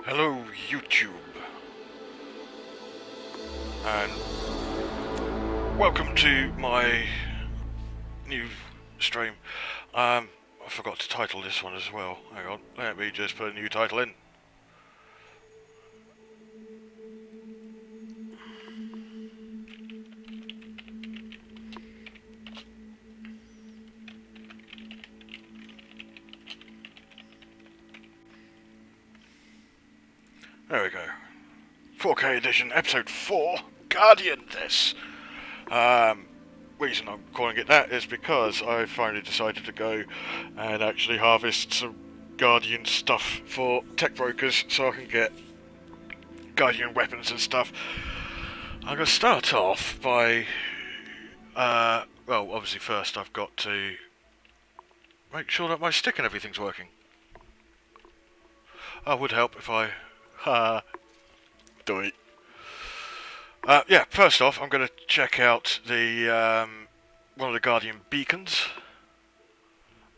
Hello YouTube, and welcome to my new stream. I forgot to title this one as well. Hang on, let me just put a new title in. There we go. 4K edition, episode 4, Guardian this. Reason I'm calling it that is because I finally decided to go and actually harvest some Guardian stuff for tech brokers so I can get Guardian weapons and stuff. I'm going to start off by, well, obviously first I've got to make sure that my stick and everything's working. That would help if I, do it. Yeah, first off, I'm going to check out the one of the Guardian beacons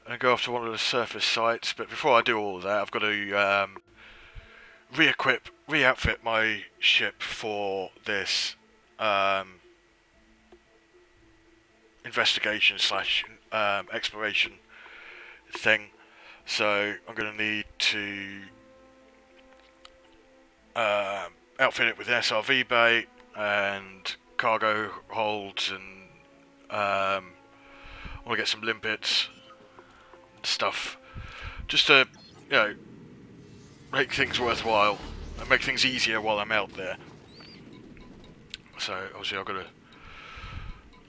and go off to one of the surface sites. But before I do all of that, I've got to re-outfit my ship for this investigation slash exploration thing. So I'm going to need to outfit it with an SRV bay and cargo holds, and I want to get some limpets and stuff just to, you know, make things worthwhile and make things easier while I'm out there. So obviously I've got to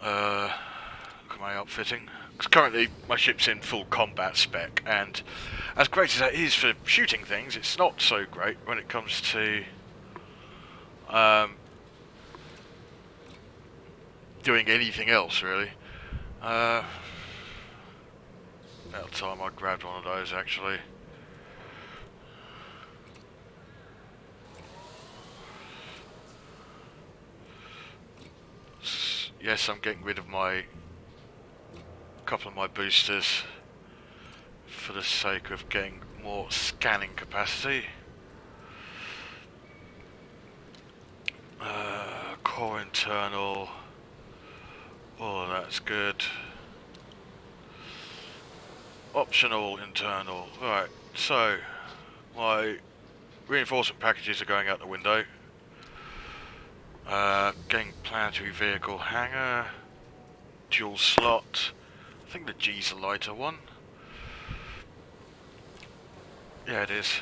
look at my outfitting, because currently my ship's in full combat spec, and as great as that is for shooting things, it's not so great when it comes to doing anything else, really. About time I grabbed one of those, actually. Yes, I'm getting rid of a couple of my boosters for the sake of getting more scanning capacity. Core internal. Oh, that's good. Optional internal. Right, so my reinforcement packages are going out the window. Getting planetary vehicle hangar, dual slot. I think the G's a lighter one. Yeah, it is.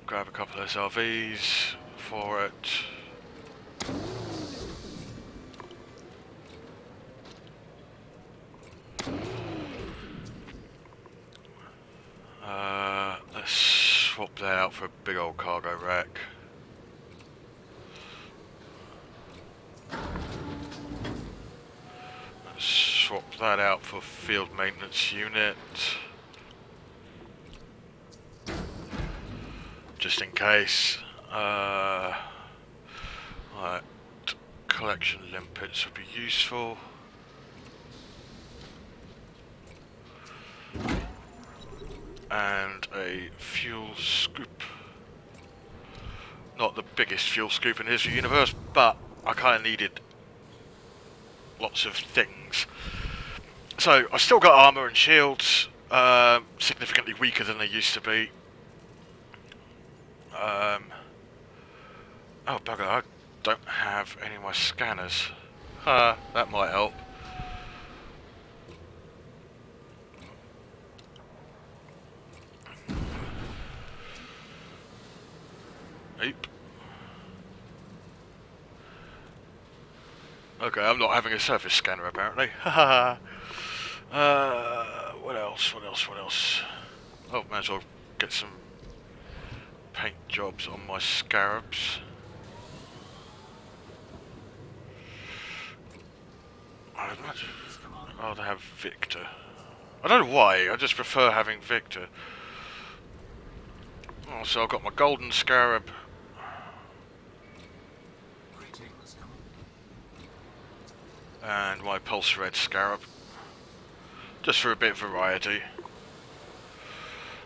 Grab a couple of SRVs for it. Let's swap that out for a big old cargo rack. Let's swap that out for field maintenance unit. Just in case. Right, collection limpets would be useful. And a fuel scoop. Not the biggest fuel scoop in the history of the universe, but I kind of needed lots of things. So I've still got armour and shields, significantly weaker than they used to be. Oh bugger, I don't have any of my scanners. That might help. Oop. Okay, I'm not having a surface scanner apparently. Haha. What else? Oh, might as well get some paint jobs on my scarabs. I'd rather have Victor. I don't know why, I just prefer having Victor. Oh, so I've got my golden scarab. and my pulse red scarab, just for a bit of variety.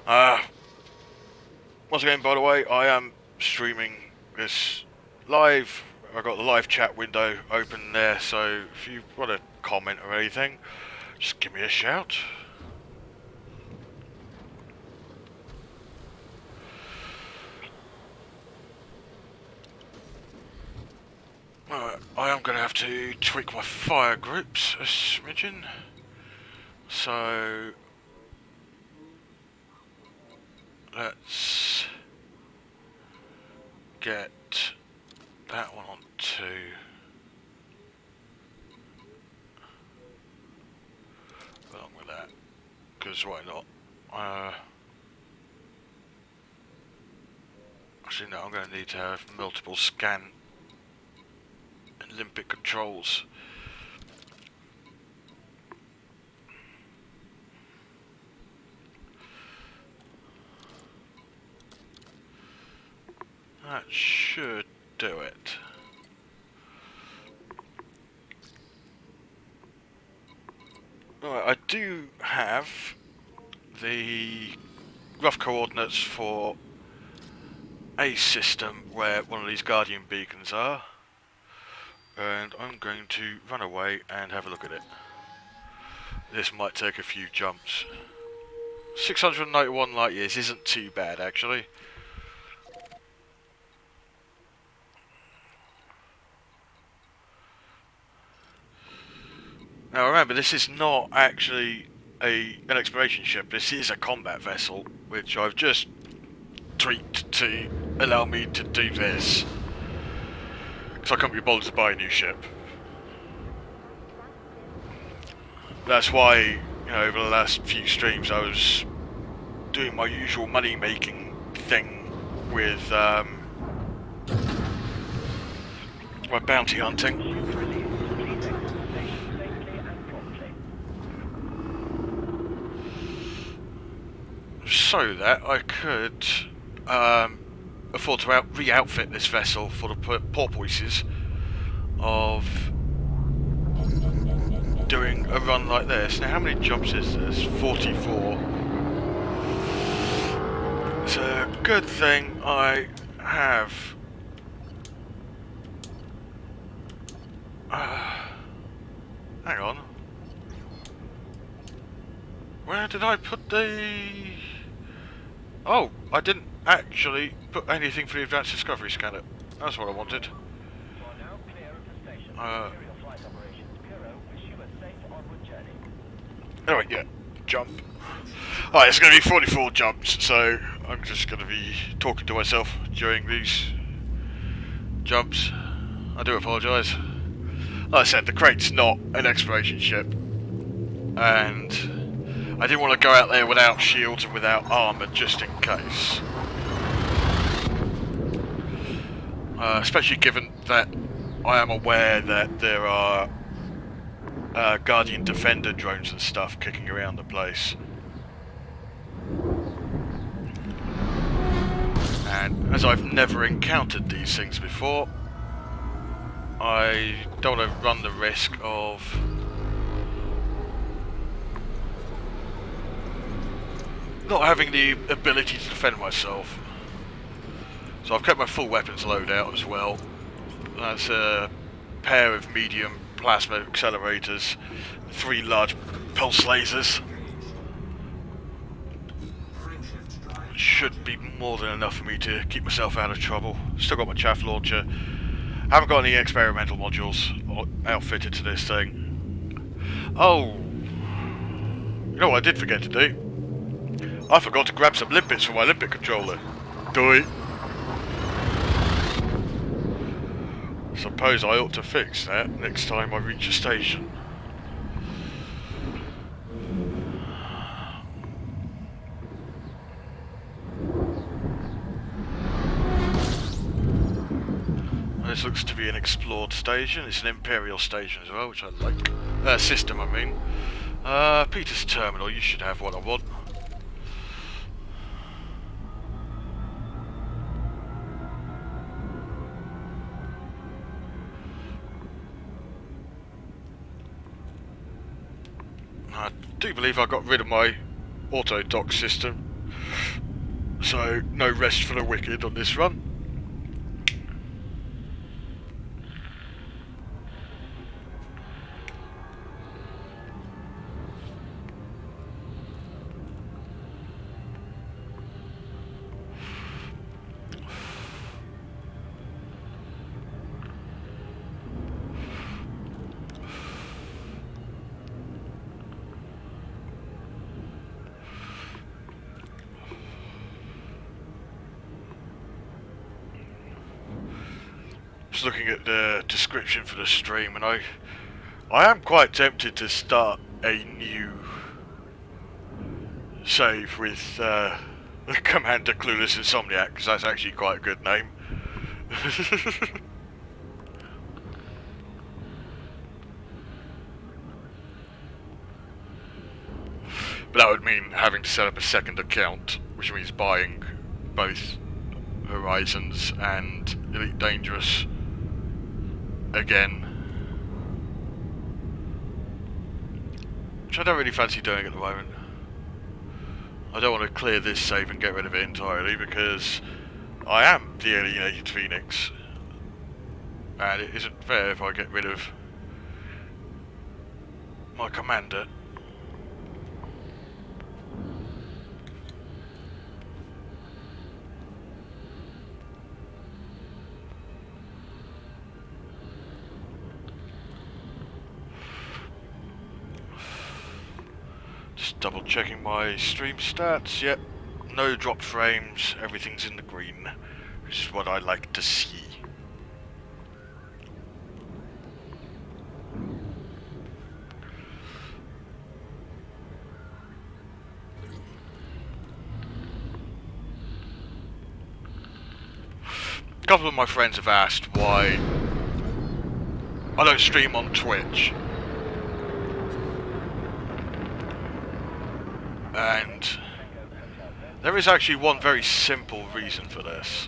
Once again, by the way, I am streaming this live. I've got the live chat window open there, so if you want to comment or anything, just give me a shout. I am going to have to tweak my fire groups a smidgen. So let's get that one on 2. Along with that, because why not? Actually, no, I'm going to need to have multiple scan and limbic controls. That should do it. Right, I do have the rough coordinates for a system where one of these guardian beacons are, and I'm going to run away and have a look at it. This might take a few jumps. 691 light years isn't too bad, actually. Now remember, this is not actually an exploration ship, this is a combat vessel, which I've just tweaked to allow me to do this. Because I can't be bothered to buy a new ship. That's why, you know, over the last few streams I was doing my usual money making thing with my bounty hunting. So that I could afford to re-outfit this vessel for the purposes of doing a run like this. Now, how many jumps is this? 44. It's a good thing I have. Hang on. Where did I put the... Oh, I didn't actually put anything for the advanced discovery scanner. That's what I wanted. Anyway, yeah, jump. Alright, it's going to be 44 jumps, so I'm just going to be talking to myself during these jumps. I do apologise. Like I said, the Crate's not an exploration ship, and I didn't want to go out there without shields and without armour, just in case. Especially given that I am aware that there are Guardian Defender drones and stuff kicking around the place. And as I've never encountered these things before, I don't want to run the risk of not having the ability to defend myself. So I've kept my full weapons loadout as well. That's a pair of medium plasma accelerators, 3 large pulse lasers. Should be more than enough for me to keep myself out of trouble. Still got my chaff launcher. Haven't got any experimental modules outfitted to this thing. Oh, you know what I did forget to do? I forgot to grab some limpets for my limbic controller. Doi. Suppose I ought to fix that next time I reach a station. This looks to be an explored station. It's an Imperial station as well, which I like. System, I mean. Peter's Terminal, you should have what I want. I do believe I got rid of my auto dock system, so no rest for the wicked on this run. Just looking at the description for the stream, and I am quite tempted to start a new save with Commander Clueless Insomniac, because that's actually quite a good name. But that would mean having to set up a second account, which means buying both Horizons and Elite Dangerous again, which I don't really fancy doing at the moment. I don't want to clear this save and get rid of it entirely, because I am the Alien8ed Phoenix, and it isn't fair if I get rid of my commander. Just double checking my stream stats. Yep, no drop frames, everything's in the green, which is what I like to see. A couple of my friends have asked why I don't stream on Twitch. And there is actually one very simple reason for this.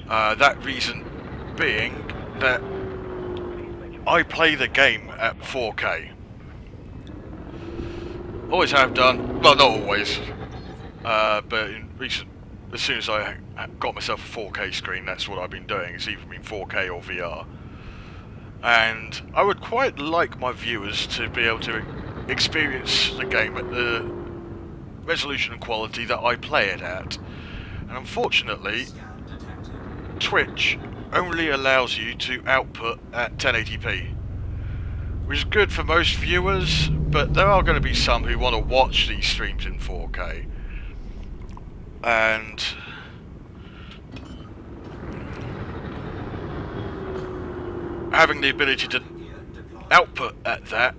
That reason being that I play the game at 4K. Always have done. Well, not always. But in recent, as soon as I got myself a 4K screen, that's what I've been doing. It's either been 4K or VR. And I would quite like my viewers to be able to experience the game at the resolution and quality that I play it at. And unfortunately, Twitch only allows you to output at 1080p, which is good for most viewers, but there are going to be some who want to watch these streams in 4K. And having the ability to output at that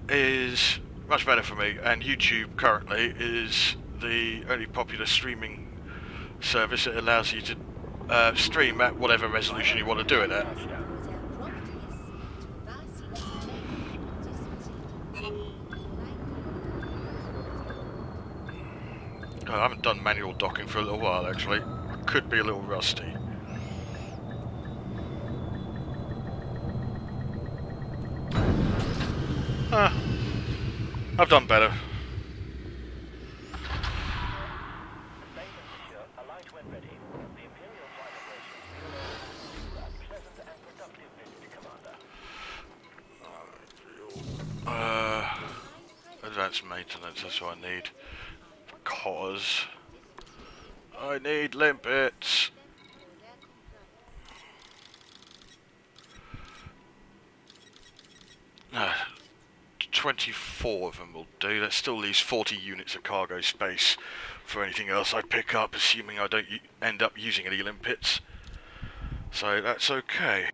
is much better for me, and YouTube currently is the only popular streaming service that allows you to stream at whatever resolution you want to do it at. I haven't done manual docking for a little while actually. Could be a little rusty. I've done better. Advanced maintenance, that's what I need. Because I need limpets. 24 of them will do. That still leaves 40 units of cargo space for anything else I pick up, assuming I don't end up using any limpets. So that's okay.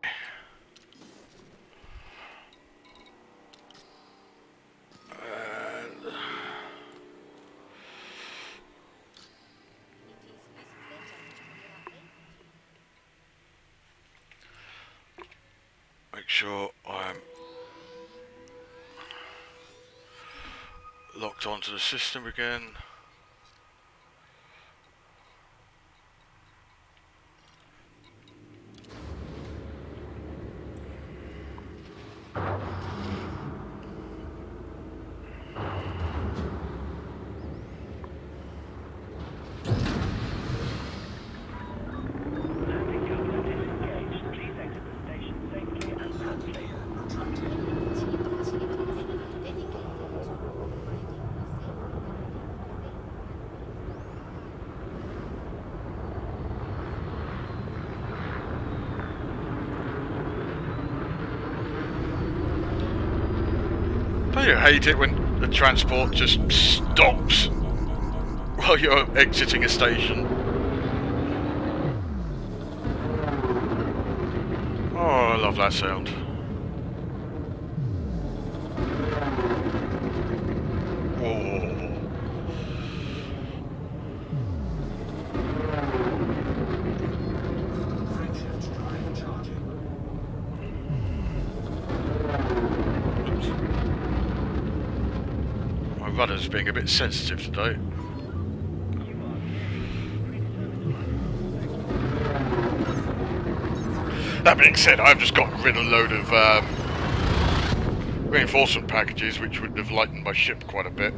Make sure I'm locked onto the system again. Don't you hate it when the transport just stops while you're exiting a station? Oh, I love that sound. My rudder's being a bit sensitive today. That being said, I've just got rid of a load of reinforcement packages which would have lightened my ship quite a bit.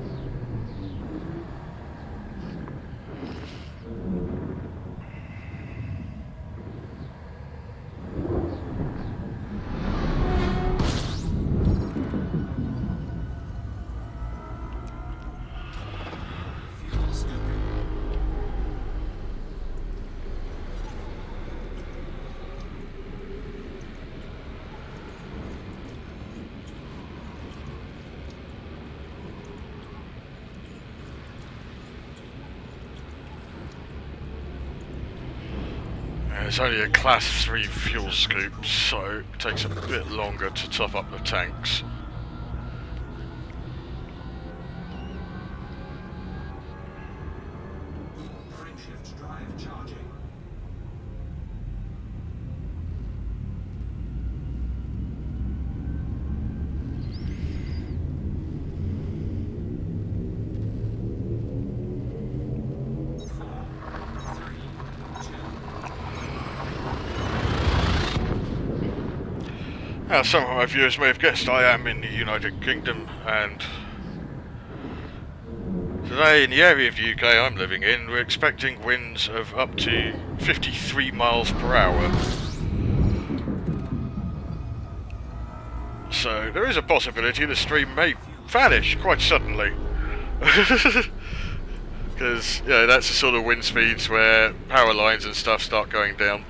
It's only a class 3 fuel scoop, so it takes a bit longer to top up the tanks. Frameshift drive charging. Now, some of my viewers may have guessed I am in the United Kingdom, and today in the area of the UK I'm living in, we're expecting winds of up to 53 miles per hour. So there is a possibility the stream may vanish quite suddenly. Because, you know, that's the sort of wind speeds where power lines and stuff start going down.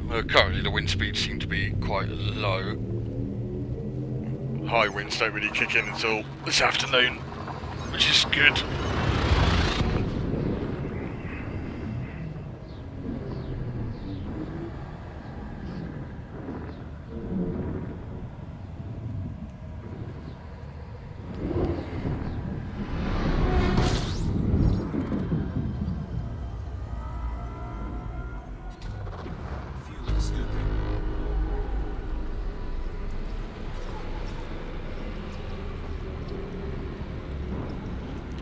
Well, currently the wind speeds seem to be quite low. High winds don't really kick in until this afternoon, which is good.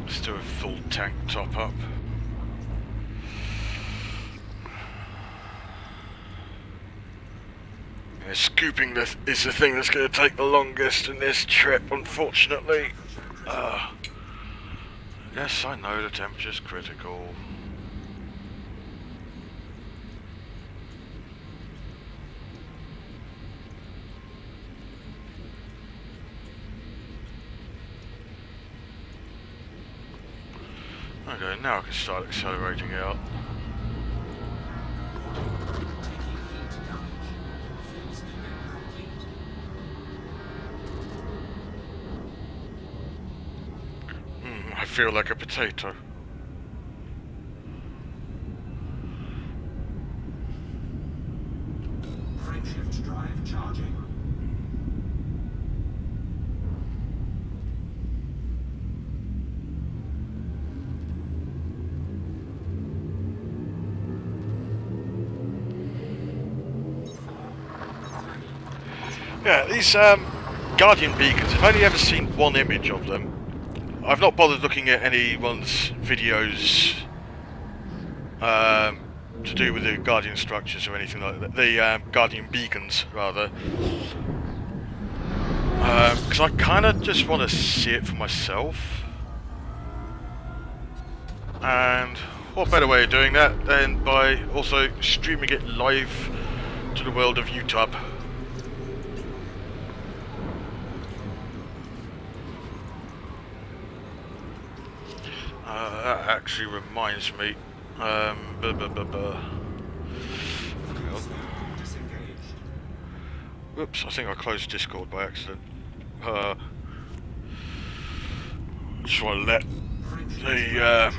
Let's do a full tank top up. Yeah, scooping this is the thing that's going to take the longest in this trip, unfortunately. Yes, I know the temperature's critical. Okay, now I can start accelerating out. I feel like a potato. Frameshift drive charging. Yeah, these Guardian beacons, I've only ever seen one image of them. I've not bothered looking at anyone's videos to do with the Guardian structures or anything like that. The Guardian beacons, rather. Because I kind of just want to see it for myself. And what better way of doing that than by also streaming it live to the world of YouTube? That actually reminds me. Hang on. Whoops, I think I closed Discord by accident. Just want to let the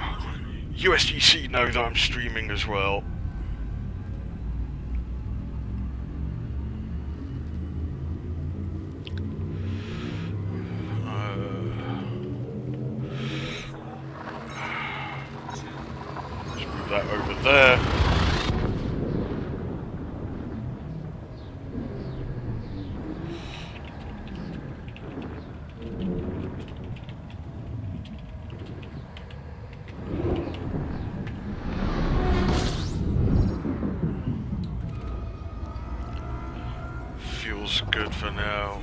USDC know that I'm streaming as well. Let's move that over there. Feels good for now.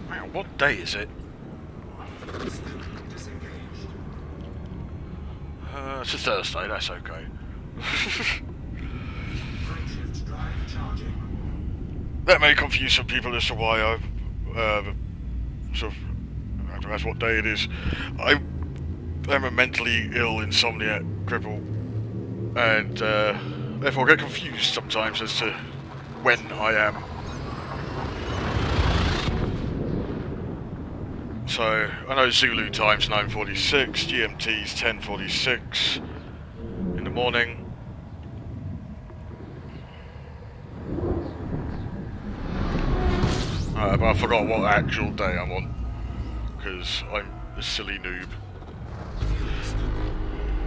Man, what day is it? It's a Thursday, that's okay. That may confuse some people as to why I sort of have to ask what day it is. I am a mentally ill insomniac cripple, and therefore get confused sometimes as to when I am. So I know Zulu time's 9:46, GMT's 10:46 in the morning. But I forgot what actual day I'm on, because I'm a silly noob.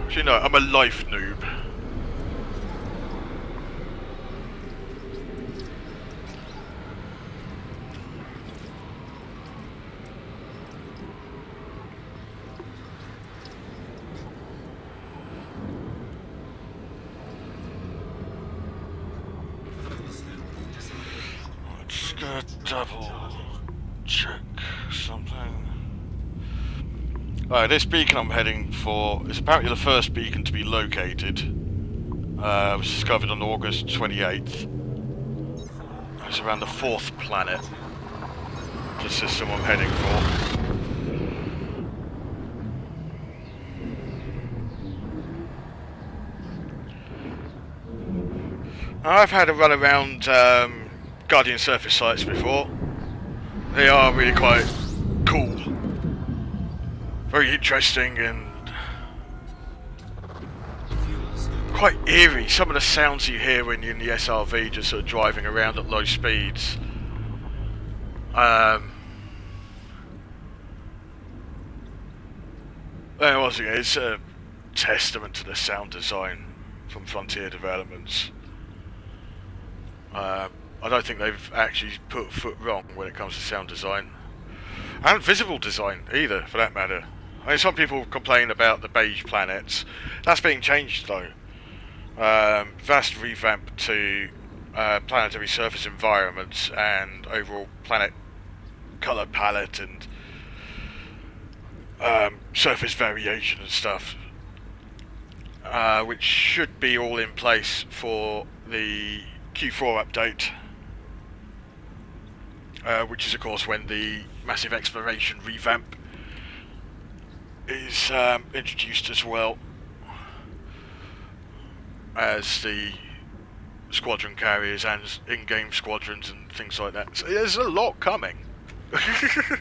Actually no, I'm a life noob. Let's go double check something. Alright, this beacon I'm heading for is apparently the first beacon to be located. It was discovered on August 28th. It's around the 4th planet. The system I'm heading for. I've had a run around Guardian surface sites before. They are really quite cool. Very interesting and quite eerie. Some of the sounds you hear when you're in the SRV just sort of driving around at low speeds. And once again, it's a testament to the sound design from Frontier Developments. I don't think they've actually put a foot wrong when it comes to sound design. And visible design either, for that matter. I mean, some people complain about the beige planets. That's being changed though. Vast revamp to planetary surface environments and overall planet colour palette and surface variation and stuff. Which should be all in place for the Q4 update. Which is of course when the massive exploration revamp is introduced as well as the squadron carriers and in-game squadrons and things like that. So there's a lot coming. I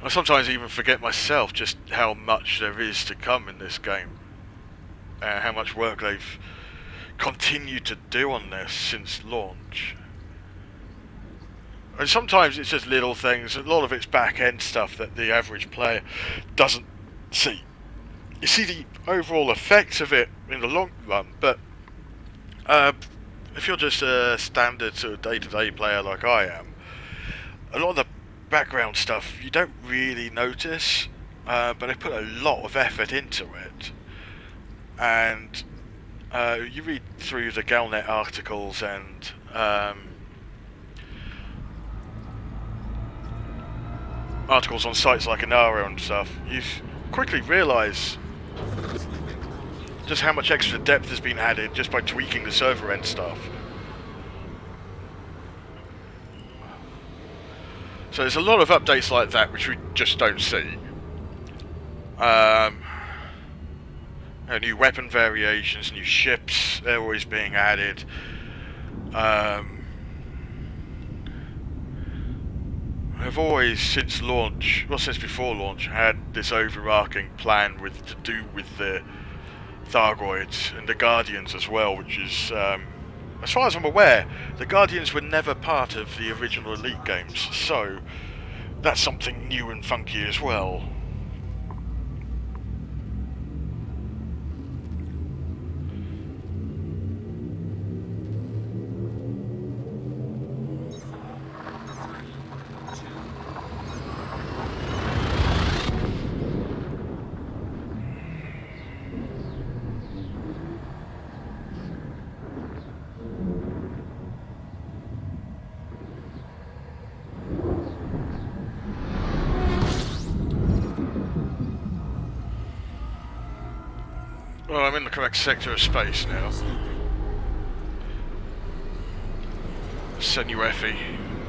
sometimes even forget myself just how much there is to come in this game. How much work they've continued to do on this since launch. And sometimes it's just little things, a lot of it's back-end stuff that the average player doesn't see. You see the overall effects of it in the long run, but if you're just a standard sort of day-to-day player like I am, a lot of the background stuff you don't really notice but they put a lot of effort into it. And you read through the Galnet articles and articles on sites like Inara and stuff, you quickly realise just how much extra depth has been added just by tweaking the server end stuff. So there's a lot of updates like that which we just don't see. New weapon variations, new ships, they're always being added. I've always, since launch, well since before launch, had this overarching plan to do with the Thargoids and the Guardians as well, which is, as far as I'm aware, the Guardians were never part of the original Elite games, so that's something new and funky as well. Well, I'm in the correct sector of space now. Senuefi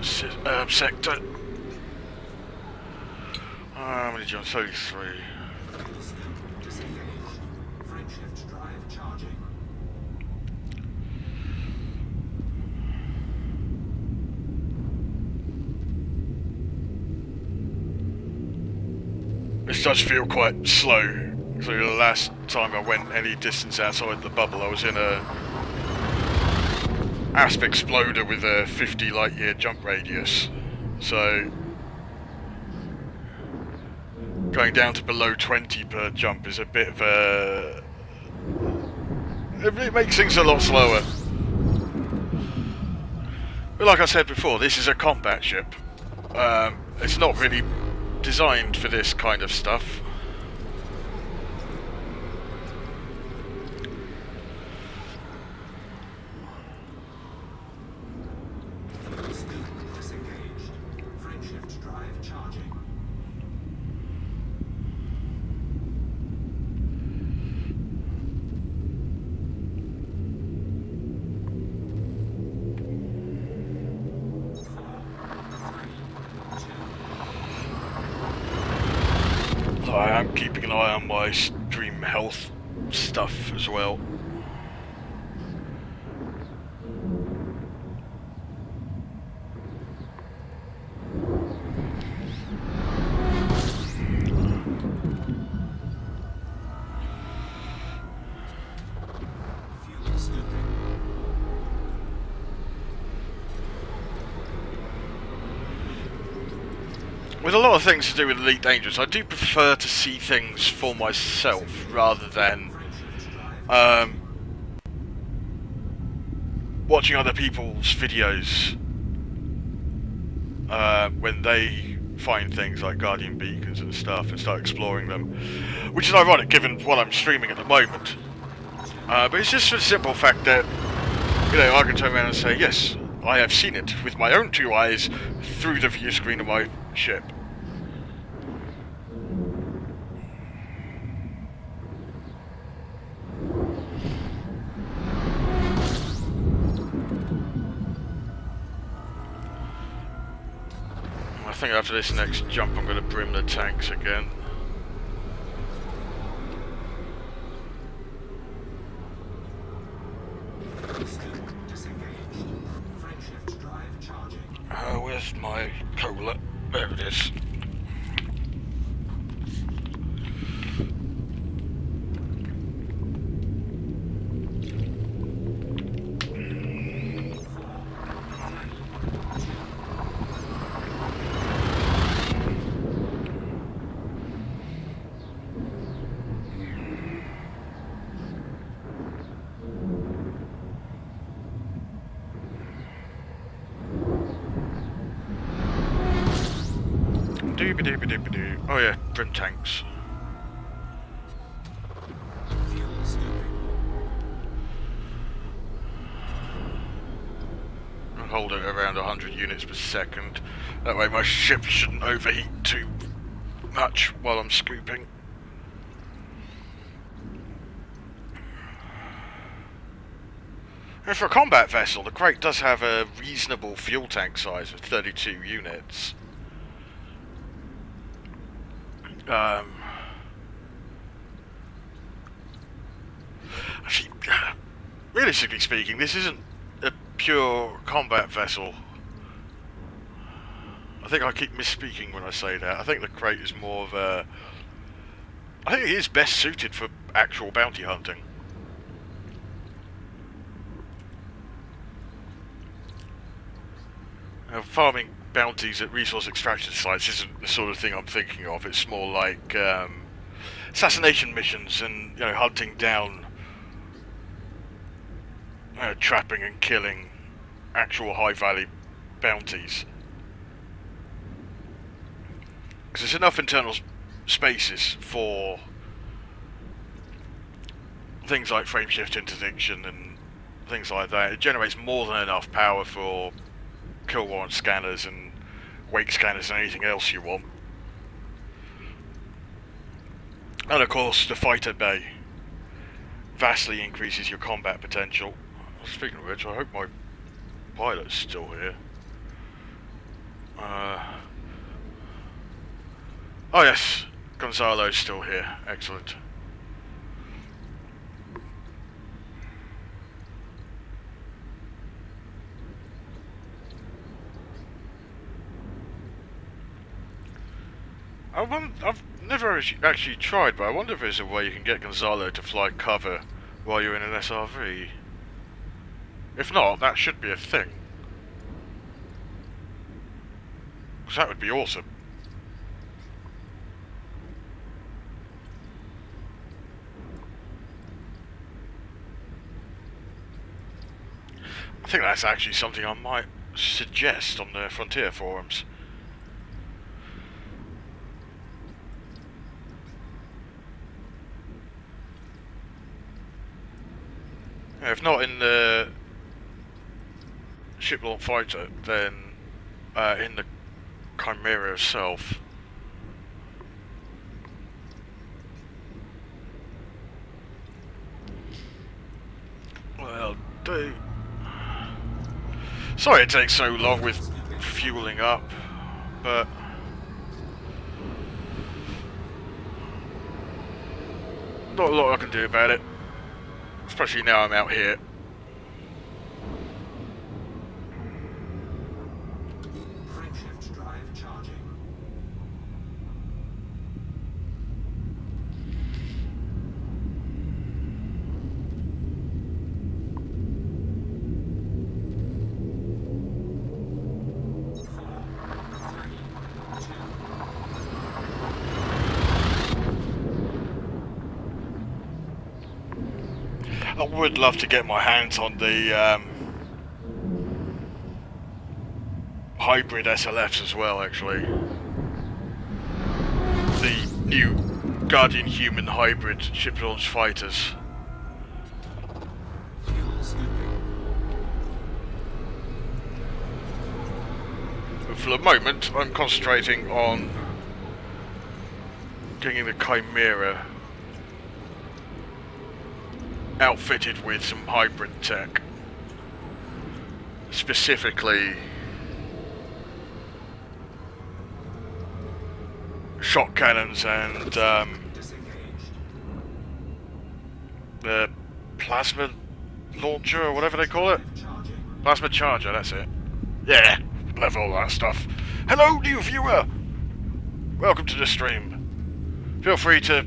sector. How many jumps? 33. Disengaged. Frameshift drive charging. This does feel quite slow. So the last time I went any distance outside the bubble, I was in a Asp Exploder with a 50 light year jump radius. So going down to below 20 per jump is a bit of a... It makes things a lot slower. But like I said before, this is a combat ship. It's not really designed for this kind of stuff. Disengaged. Frameshift drive charging. I am keeping an eye on my stream health stuff as well. Fuel scooping. With a lot of things to do with Elite Dangerous, I do prefer to see things for myself rather than watching other people's videos when they find things like Guardian beacons and stuff and start exploring them, which is ironic given what I'm streaming at the moment. But it's just for the simple fact that, you know, I can turn around and say, yes, I have seen it with my own two eyes through the view screen of my ship. I think after this next jump I'm going to brim the tanks again. Disengaged. Frameshift drive charging. Where's my cola? There it is. Doobie-doobie-doobie-doo. Oh yeah, grim tanks. Fuel scooping. I'll hold it around 100 units per second. That way my ship shouldn't overheat too much while I'm scooping. And for a combat vessel, the Crate does have a reasonable fuel tank size of 32 units. Actually, realistically speaking, this isn't a pure combat vessel. I think I keep misspeaking when I say that. I think the Crate is more of a... I think it is best suited for actual bounty hunting. Farming bounties at resource extraction sites isn't the sort of thing I'm thinking of. It's more like assassination missions and, you know, hunting down, trapping and killing actual high-value bounties. Because there's enough internal spaces for things like frameshift interdiction and things like that. It generates more than enough power for kill warrant scanners and wake scanners and anything else you want. And of course, the fighter bay vastly increases your combat potential. Speaking of which, I hope my pilot's still here. Oh yes, Gonzalo's still here. Excellent. I've never actually tried, but I wonder if there's a way you can get Gonzalo to fly cover while you're in an SRV. If not, that should be a thing. Because that would be awesome. I think that's actually something I might suggest on the Frontier forums. If not in the ship launch fighter, then in the Chimera itself. Well, sorry it takes so long with fueling up, but not a lot I can do about it. Especially now I'm out here. Frameshift drive charging. I would love to get my hands on the hybrid SLFs as well, actually. The new Guardian Human hybrid ship launch fighters. Fuel scooping. But for the moment, I'm concentrating on getting the Chimera outfitted with some hybrid tech. Specifically shot cannons and the plasma launcher or whatever they call it. Plasma charger, that's it. Yeah, love all that stuff. Hello, new viewer! Welcome to the stream. Feel free to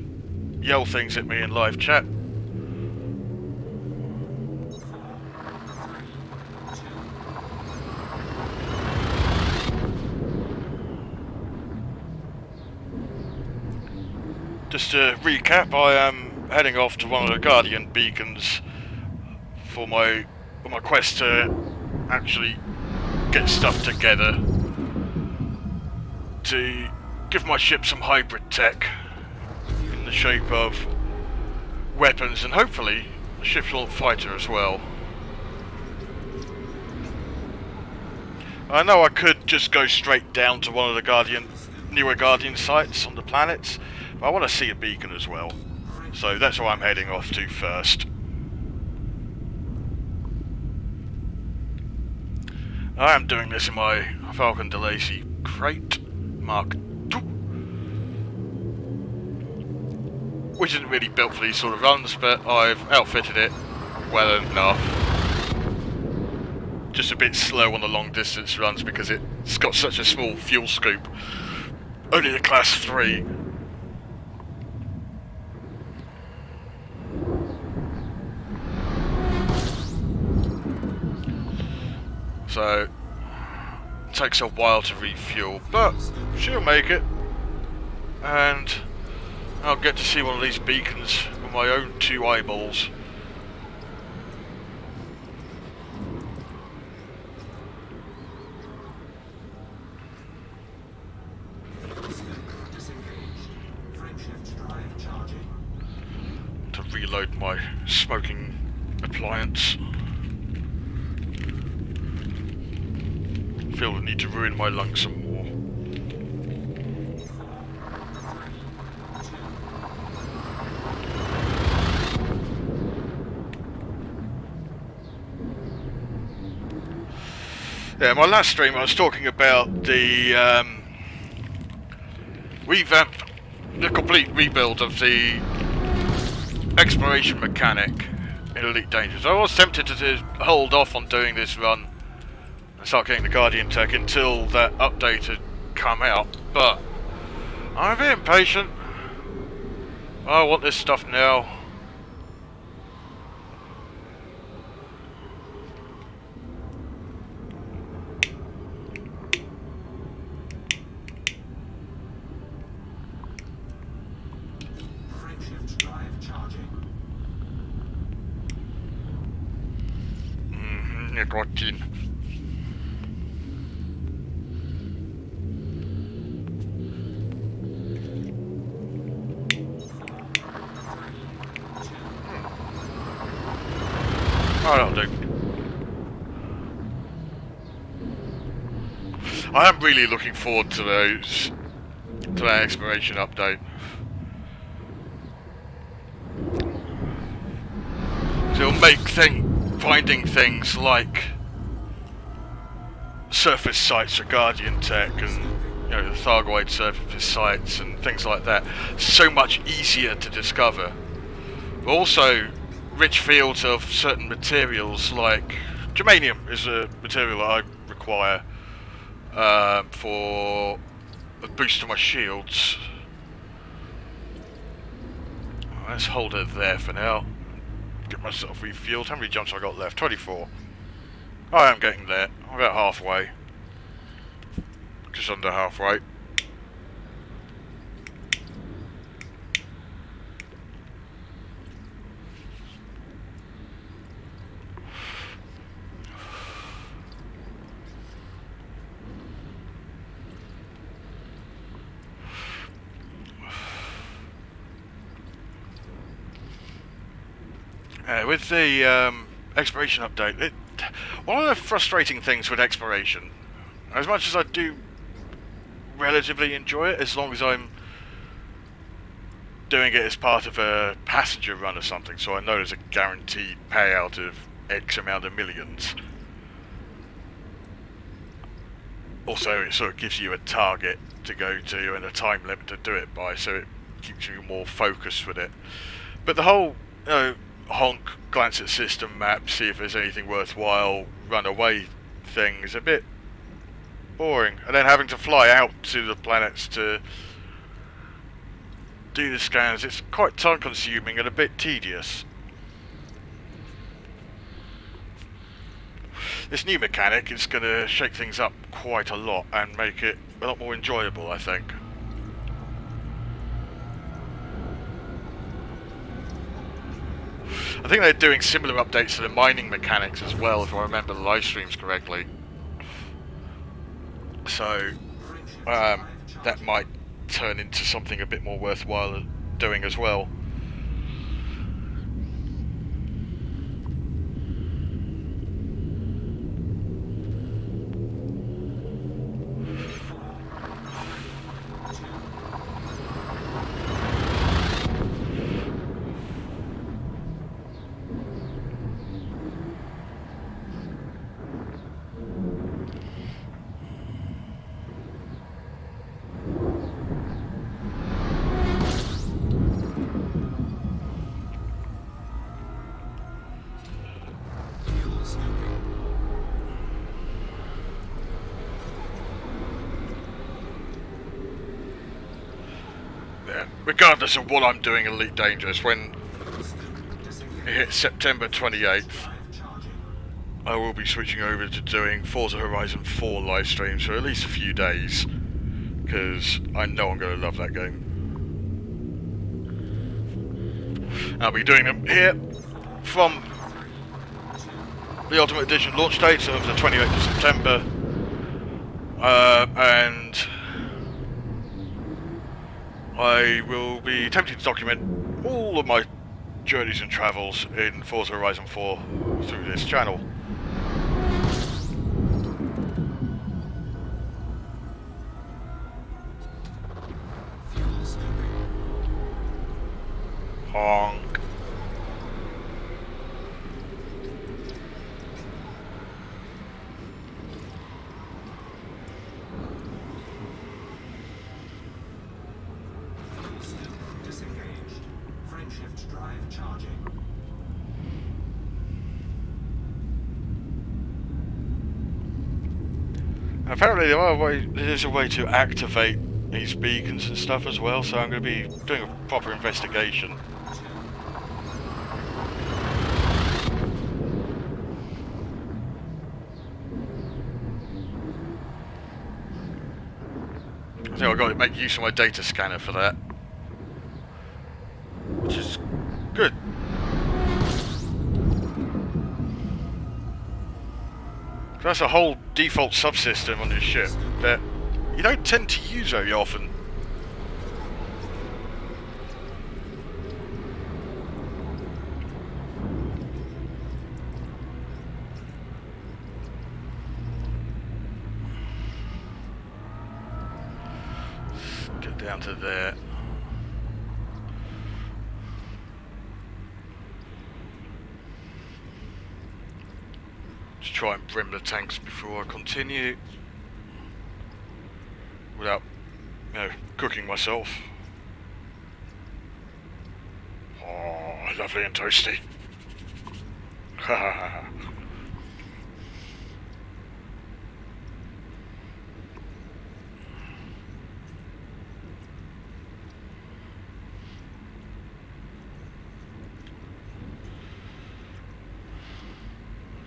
yell things at me in live chat. Just to recap, I am heading off to one of the Guardian beacons for my quest to actually get stuff together to give my ship some hybrid tech in the shape of weapons, and hopefully a ship's launch fighter as well. I know I could just go straight down to one of the newer Guardian sites on the planets, but I want to see a beacon as well. So that's where I'm heading off to first. I am doing this in my Falcon DeLacy Crate Mark II, which isn't really built for these sort of runs, but I've outfitted it well enough. Just a bit slow on the long distance runs because it's got such a small fuel scoop. Only a class 3. So it takes a while to refuel, but she'll make it, and I'll get to see one of these beacons with my own 2 eyeballs. To reload my smoking appliance. Feel the need to ruin my lungs some more. Yeah, my last stream I was talking about the revamp, the complete rebuild of the exploration mechanic in Elite Dangerous. I was tempted to hold off on doing this run and start getting the Guardian tech until that update had come out, but I'm a bit impatient. I want this stuff now. Nicotine. Oh, that'll do. I am really looking forward to that exploration update. It'll make finding things like surface sites for Guardian tech and the Thargoid surface sites and things like that so much easier to discover. But also rich fields of certain materials, like germanium is a material that I require for a boost to my shields. Let's hold it there for now. Get myself refueled. How many jumps have I got left? 24. I am getting there. I'm about halfway. Just under halfway. With the exploration update, one of the frustrating things with exploration, as much as I do relatively enjoy it, as long as I'm doing it as part of a passenger run or something, so I know there's a guaranteed payout of X amount of millions. Also, it sort of gives you a target to go to and a time limit to do it by, so it keeps you more focused with it. But the whole, honk, glance at system map, see if there's anything worthwhile, run away thing is a bit boring. And then having to fly out to the planets to do the scans, it's quite time consuming and a bit tedious. This new mechanic is going to shake things up quite a lot and make it a lot more enjoyable, I think. I think they're doing similar updates to the mining mechanics as well, if I remember the live streams correctly. So, that might turn into something a bit more worthwhile doing as well. Fuel scooping. Yeah. Regardless of what I'm doing Elite Dangerous, when Fuel scoop disengaged. it hits September 28th, Drive charging. I will be switching over to doing Forza Horizon 4 live streams for at least a few days, because I know I'm going to love that game. I'll be doing them here from the Ultimate Edition launch date of the 28th of September, and I will be attempting to document all of my journeys and travels in Forza Horizon 4 through this channel. Fuel scooping. Honk. Fuel scoop disengaged. Frameshift drive charging. Apparently there's a way to activate these beacons and stuff as well, so I'm going to be doing a proper investigation. I think I've got to make use of my data scanner for that, which is good. That's a whole default subsystem on this ship that you don't tend to use very often. Let's get down to there. Just try and brim the tanks before I continue, without, cooking myself. Oh, lovely and toasty. Ha ha ha.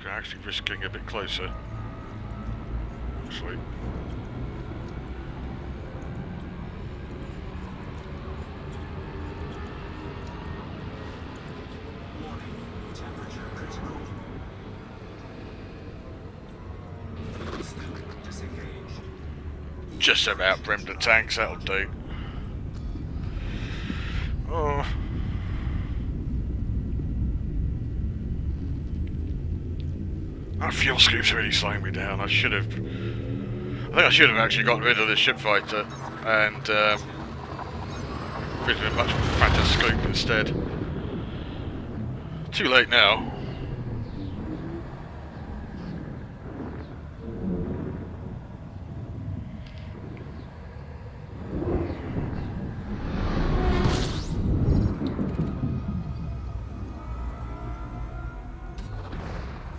Actually risk getting a bit closer. Actually. Warning. Temperature critical. Fuel scoop disengaged. Just about brimmed the tanks, that'll do. Oh. That fuel scoop's really slowing me down. I think I should have actually gotten rid of the ship fighter and fitted a much fatter scoop instead. Too late now.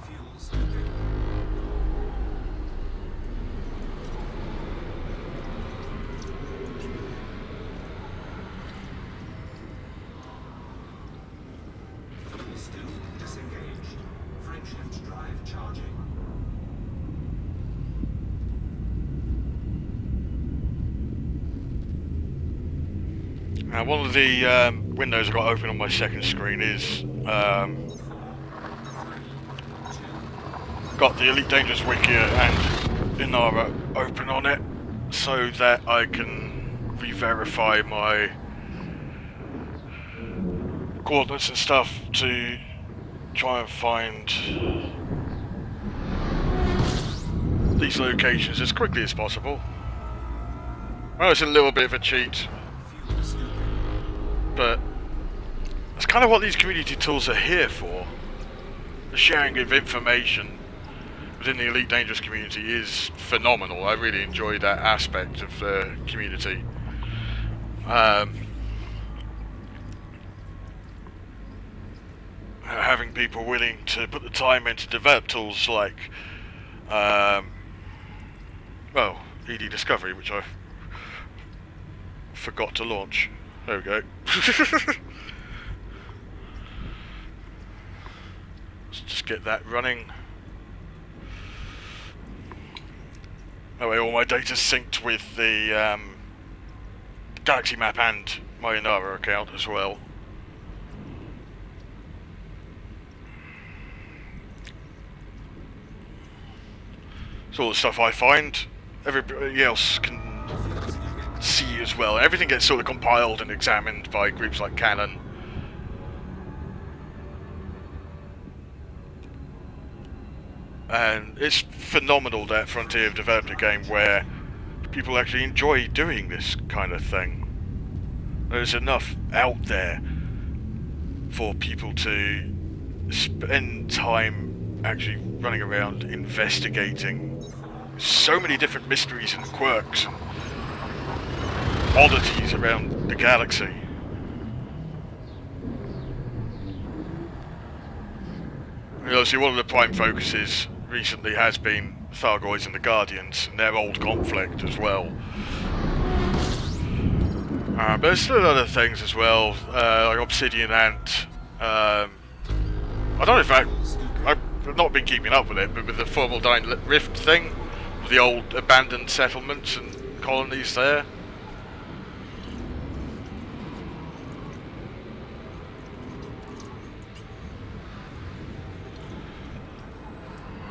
Fuel scooping. Fuel scoop disengaged. Frameshift drive charging. Now, one of the windows I've got open on my second screen is got the Elite Dangerous wiki and Inara open on it, so that I can re-verify my coordinates and stuff to try and find these locations as quickly as possible. Well, it's a little bit of a cheat, Fuel scooping. but that's kind of what these community tools are here for. The sharing of information within the Elite Dangerous community is phenomenal. I really enjoy that aspect of the community. Having people willing to put the time in to develop tools like, well, ED Discovery, which I forgot to launch. There we go. Let's just get that running. That way all my data's synced with the Galaxy Map and my Inara account as well. It's all the stuff I find, everybody else can see as well. Everything gets sort of compiled and examined by groups like Canon. And it's phenomenal that Frontier have developed a game where people actually enjoy doing this kind of thing. There's enough out there for people to spend time actually running around investigating so many different mysteries and quirks and oddities around the galaxy. And obviously one of the prime focuses recently has been Thargoids and the Guardians and their old conflict as well. But there's still other things as well, like Obsidian Ant. I don't know if I've not been keeping up with it, but with the Formaldine Rift thing, the old abandoned settlements and colonies there.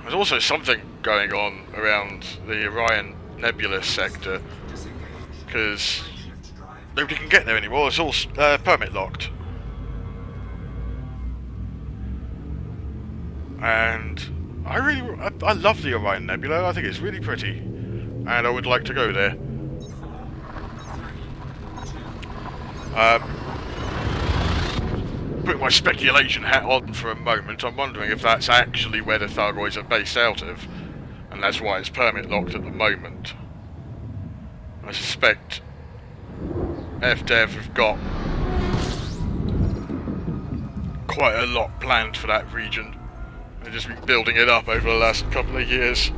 There's also something going on around the Orion Nebula sector, because nobody can get there anymore. It's all permit locked. And I love the Orion Nebula. I think it's really pretty, and I would like to go there. Put my speculation hat on for a moment. I'm wondering if that's actually where the Thargoids are based out of, and that's why it's permit locked at the moment. I suspect FDev have got quite a lot planned for that region. They've just been building it up over the last couple of years.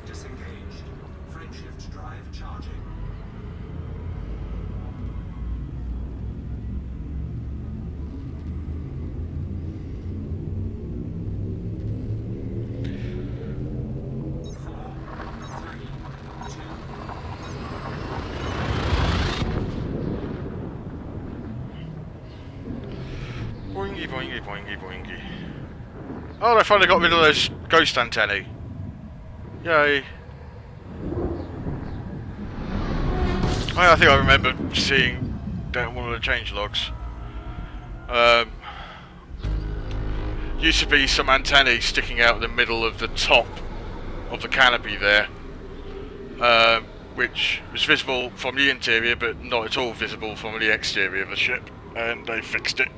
Disengaged. Frameshift drive charging. Boingy, boingy, boingy, boingy. Oh, I finally got rid of those ghost antennae. Yay. I think I remember seeing down one of the change logs. Used to be some antennae sticking out in the middle of the top of the canopy there, which was visible from the interior but not at all visible from the exterior of the ship, and they fixed it.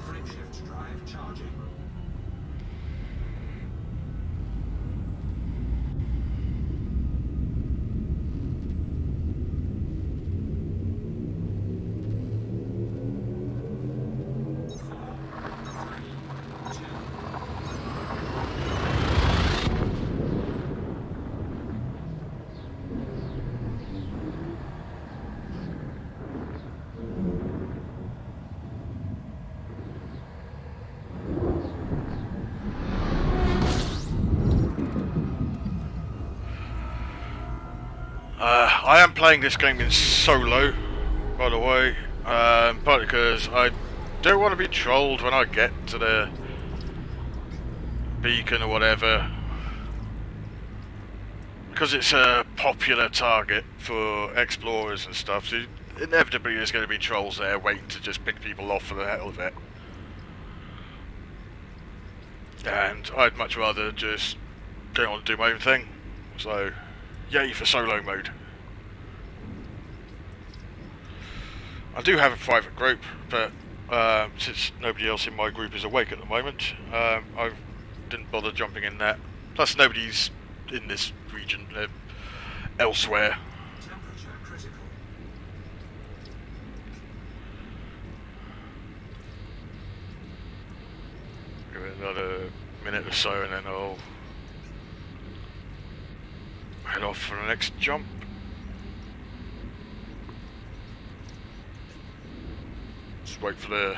Frameshift drive charging. I am playing this game in solo, by the way, partly because I don't want to be trolled when I get to the beacon or whatever, because it's a popular target for explorers and stuff, so inevitably there's going to be trolls there waiting to just pick people off for the hell of it. And I'd much rather just get on and do my own thing, so yay for solo mode. I do have a private group, but since nobody else in my group is awake at the moment, I didn't bother jumping in that. Plus nobody's in this region, they're elsewhere. Temperature critical. Give it another minute or so and then I'll head off for the next jump. Just wait for the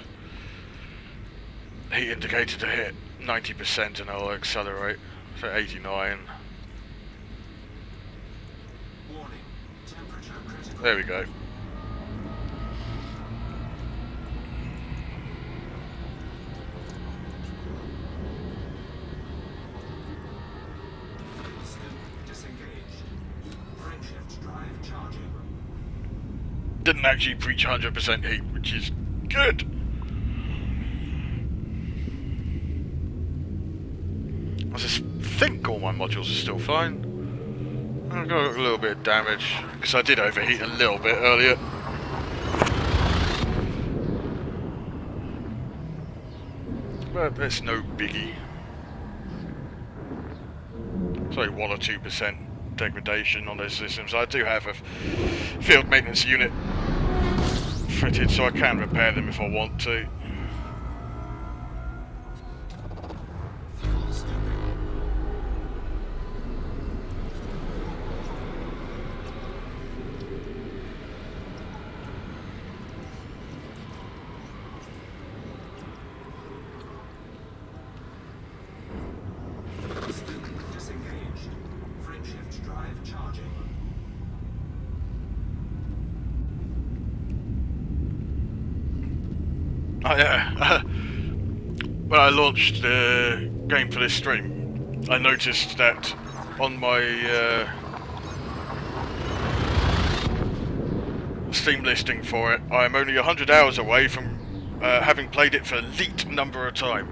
heat indicator to hit 90% and I'll accelerate. So 89. Warning. Temperature critical. There we go. Fuel scoop disengaged. Frameshift drive charging. Didn't actually breach 100% heat, which is good. I just think all my modules are still fine. I've got a little bit of damage, because I did overheat a little bit earlier. But it's no biggie. It's only 1 or 2% degradation on those systems. I do have a field maintenance unit fitted, so I can repair them if I want to. Fuel scooping. Fuel scoop disengaged. Frameshift drive charging. Oh yeah, when I launched the game for this stream, I noticed that on my Steam listing for it, I'm only 100 hours away from having played it for elite number of time.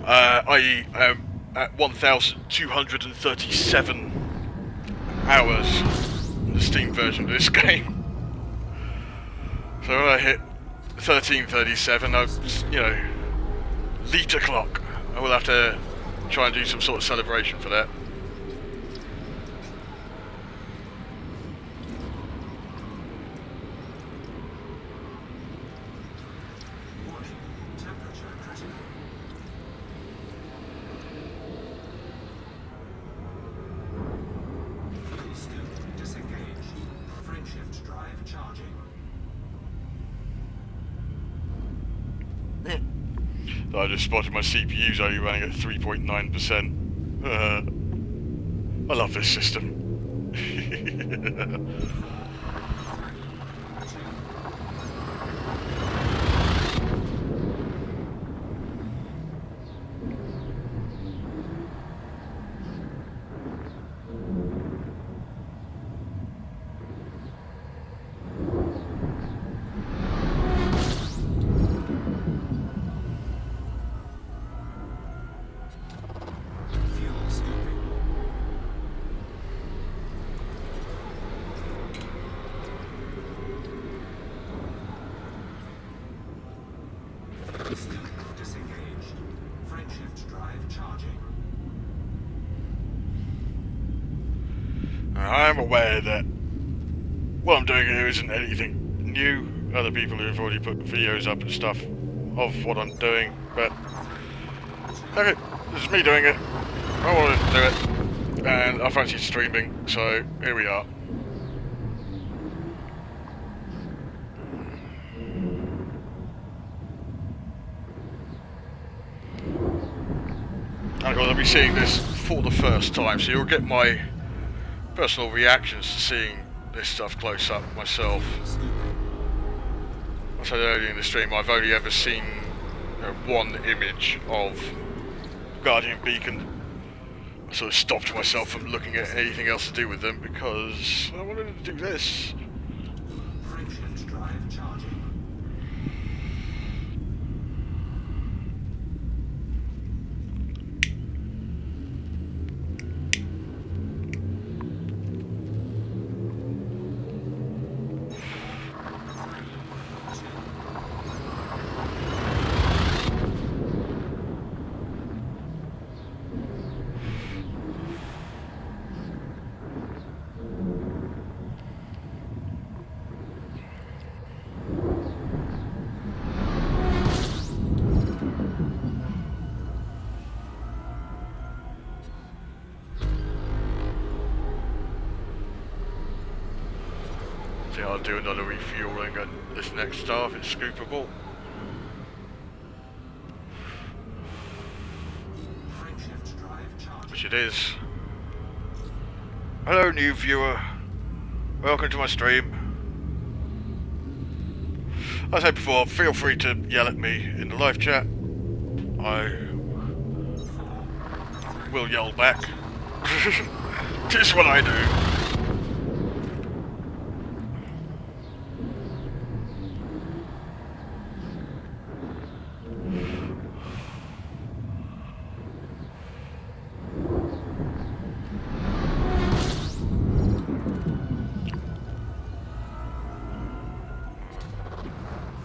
I.e. at 1,237 hours in the Steam version of this game. So when I hit 1337, I've, elite o'clock. I will have to try and do some sort of celebration for that. Warning. Temperature critical. Fuel scoop disengaged. Frameshift drive charging. So I just spotted my CPU's only running at 3.9%. I love this system. Fuel scooping. Fuel scoop disengaged. Frameshift drive charging. I'm aware that what I'm doing here isn't anything new. Other people have already put videos up and stuff of what I'm doing, but okay, this is me doing it. I wanted to do it, and I fancied streaming, so here we are. And of course, I'll be seeing this for the first time, so you'll get my personal reactions to seeing this stuff close up myself. I said earlier in the stream, I've only ever seen one image of Guardian Beacon. I sort of stopped myself from looking at anything else to do with them because I wanted to do this. Frameshift drive charging. I'll do another refueling at this next star if it's scoopable. Frameshift drive charging. Which it is. Hello new viewer. Welcome to my stream. As I said before, feel free to yell at me in the live chat. I will yell back. Just what I do.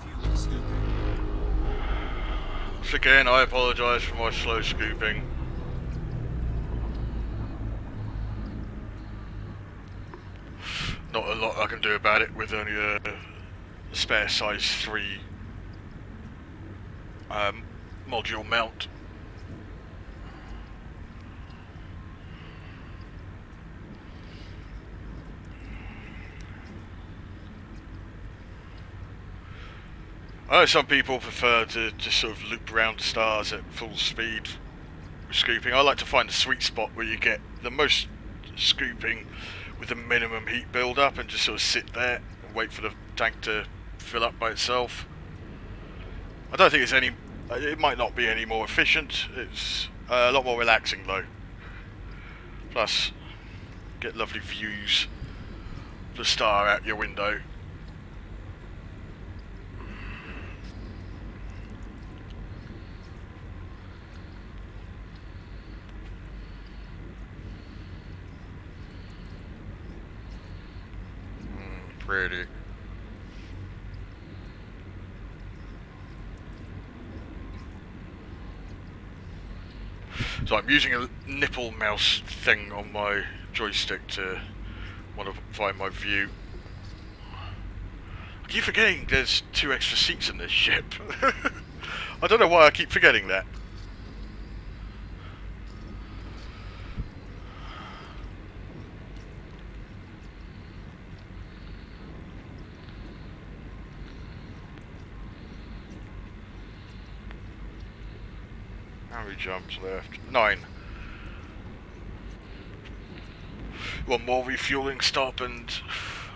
Fuel scooping. Once again, I apologise for my slow scooping. Not a lot I can do about it with only a spare size 3 module mount. I know some people prefer to just sort of loop around stars at full speed with scooping. I like to find the sweet spot where you get the most scooping with the minimum heat build up and just sort of sit there and wait for the tank to fill up by itself. I don't think it's any, it might not be any more efficient, it's a lot more relaxing though. Plus, get lovely views of the star out your window. Pretty. So I'm using a nipple mouse thing on my joystick to want to find my view. I keep forgetting there's 2 extra seats in this ship. I don't know why I keep forgetting that. How many jumps left? 9. One more refueling stop and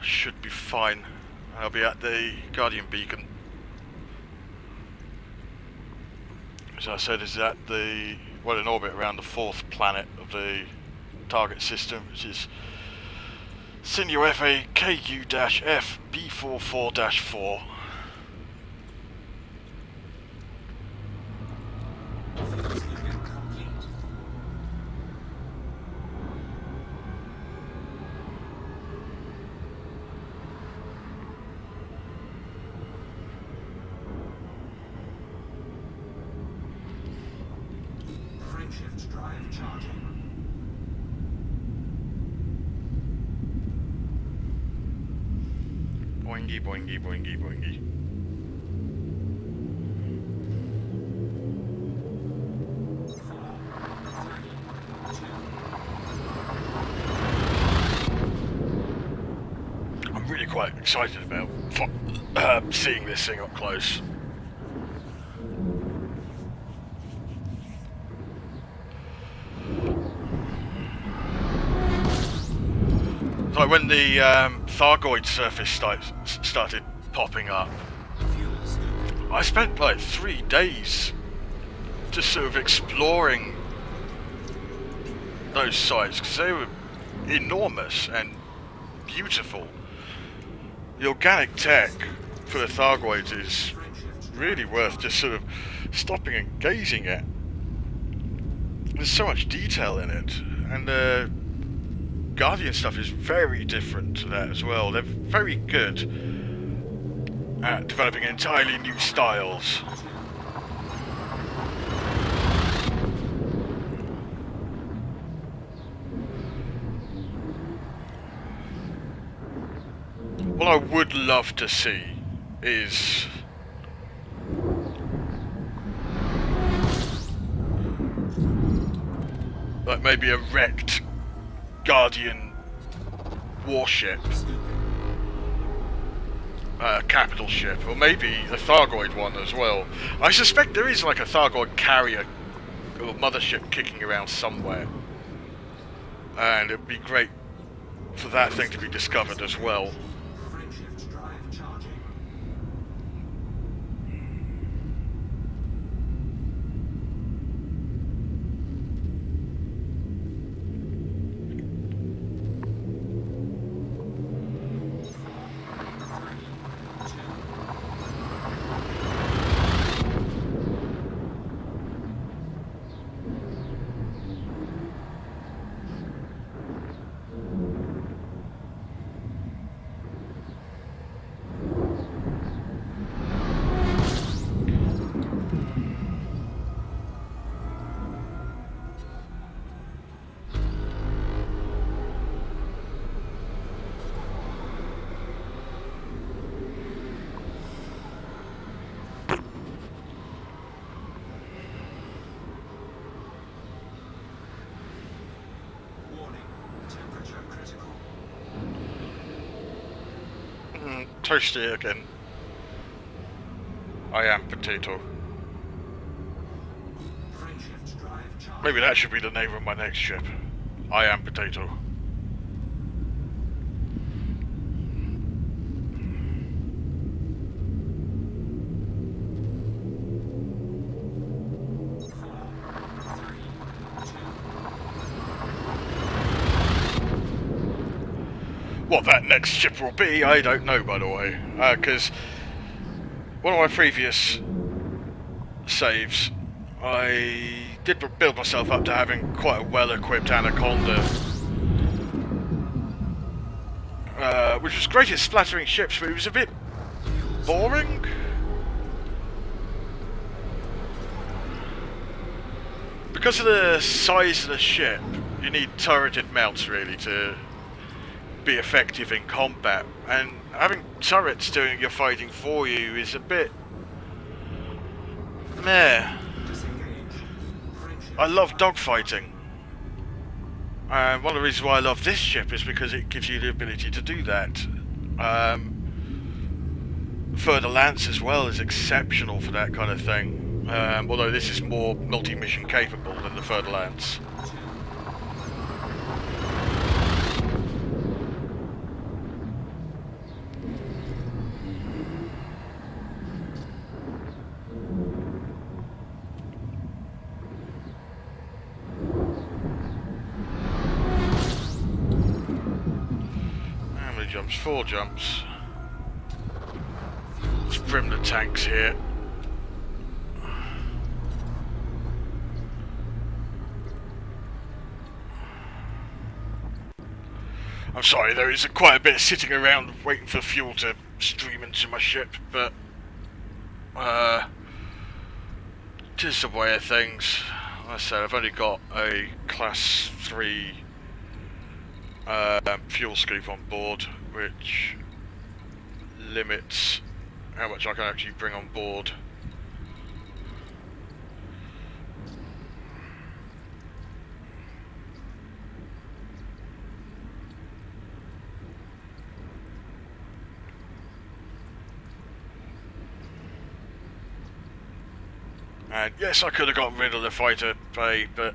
should be fine. I'll be at the Guardian Beacon. As I said, is at the, well, in orbit around the 4th planet of the target system, which is Sinio FA KU-F B44-4. Frameshift drive charging. Boingy, boingy, boingy, boingy. I'm really quite excited about seeing this thing up close. Like when the Thargoid surface started popping up, Fuel scoop. I spent like 3 days just sort of exploring those sites because they were enormous and beautiful. The organic tech for the Thargoids is really worth just sort of stopping and gazing at. There's so much detail in it, and the Guardian stuff is very different to that as well. They're very good at developing entirely new styles. What I would love to see is like maybe a wrecked Guardian warship, capital ship, or maybe a Thargoid one as well. I suspect there is like a Thargoid carrier or mothership kicking around somewhere, and it'd be great for that thing to be discovered as well. Frameshift drive charging. Warning, temperature critical. Toasty again. I am potato. Frameshift drive charging. Maybe that should be the name of my next ship. I am potato. What that next ship will be, I don't know, by the way. Because one of my previous saves, I did build myself up to having quite a well-equipped Anaconda. Which was great at splattering ships, but it was a bit boring. Because of the size of the ship, you need turreted mounts really to be effective in combat, and having turrets doing your fighting for you is a bit meh. I love dogfighting, and one of the reasons why I love this ship is because it gives you the ability to do that. Further Lance as well is exceptional for that kind of thing, although this is more multi-mission capable than the Further Lance. How many jumps? 4 jumps. Let's trim the tanks here. I'm sorry, there is quite a bit sitting around waiting for fuel to stream into my ship, but just the way of things. Like I said, I've only got a class 3 fuel scoop on board, which limits how much I can actually bring on board. And yes, I could have gotten rid of the fighter bay, but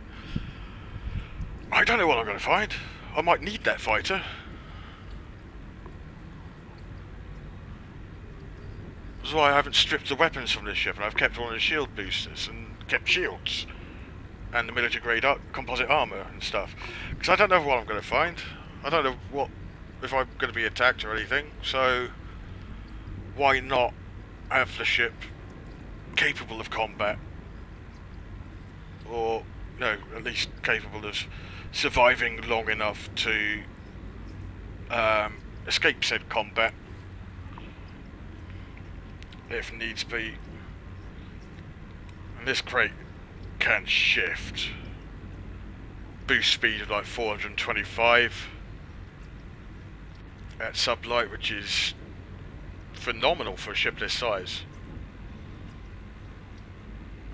I don't know what I'm going to find. I might need that fighter. That's why I haven't stripped the weapons from this ship, and I've kept all the shield boosters and kept shields and the military grade composite armor and stuff. Because I don't know what I'm going to find. I don't know what if I'm going to be attacked or anything. So why not have the ship capable of combat, or at least capable of surviving long enough to escape said combat if needs be. And this crate can shift. Boost speed of like 425 at sublight, which is phenomenal for a ship this size.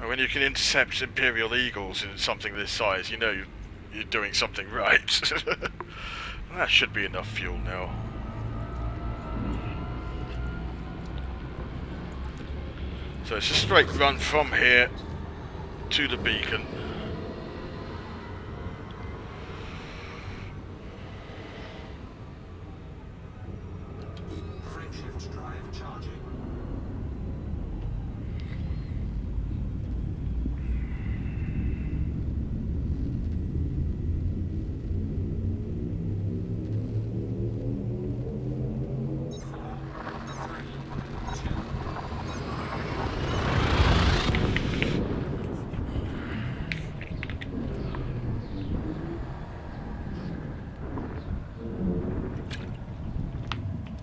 And when you can intercept Imperial Eagles in something this size, you know you're doing something right. That should be enough fuel now. So it's a straight run from here to the beacon. Frameshift drive charging.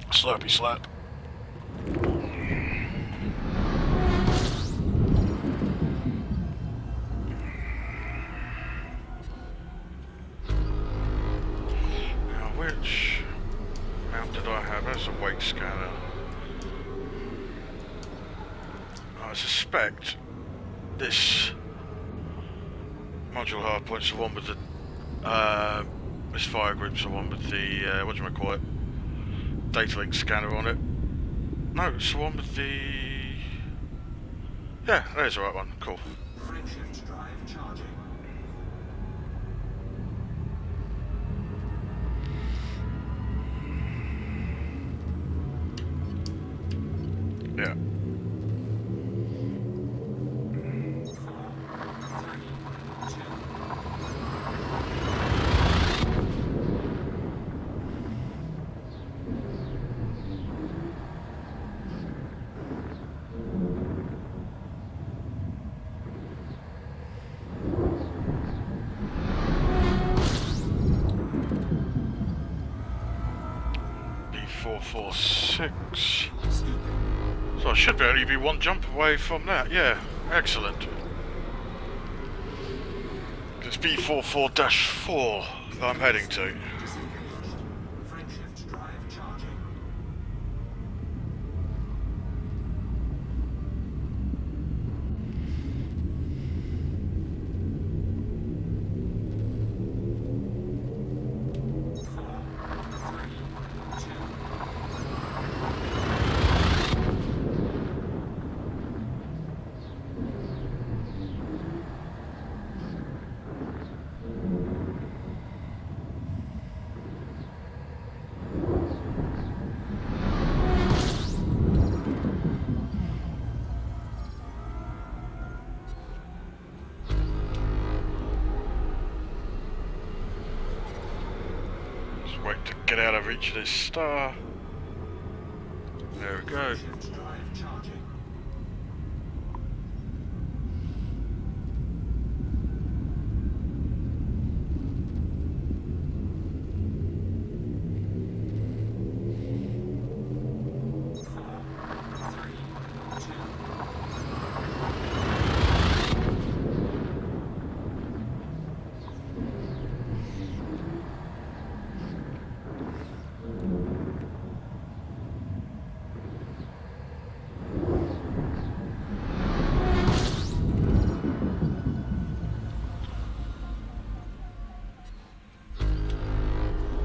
Slurpy slap. Now which mount did I have? There's a weight scanner. I suspect this module hardpoint's the one with the this fire group's the one with the what do you call it? Data link scanner on it. No, it's the one with the... Yeah, there's the right one. Cool. Frameshift drive charging. Yeah. B446. So I should only be one jump away from that. Yeah, excellent. It's B44-4 that I'm heading to. Disengaged. Frameshift drive charging. Just wait to get out of reach of this star. There we go. Frameshift drive charging.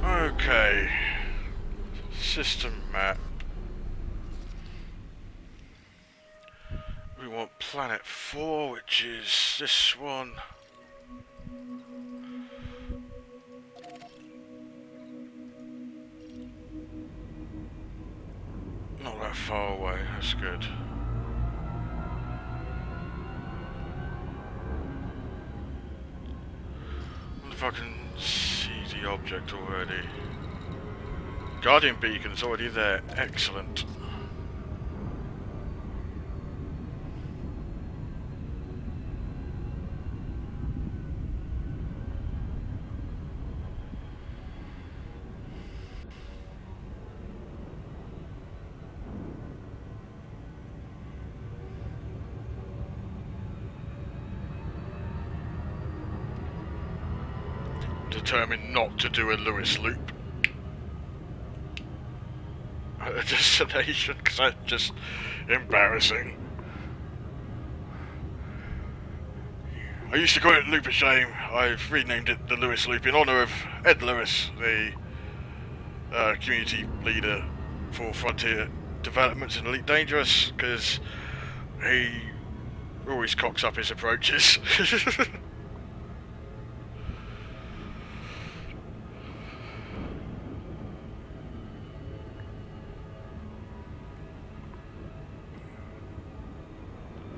Okay. System map. We want planet 4, which is this one. Not that far away, that's good. if I can see the object already. Guardian beacon's already there. Excellent. Determined not to do a Lewis loop at a destination because that's just embarrassing. I used to call it Loop of Shame. I've renamed it the Lewis Loop in honour of Ed Lewis, the community leader for Frontier Developments in Elite Dangerous, because he always cocks up his approaches.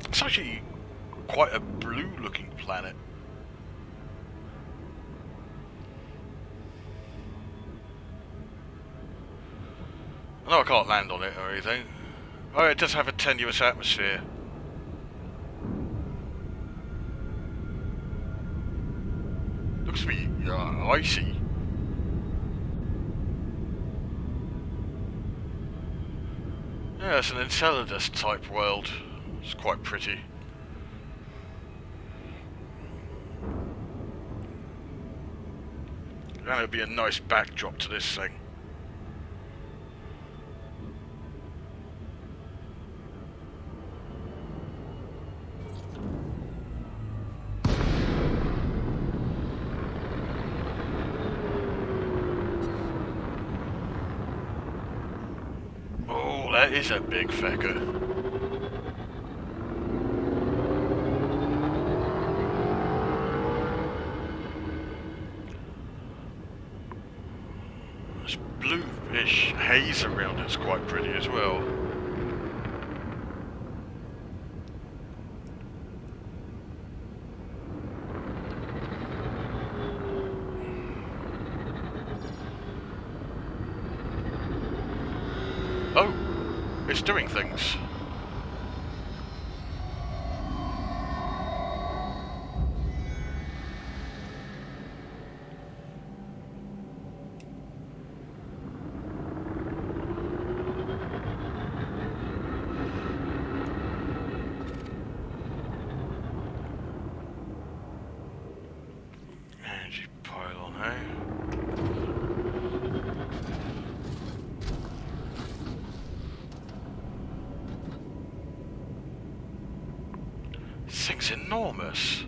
It's actually quite a blue-looking planet. I know I can't land on it or anything. Oh, it does have a tenuous atmosphere. Looks to be icy. Yeah, it's an Enceladus type world. It's quite pretty. And it'll be a nice backdrop to this thing. Oh, that is a big fecker. Bluish haze around it's quite pretty as well. Oh, it's doing things. This thing's enormous.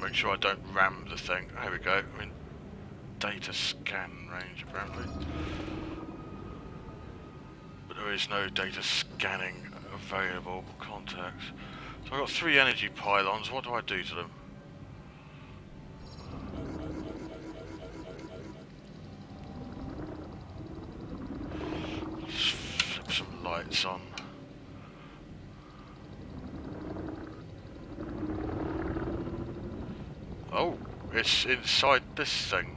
Make sure I don't ram the thing. There we go. I'm in data scan range apparently. But there is no data scanning available. Contacts. So I've got 3 energy pylons. What do I do to them? Just flip some lights on. Oh, it's inside this thing.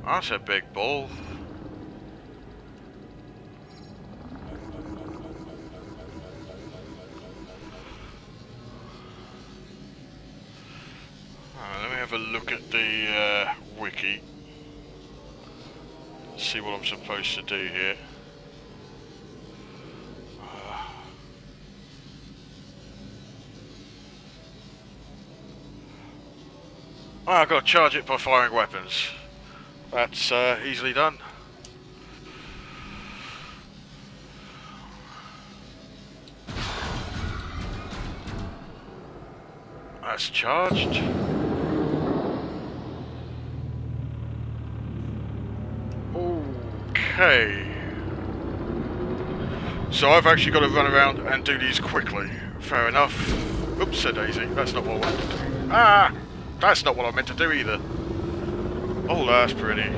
That's a big ball. Let me have a look at the wiki. See what I'm supposed to do here. Oh, I've got to charge it by firing weapons. That's easily done. That's charged. Okay. So I've actually got to run around and do these quickly. Fair enough. Oops, Daisy. That's not what I wanted to do. Ah! That's not what I meant to do either. Oh, that's pretty.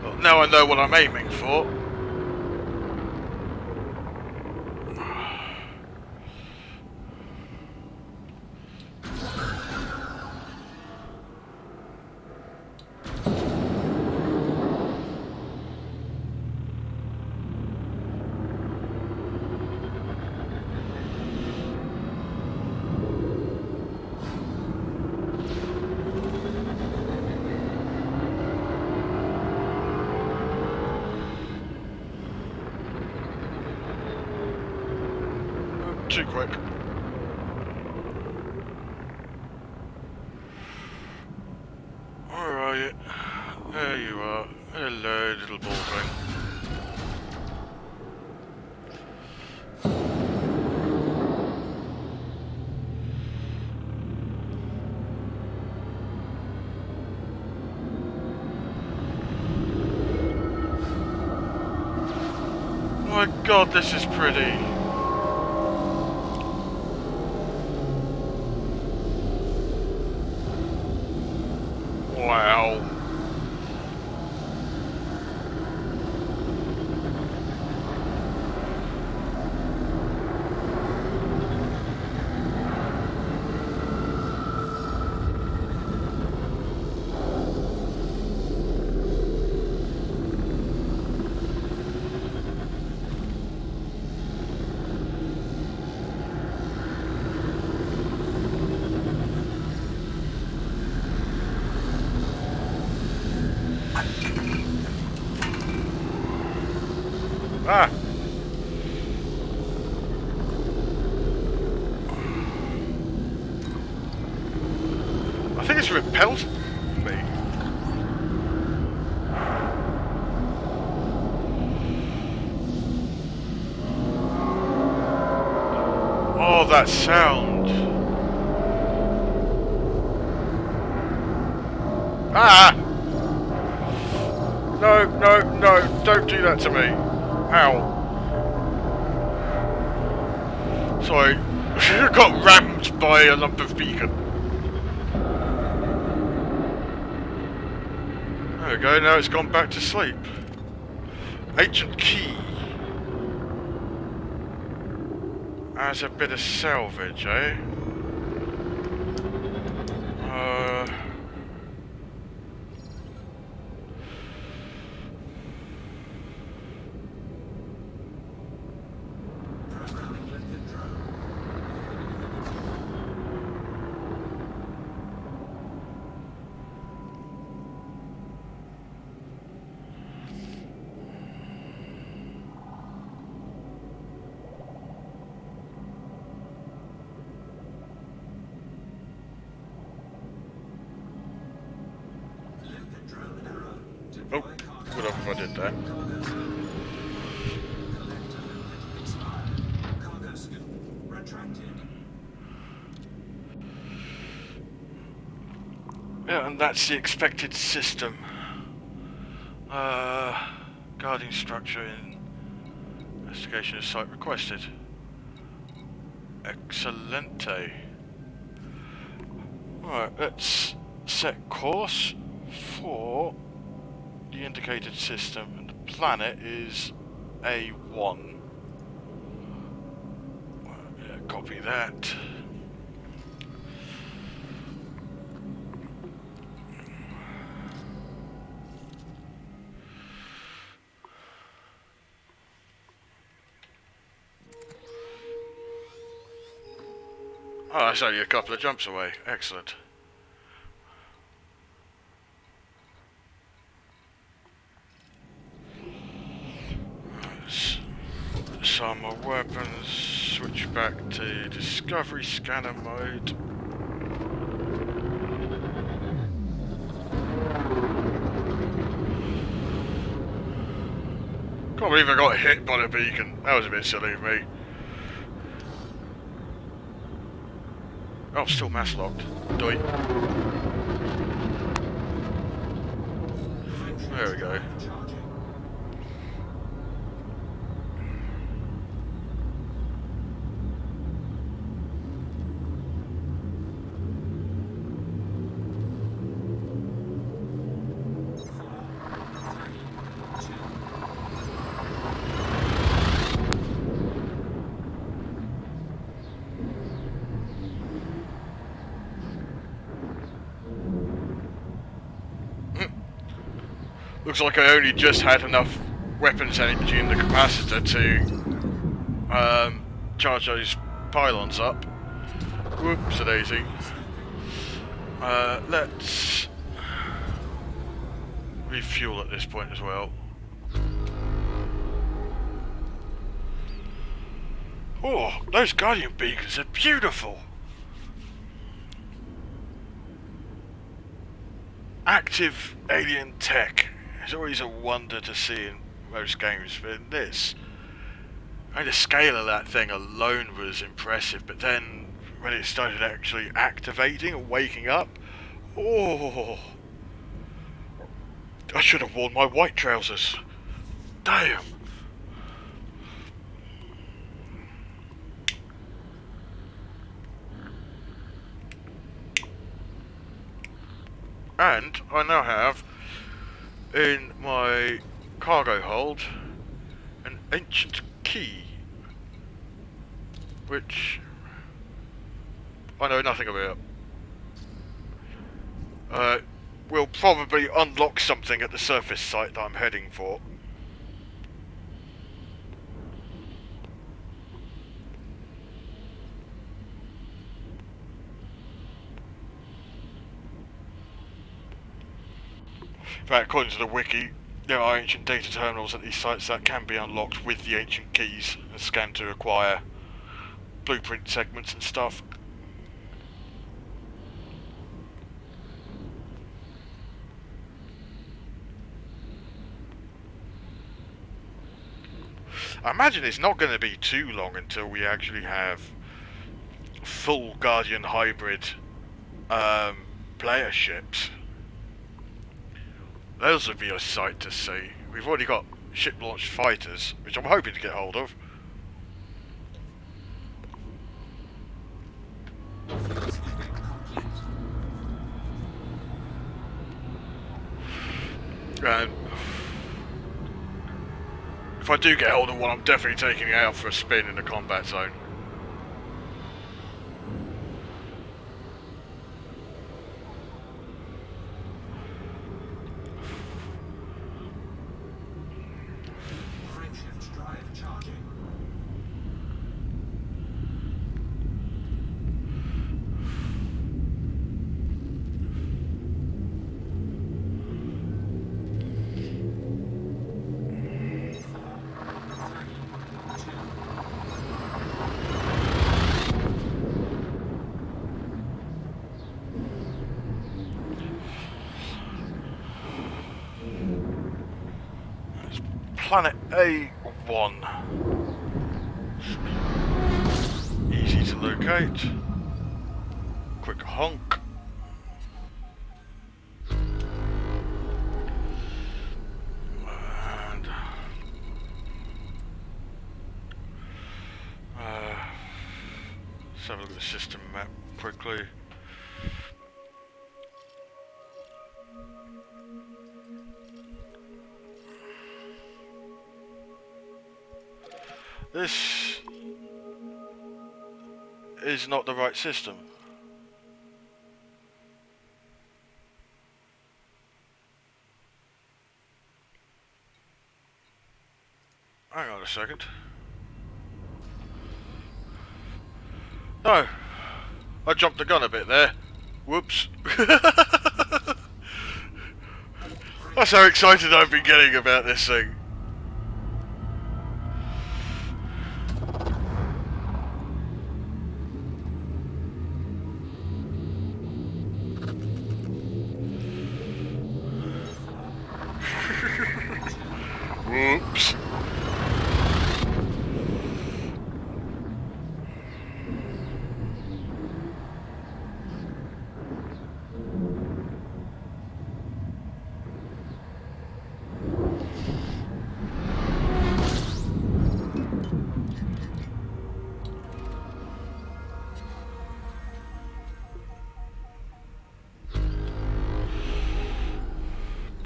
Well, now I know what I'm aiming for. Too quick. Where are you? There you are. Hello, little ball thing. Oh my god, this is pretty. Wow. Ah! I think it's repelled me. Oh, that sound. Ah! No, no, no, don't do that to me. Ow. Sorry. I got rammed by a lump of beacon. There we go, now it's gone back to sleep. Ancient key. As a bit of salvage, eh? Programming lifted drone. Lifted drone error. Oh, Deploy cargo. what if I did that? Cargo scoop. Collector limit expired. Cargo scoop retracted. Yeah, and that's the expected system. Guarding structure in investigation of site requested. Excelente. Right, let's set course for the indicated system, and the planet is A1. Yeah, copy that. Oh, that's only a couple of jumps away. Excellent. Some weapons switch back to Discovery Scanner mode. Can't believe I got hit by the beacon. That was a bit silly of me. Oh, still mass locked. Doink. There we go. Looks like I only just had enough weapons energy in the capacitor to charge those pylons up. Whoops a daisy. Let's refuel at this point as well. Oh, those Guardian beacons are beautiful! Active alien tech. It's always a wonder to see in most games, but in this, I mean, the scale of that thing alone was impressive, but then when it started actually activating and waking up, oh, I should have worn my white trousers. Damn. And I now have in my cargo hold an ancient key, which I know nothing about. Will probably unlock something at the surface site that I'm heading for. In fact, according to the wiki, there are ancient data terminals at these sites that can be unlocked with the ancient keys and scanned to acquire blueprint segments and stuff. I imagine it's not going to be too long until we actually have full Guardian hybrid player ships. Those would be a sight to see. We've already got ship-launched fighters, which I'm hoping to get hold of. And if I do get hold of one, I'm definitely taking it out for a spin in the combat zone. Planet A1. Easy to locate. Quick honk. And let's have a look at the system map quickly. This is not the right system. Hang on a second. No, I jumped the gun a bit there. Whoops. That's how excited I've been getting about this thing.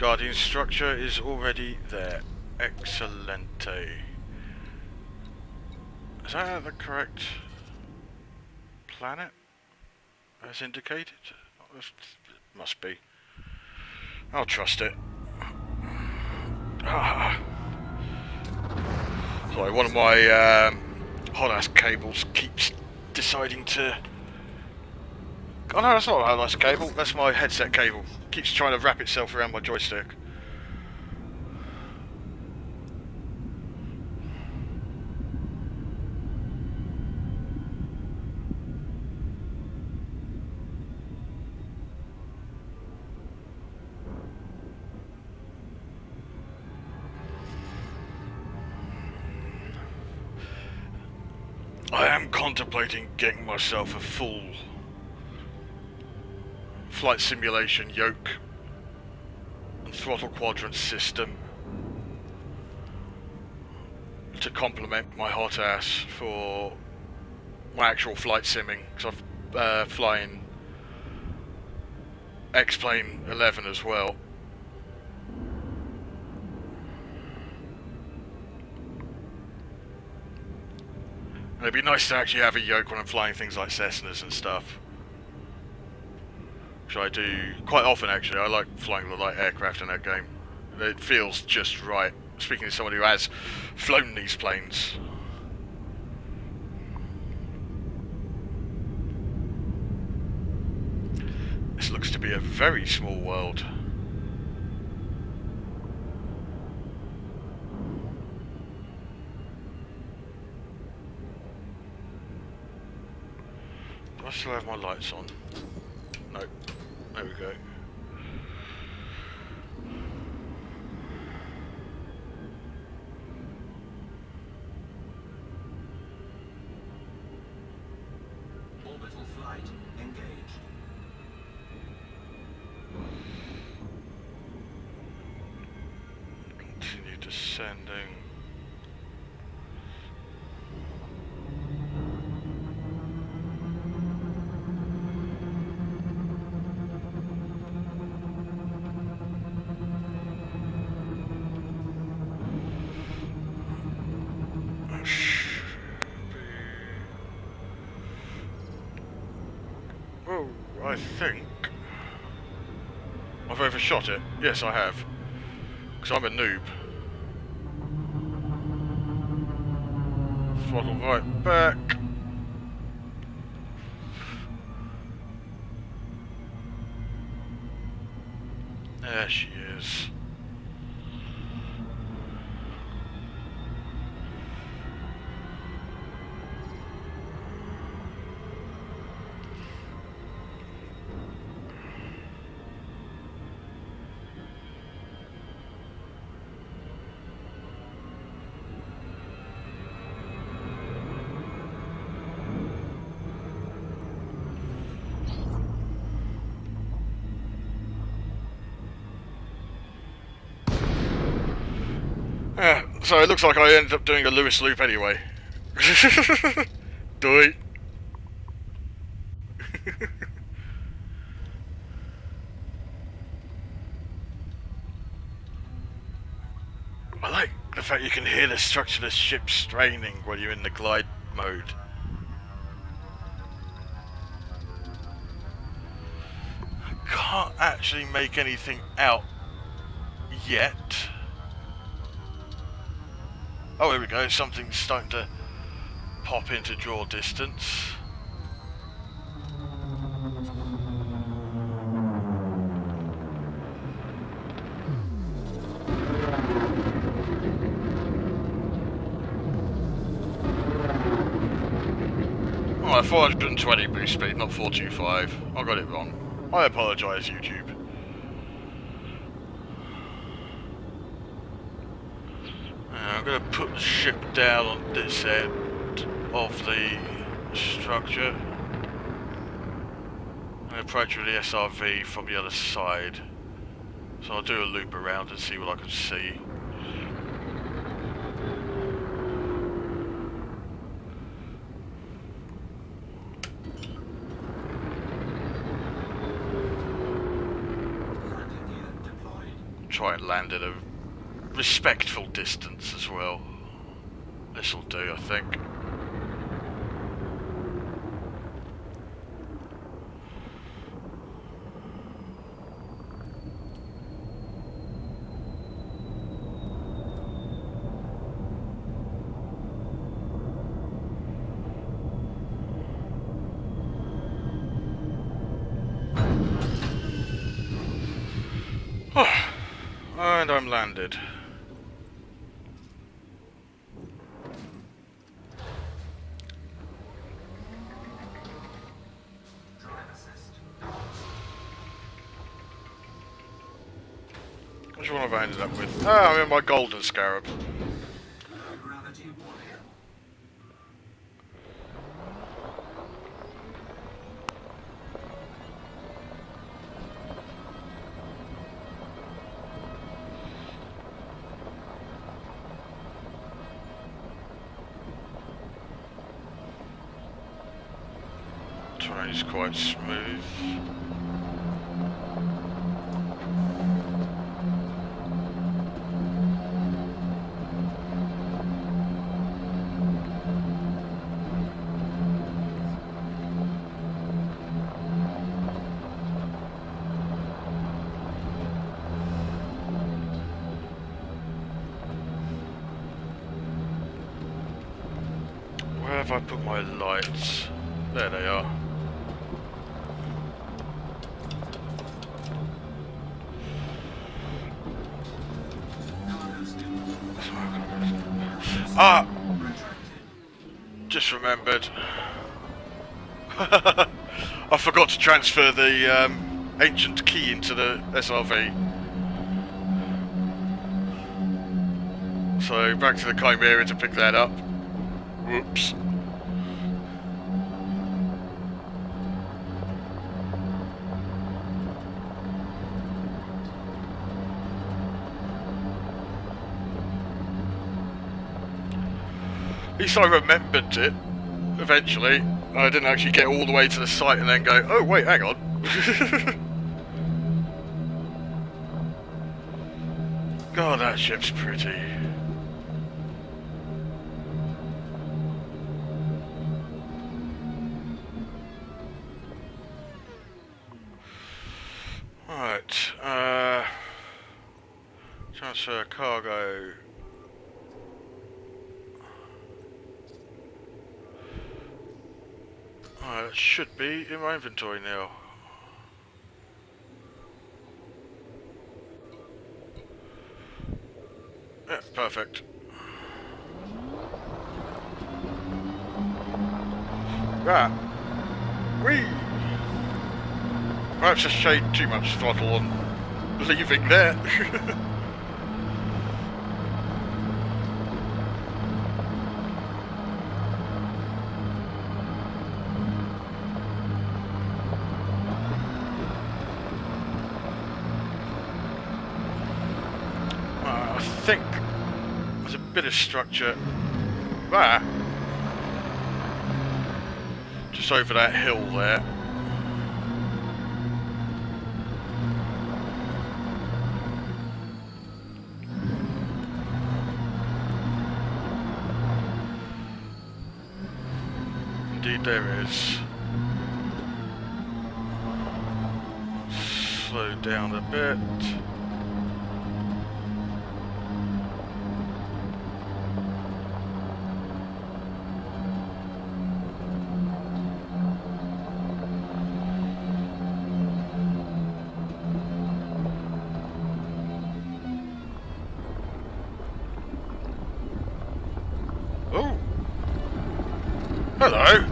Guardian structure is already there. Excellente. Is that the correct planet as indicated? Must be. I'll trust it. Ah. Sorry, one of my hot ass cables keeps deciding to. Oh no, that's not a hot ass cable. That's my headset cable. Keeps trying to wrap itself around my joystick. I am contemplating getting myself a full flight simulation yoke and throttle quadrant system to complement my hot ass for my actual flight simming, because I'm flying X-Plane 11 as well. And it'd be nice to actually have a yoke when I'm flying things like Cessnas and stuff. Which I do quite often actually. I like flying the light aircraft in that game. It feels just right. Speaking to someone who has flown these planes. This looks to be a very small world. Do I still have my lights on? No. There we go. Orbital flight engaged. Continue descending. Oh, I think I've overshot it. Yes, I have. Because I'm a noob. Throttle right back. There she is. Yeah, so it looks like I ended up doing a Lewis loop anyway. Doi. I like the fact you can hear the structure of the ship straining when you're in the glide mode. I can't actually make anything out yet. Oh, here we go. Something's starting to pop into draw distance. Alright, 420 boost speed, not 425. I got it wrong. I apologise, YouTube. I'm going to put the ship down on this end of the structure and approach with the SRV from the other side. So I'll do a loop around and see what I can see. try and land at a respectful distance as well. This'll do, I think. And I'm landed. Which one have I ended up with? Ah, I'm in my golden scarab. Gravity warrior. Terrain's quite smooth. Where have I put my lights? There they are. Ah! Just remembered. I forgot to transfer the ancient key into the SRV. So back to the Chimera to pick that up. Whoops. At least I remembered it, eventually. I didn't actually get all the way to the site and then go, oh wait, hang on. God, that ship's pretty. Right, transfer cargo. Alright, that should be in my inventory now. Yeah, perfect. That. Whee! Perhaps just shade too much throttle on leaving there. I think there's a bit of structure there. Just over that hill there. Indeed there is. Slow down a bit. Oh! Hello!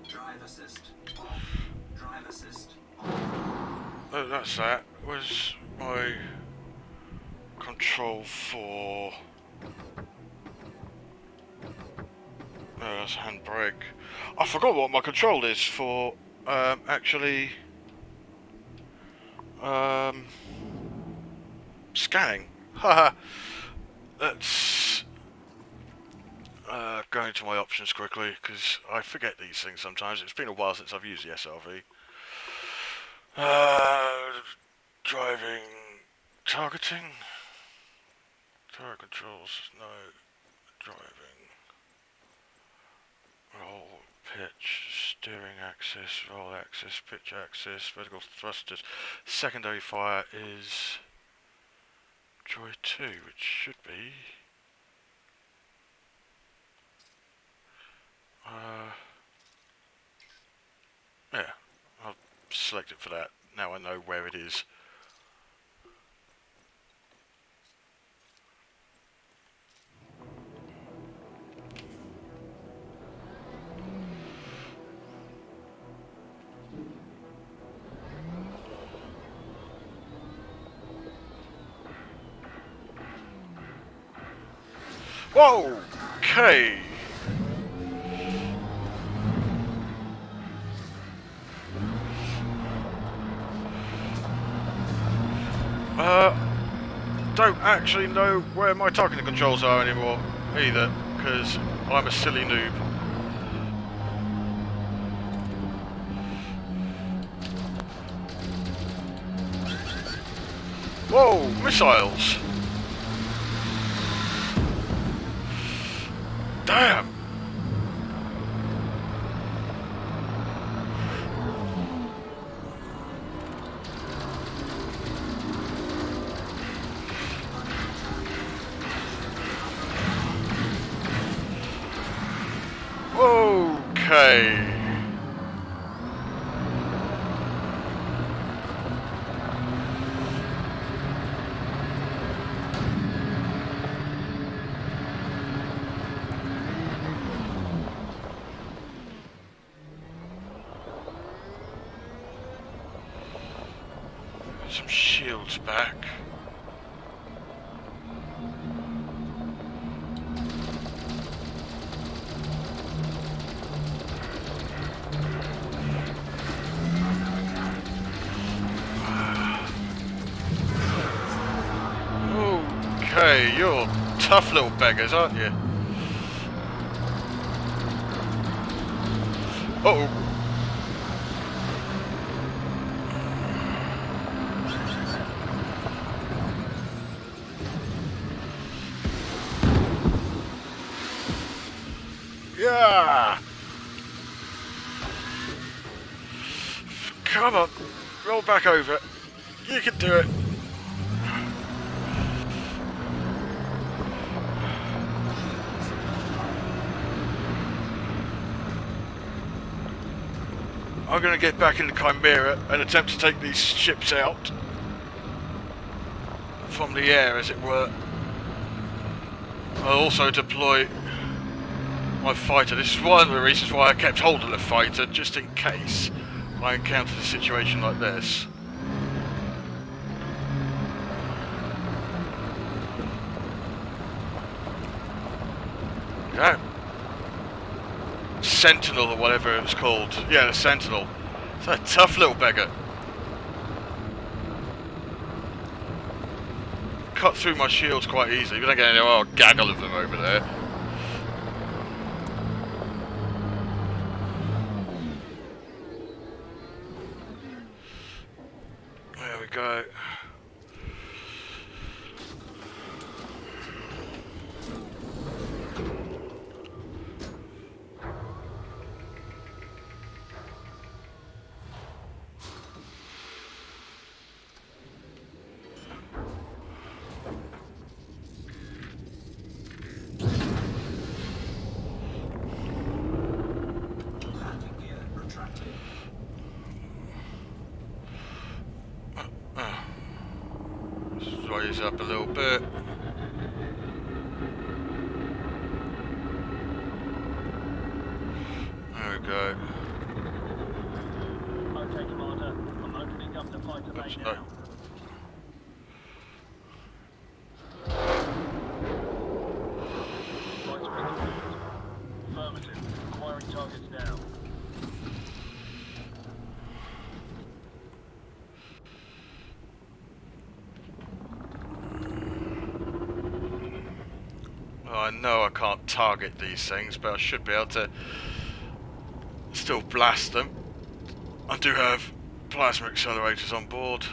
Drive assist off. Drive assist on. Oh, that's that. Where's my control for... Oh, that's handbrake. I forgot what my control is for, actually... scanning. Haha. That's... Going to my options quickly, because I forget these things sometimes. It's been a while since I've used the SRV. Driving, targeting, turret controls, no, driving, roll, pitch, steering axis, roll axis, pitch axis, vertical thrusters. Secondary fire is Joy 2, which should be... yeah, I'll select it for that. Now I know where it is. Whoa! Okay. Don't actually know where my targeting controls are anymore either, because I'm a silly noob. Whoa! Missiles! Damn! Okay. Some shields back. Okay, you're tough little beggars, aren't you? Uh-oh. Yeah! Come on, roll back over. You can do it. I'm going to get back in the Chimera and attempt to take these ships out from the air, as it were. I'll also deploy my fighter. This is one of the reasons why I kept hold of the fighter, just in case I encountered a situation like this. Yeah. Sentinel or whatever it was called. Yeah, the Sentinel. It's a tough little beggar. Cut through my shields quite easily, but then again, there are a gaggle of them over there. There we go. Landing gear retracted. Let's raise up a little bit. There we go. Okay, Commander. I'm opening up the fighter bay Oops, now. no. Fighter in the field. Affirmative. Acquiring targets now. Now I know I can't target these things, but I should be able to still blast them. I do have plasma accelerators on board.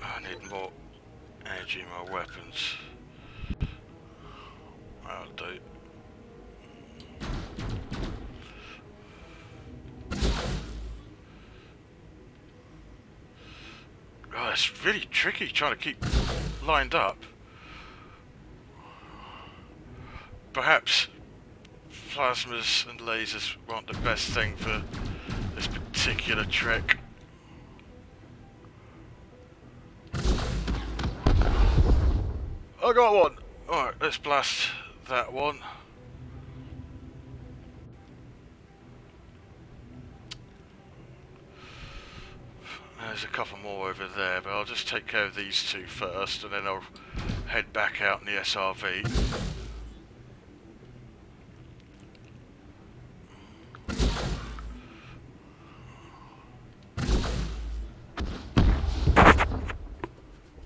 I need more energy in my weapons. I'll do. Oh, it's really tricky trying to keep lined up. Perhaps plasmas and lasers weren't the best thing for this particular trick. I got one! Alright, let's blast that one. There's a couple more over there, but I'll just take care of these two first, and then I'll head back out in the SRV.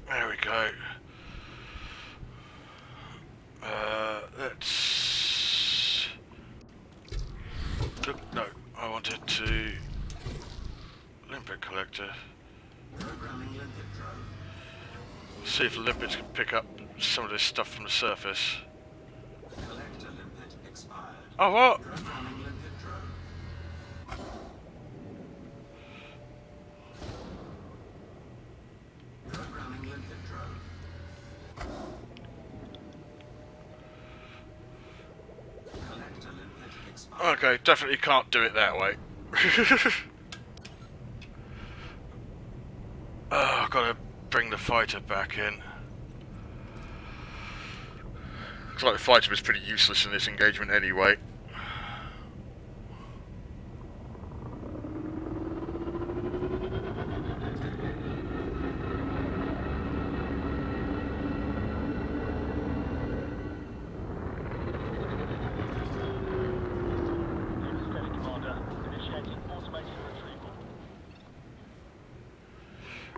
There we go. Let's... No, I wanted to... Limpet collector. See if the limpets can pick up some of this stuff from the surface. Oh, what? Okay, definitely can't do it that way. Oh, I've got to bring the fighter back in. Looks like the fighter was pretty useless in this engagement anyway.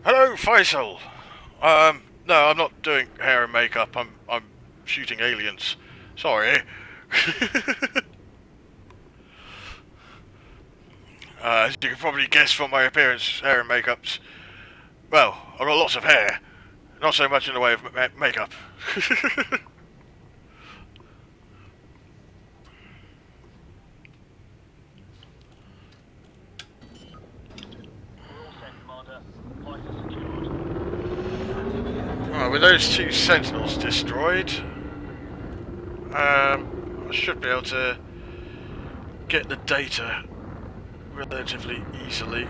Hello, Faisal. No, I'm not doing hair and makeup. I'm shooting aliens. Sorry. As you can probably guess from my appearance, hair and makeup's... Well, I've got lots of hair. Not so much in the way of makeup. Alright, with those two sentinels destroyed, I should be able to get the data relatively easily.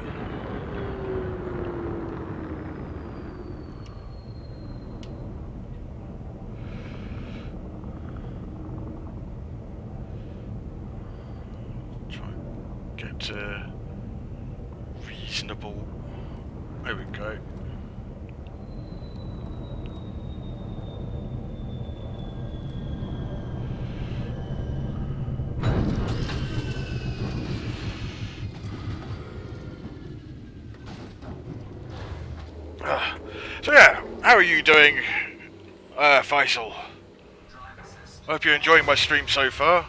Try and get reasonable. There we go. So yeah, how are you doing, Faisal? I hope you're enjoying my stream so far.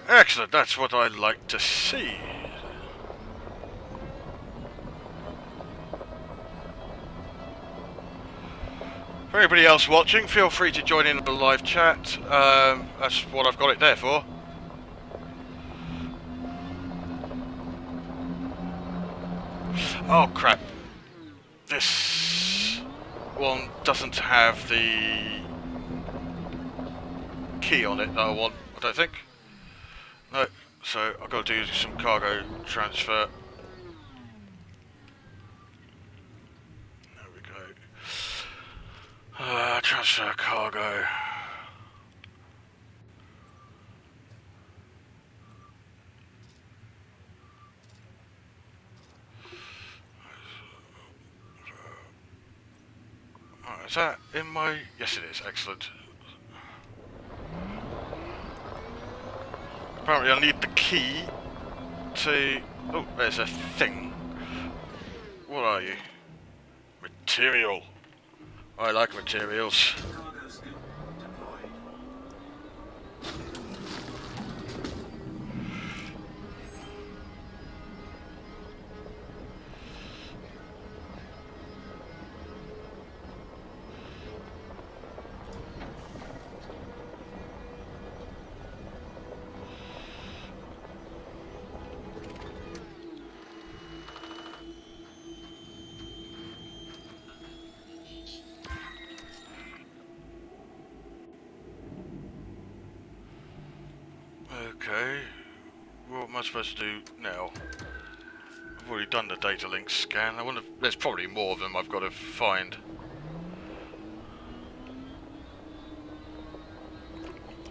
Excellent, that's what I like to see. For anybody else watching, feel free to join in the live chat. That's what I've got it there for. Oh crap. This one doesn't have the key on it that I want, I don't think. No, so I've got to do some cargo transfer. There we go. Transfer cargo. Is that in my... Yes it is, excellent. Apparently I need the key to... Oh, there's a thing. What are you? Material. I like materials. Cargo scoop deployed. Okay. What am I supposed to do now? I've already done the data link scan. I wonder if there's probably more of them I've got to find.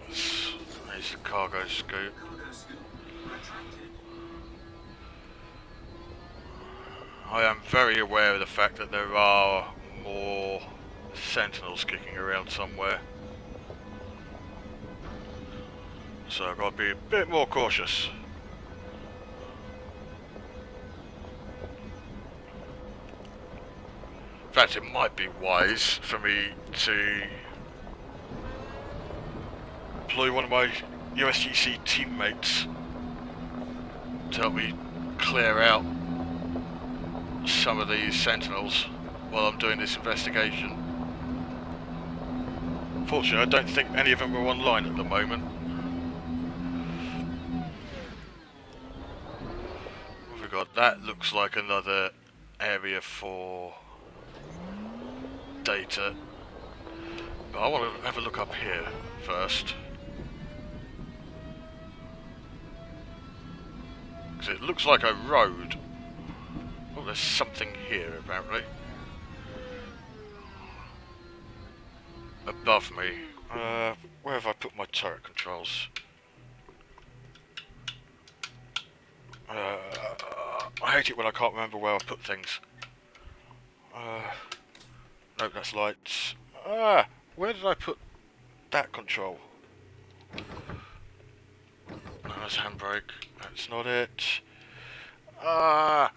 There's the cargo scoop. Cargo scoop retracted. I am very aware of the fact that there are more sentinels kicking around somewhere. So I've got to be a bit more cautious. In fact, it might be wise for me to employ one of my USGC teammates to help me clear out some of these sentinels while I'm doing this investigation. Fortunately, I don't think any of them are online at the moment. What have we got? That looks like another area for data. But I want to have a look up here first. Because it looks like a road. Oh, there's something here apparently. Above me. Where have I put my turret controls? I hate it when I can't remember where I put things. Nope, that's lights. Where did I put that control? No, that's handbrake. That's not it. That's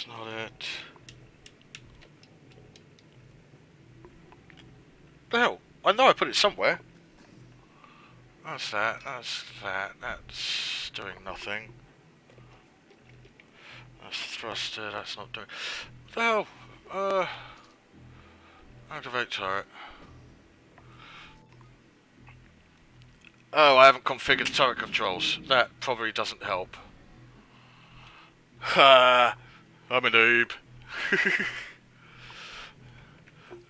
not it. The hell? I know I put it somewhere. That's that. That's that. That's doing nothing. That's thruster. That's not doing. The hell? Activate turret. Oh, I haven't configured turret controls. That probably doesn't help. Ha! I'm a noob.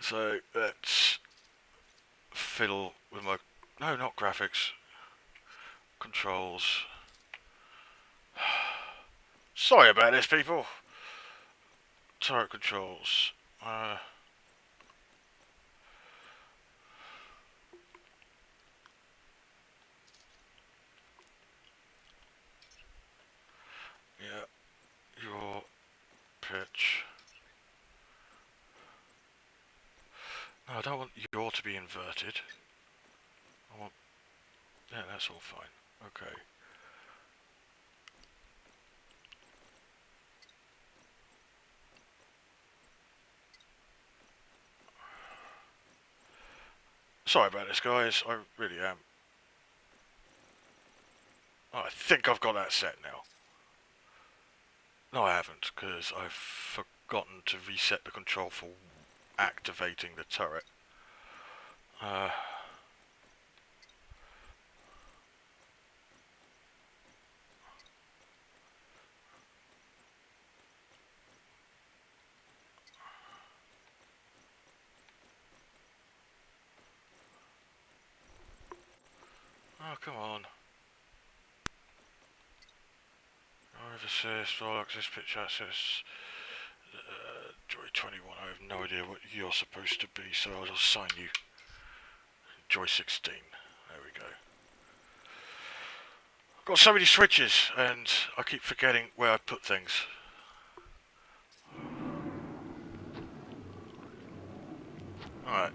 So let's fiddle with my... No, not graphics. Controls. Sorry about this, people. Turret controls. Yeah, your pitch. No, I don't want your to be inverted. I want... Yeah, that's all fine. Okay. Sorry about this, guys. I really am. Oh, I think I've got that set now. No, I haven't, because I've forgotten to reset the control for activating the turret. Oh, come on. Assist, all access, pitch access. Joy 21, I have no idea what you're supposed to be, so I'll assign you Joy 16. There we go. I've got so many switches, and I keep forgetting where I put things. Alright,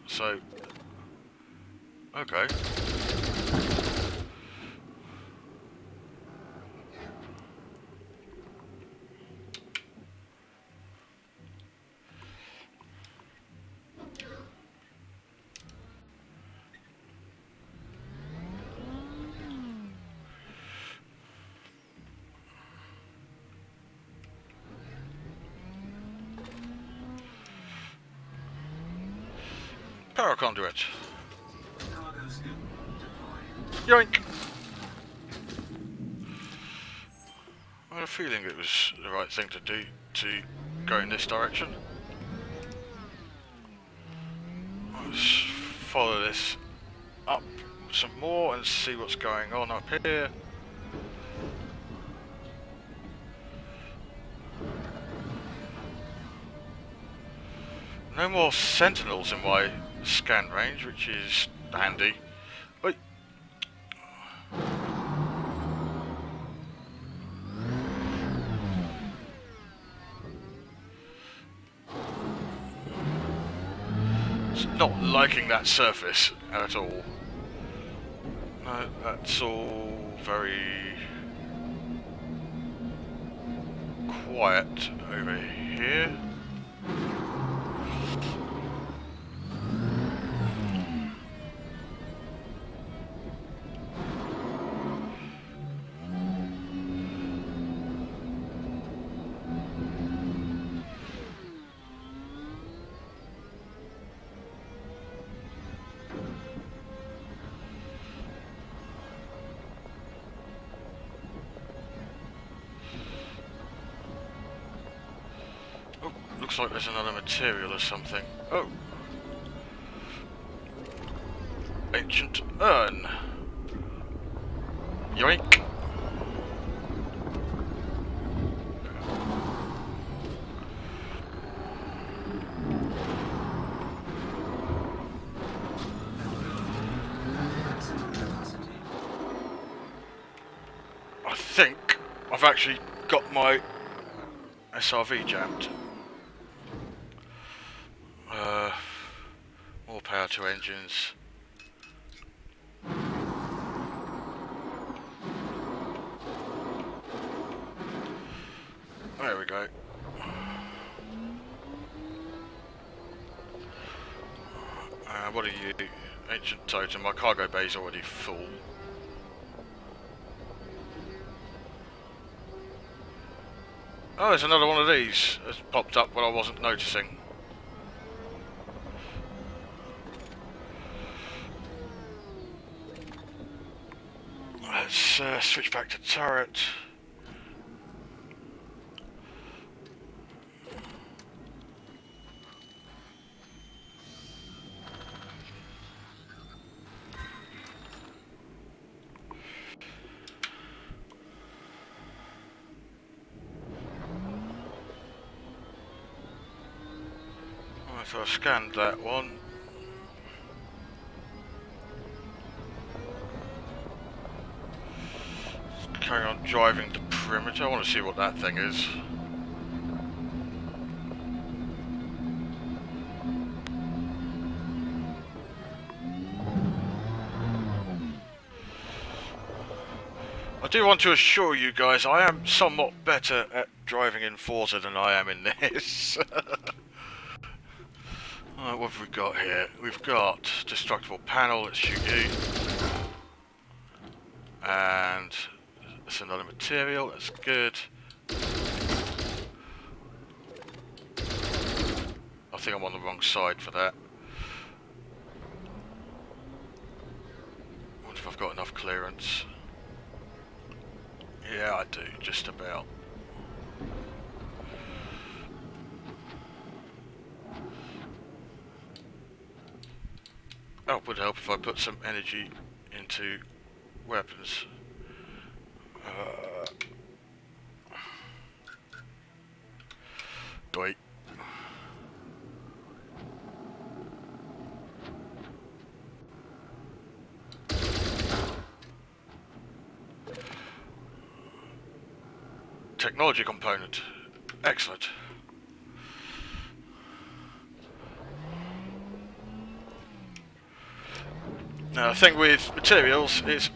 so... Okay. Power conduit. Cargo scoop deployed. Yoink! I had a feeling it was the right thing to do to go in this direction. Let's follow this up some more and see what's going on up here. No more sentinels in my scan range, which is handy. But it's not liking that surface at all. No, that's all very quiet over here. Oh, looks like there's another material or something. Oh. Ancient urn. Yoink. Maximum capacity. I think I've actually got my SRV jammed. More power to engines. There we go. What are you? Ancient totem. My cargo bay's already full. Oh, there's another one of these that's popped up when I wasn't noticing. Let's switch back to turret. Right, so I scanned that one. Carry on driving the perimeter. I want to see what that thing is. I do want to assure you guys, I am somewhat better at driving in Forza than I am in this. Alright, what have we got here? We've got destructible panel, let's shoot you. And that's another material, that's good. I think I'm on the wrong side for that. Wonder if I've got enough clearance. Yeah, I do, just about. Oh, it would help if I put some energy into weapons. Wait. Technology component. Excellent. Now the thing with materials is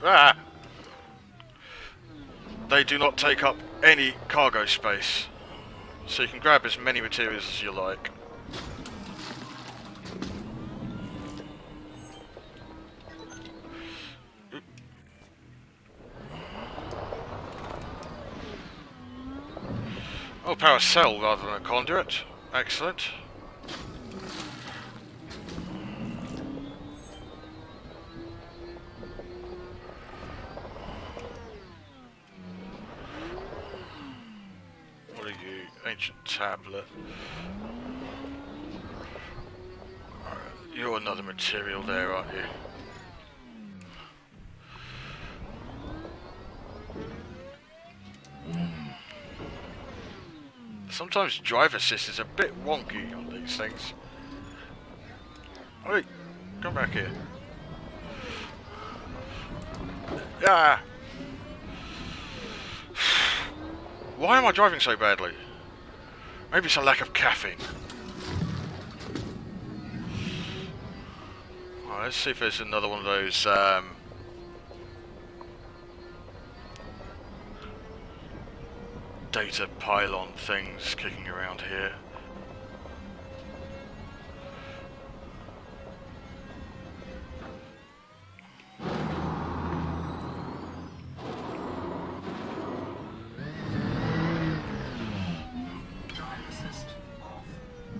they do not take up any cargo space, so you can grab as many materials as you like. Oh, power cell rather than a conduit. Excellent. What are you? Ancient tablet. You're another material there, aren't you? Sometimes drive assist is a bit wonky on these things. Wait, come back here. Yeah. Why am I driving so badly? Maybe it's a lack of caffeine. Alright, let's see if there's another one of those data pylon things kicking around here.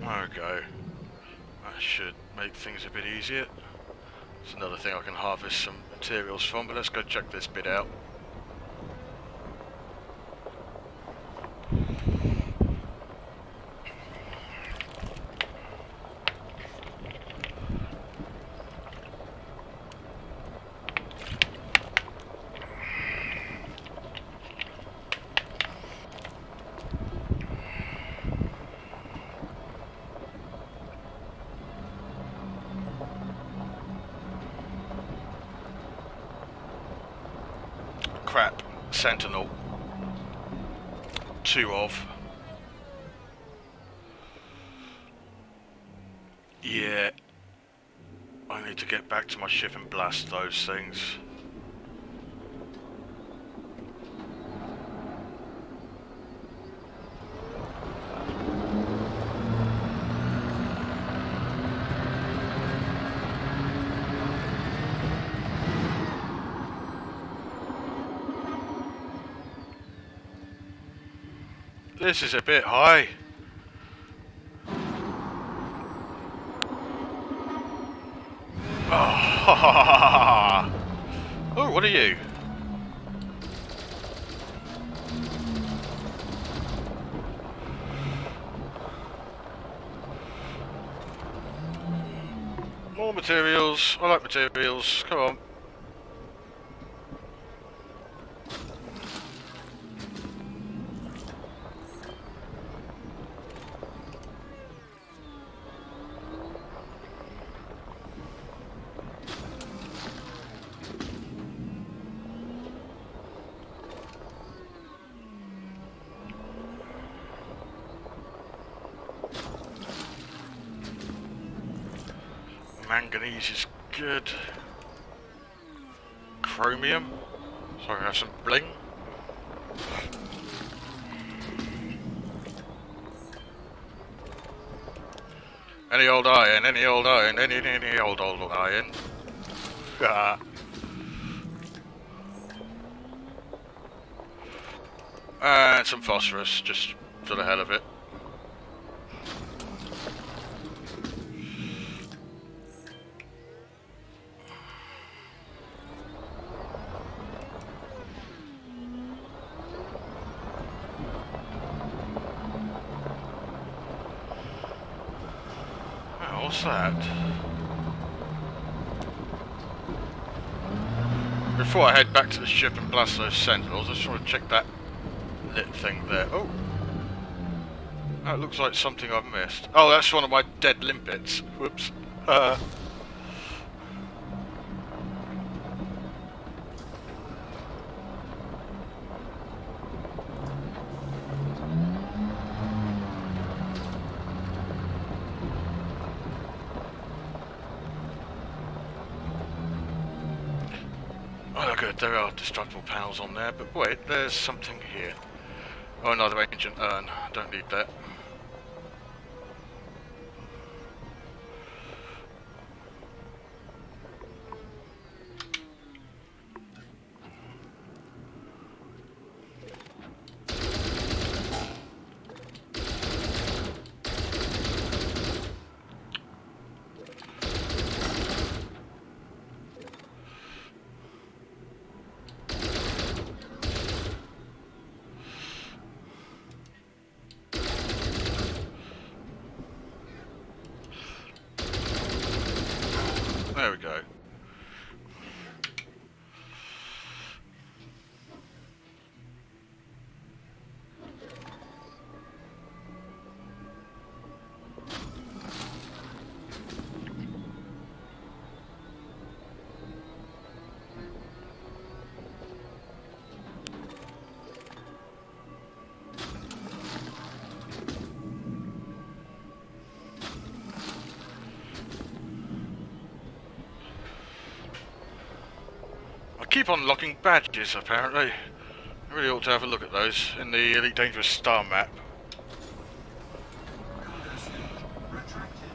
Okay, that should make things a bit easier. It's another thing I can harvest some materials from, but let's go check this bit out. Crap. Sentinel. 2 of. Yeah. I need to get back to my ship and blast those things. This is a bit high. Oh, what are you? More materials. I like materials. Come on. Manganese is good. Chromium. So I can have some bling. Any old iron, any old iron, any old iron. And some phosphorus, just for the hell of it. What's that? Before I head back to the ship and blast those sentinels, I just want to check that lit thing there. Oh! That looks like something I've missed. Oh, that's one of my dead limpets. Whoops. good, there are destructible panels on there, but wait, there's something here. Oh, another ancient urn. Don't need that. There we go. Keep unlocking badges, apparently. I really ought to have a look at those in the Elite Dangerous Star map. Cargo scoop retracted.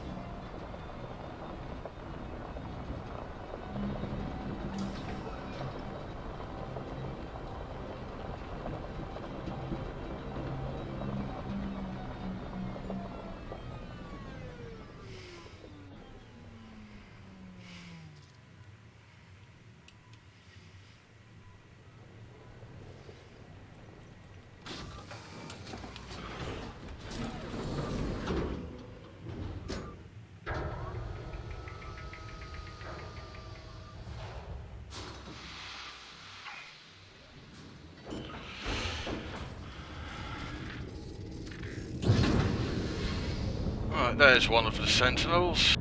Right, there's one of the sentinels.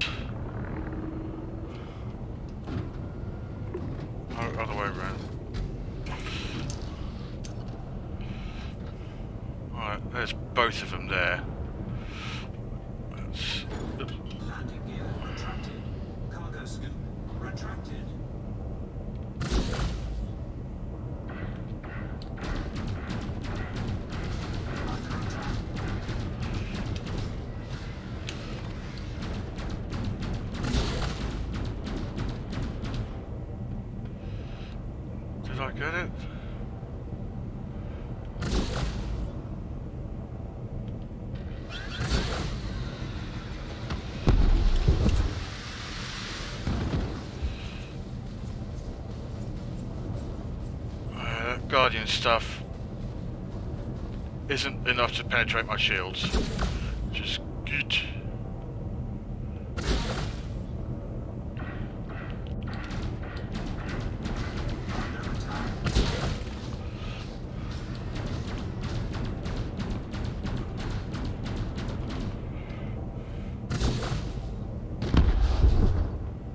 Oh, other way around. Right, there's both of them there. That's, Landing gear retracted. Cargo scoop retracted. Under attack. did I get it? Guardian stuff isn't enough to penetrate my shields. Just good. Under attack.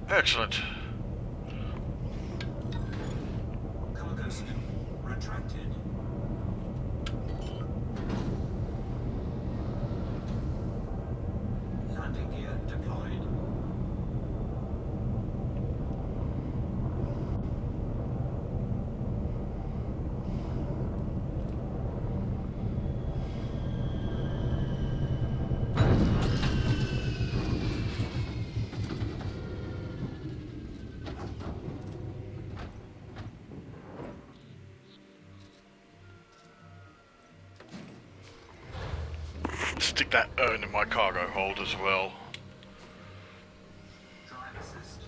Excellent. Cargo scoop retracted. Landing gear deployed. Stick that urn in my cargo hold as well. Drive assist.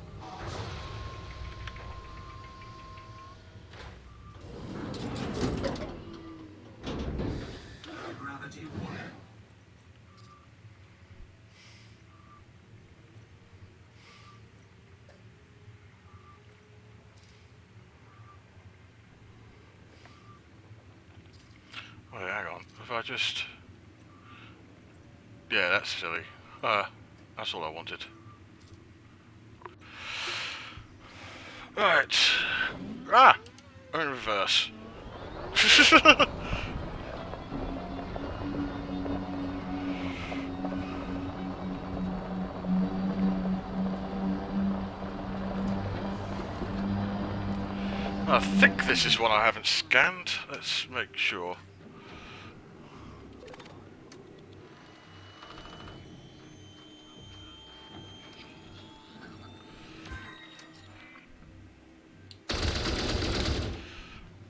Gravity 1. Wait, hang on. If I just... Yeah, that's silly. That's all I wanted. Right. Ah! I'm in reverse. I think this is one I haven't scanned. Let's make sure.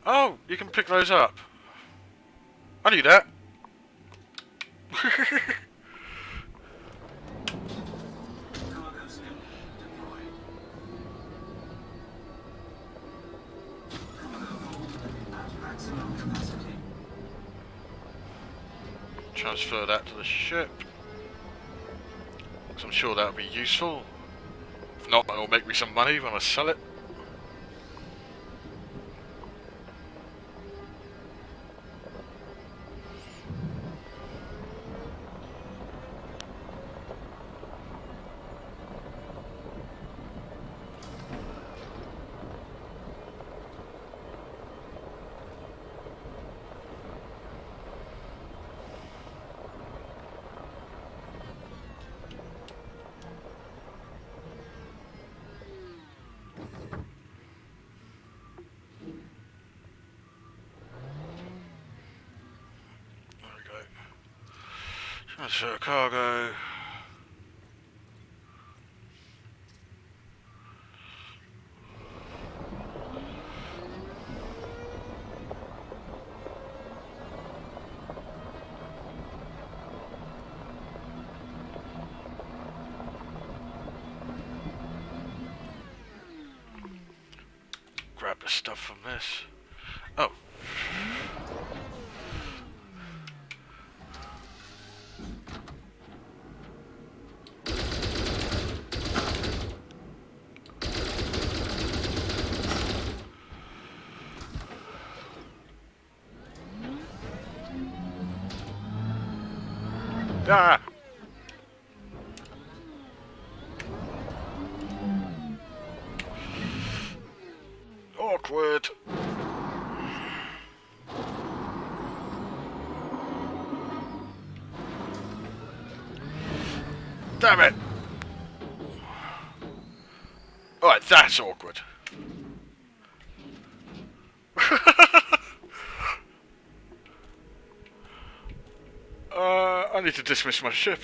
Oh, you can pick those up. I knew that. Cargo scanner deployed. Cargo hold at maximum capacity. Transfer that to the ship. 'Cause I'm sure that'll be useful. If not, it'll make me some money when I sell it. There we go. Transfer cargo. Grab the stuff from this. Oh. Ah! Awkward. Damn it! Alright, that's awkward. I need to dismiss my ship.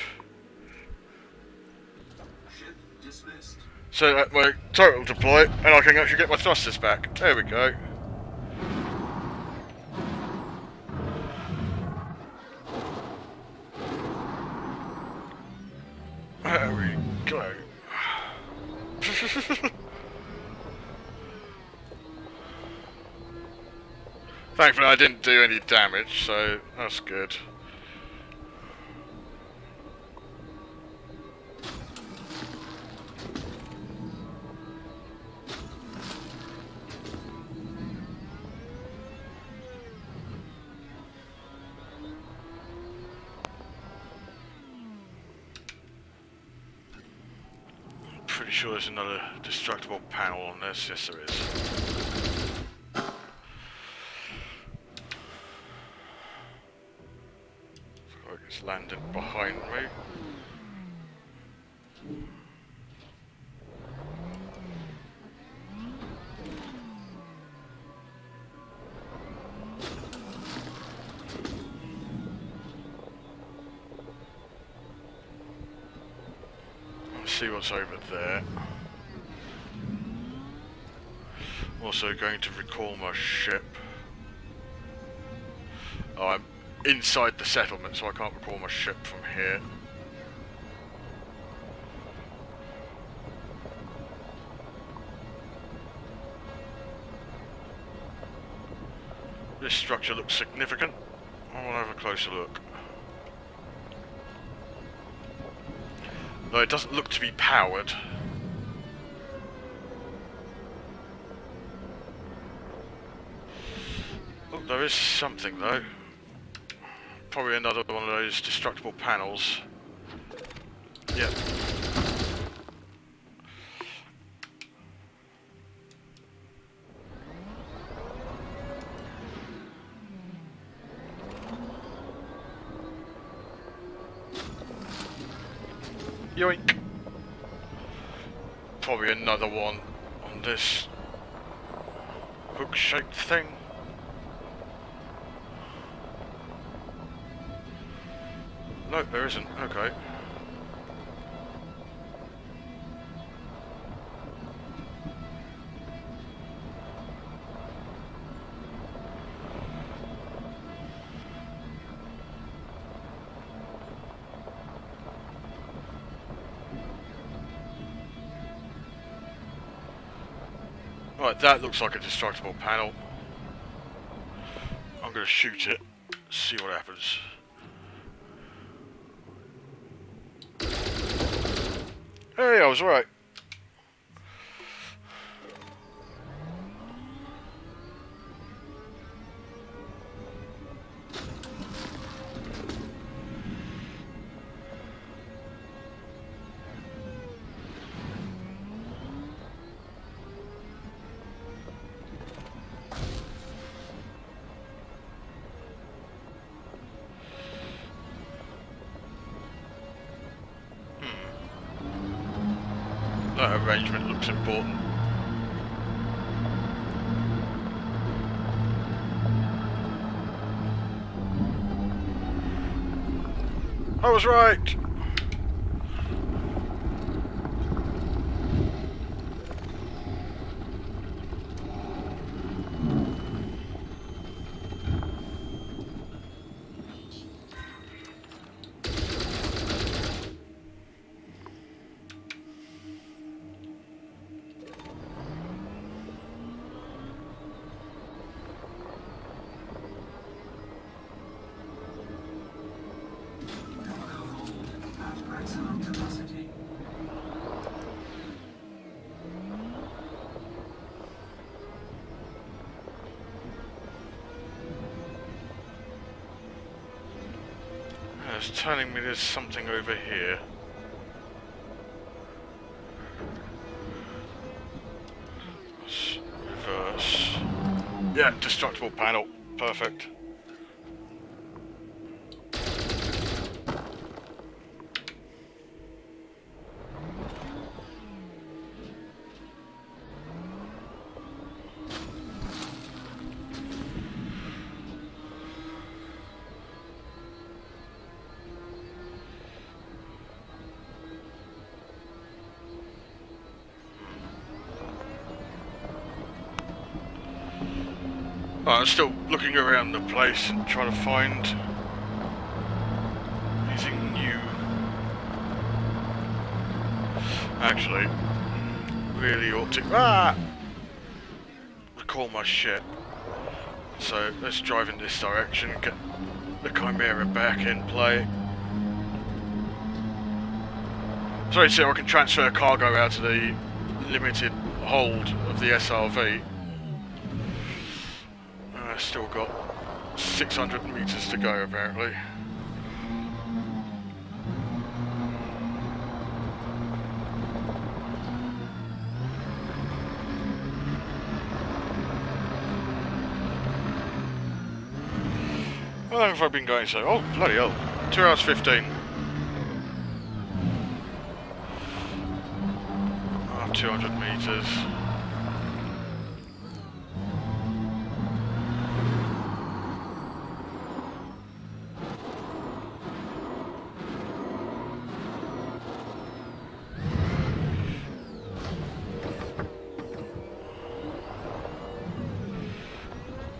Ship dismissed. So that my turret will deploy and I can actually get my thrusters back. There we go. There we go. Thankfully I didn't do any damage, so that's good. Pretty sure there's another destructible panel on this. Yes, there is. Looks like it's landed behind me. See what's over there. Also going to recall my ship. Oh, I'm inside the settlement, so I can't recall my ship from here. This structure looks significant. I want to have a closer look. Though it doesn't look to be powered. Oh, there is something though. Probably another one of those destructible panels. Yep. Yoink. Probably another one on this hook-shaped thing. No, there isn't. Okay. Right, that looks like a destructible panel. I'm going to shoot it, see what happens. Hey, I was right. That arrangement looks important. I was right! At maximum capacity. It's telling me there's something over here. Let's reverse. Yeah, destructible panel. Perfect. I'm still looking around the place and trying to find anything new. Actually, really ought to recall my shit. So let's drive in this direction and get the Chimera back in play. So I can transfer cargo out of the limited hold of the SRV. Still got 600 meters to go apparently. How long have I been going so? Oh, bloody hell. 2 hours 15. 200 meters.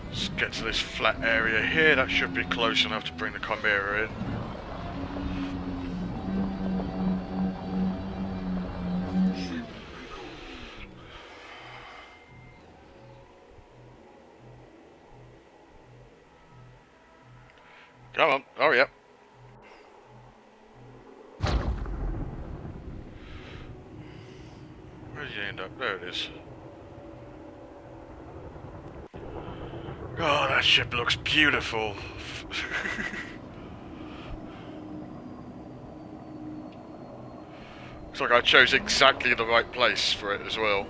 Let's get to this flat area here. That should be close enough to bring the Chimera in. Come on, hurry up. Where did you end up? There it is. Oh, that ship looks beautiful. Looks like I chose exactly the right place for it as well.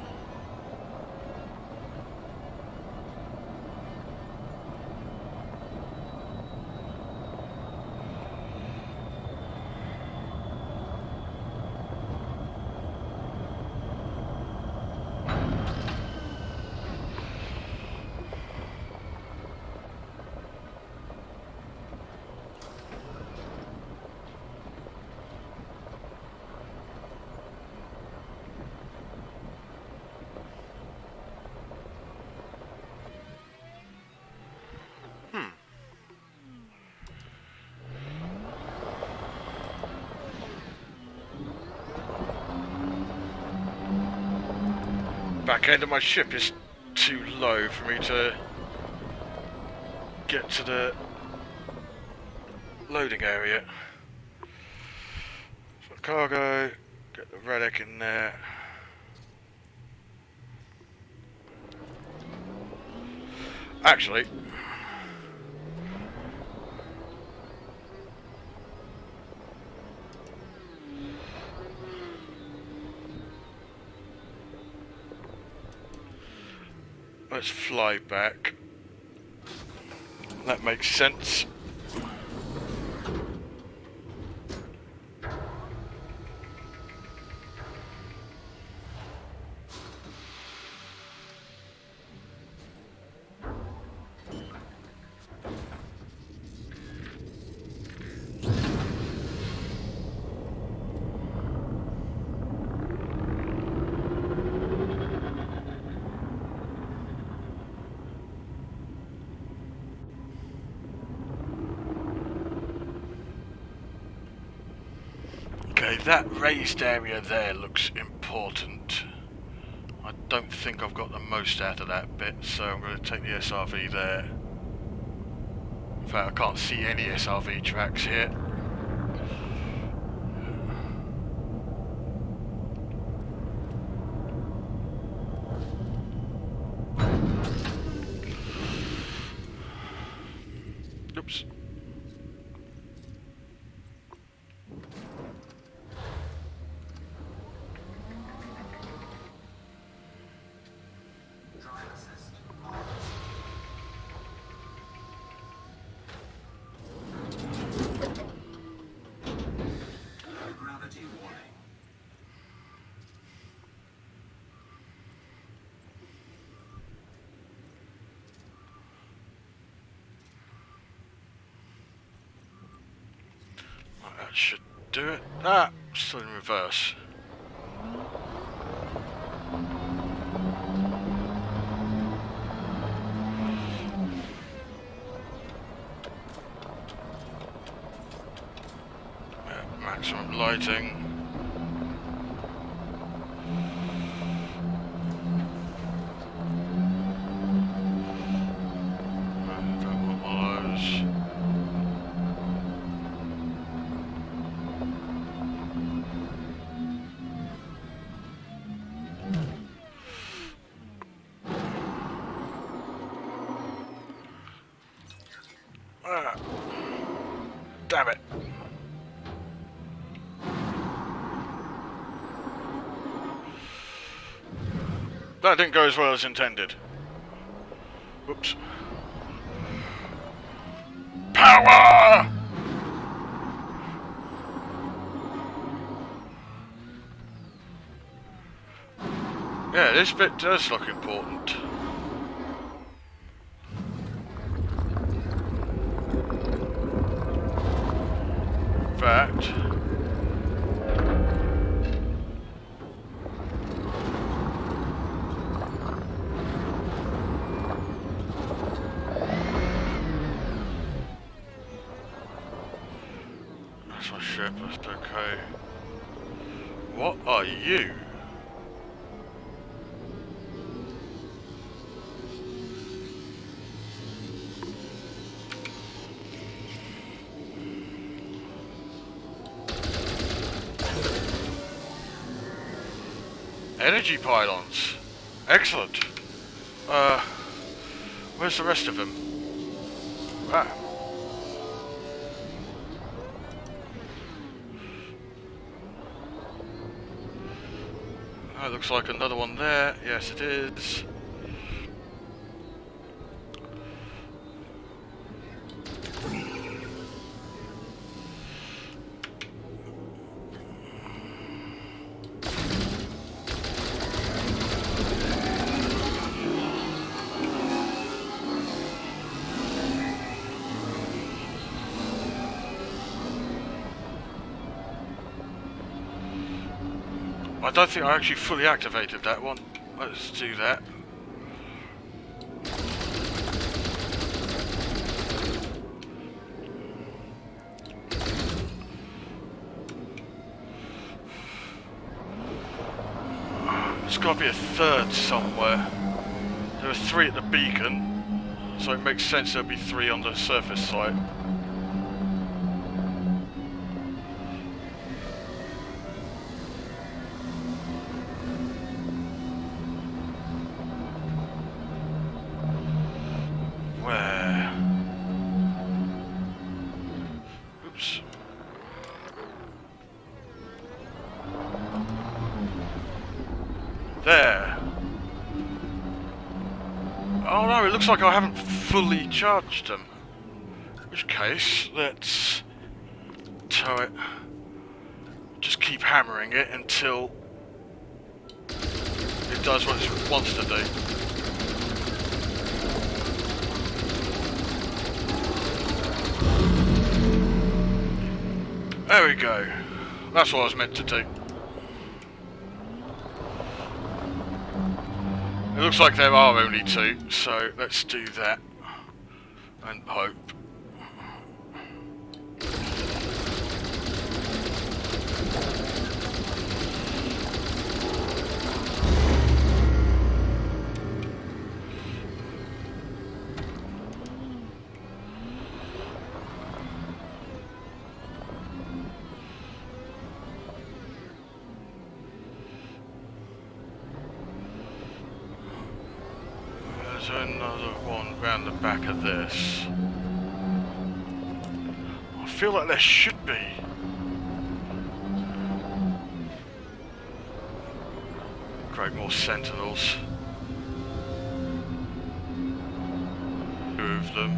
back end of my ship is too low for me to get to the loading area. So cargo, get the relic in there. Actually, let's fly back. That makes sense. Okay, that raised area there looks important. I don't think I've got the most out of that bit, so I'm going to take the SRV there. In fact, I can't see any SRV tracks here. Oops. Drive assist. Gravity warning. Right, that should do it. Ah, still in reverse. Yeah, maximum lighting. Don't want all those. Ah, damn it. That didn't go as well as intended. Whoops. Power! Yeah, this bit does look important. In fact, that's my ship, that's okay. What are you? Energy pylons. Excellent. Where's the rest of them? Ah. Oh, looks like another one there. Yes, it is. I don't think I actually fully activated that one. Let's do that. It's got to be a third somewhere. There are 3 at the beacon, so it makes sense there'll be 3 on the surface site. Where? Oops. There. Oh no, it looks like I haven't fully charged them. In which case, let's tow it. Just keep hammering it until it does what it wants to do. There we go. That's what I was meant to do. It looks like there are only 2, so let's do that and hope. There's another one round the back of this. I feel like there should be. Create more sentinels. 2 of them.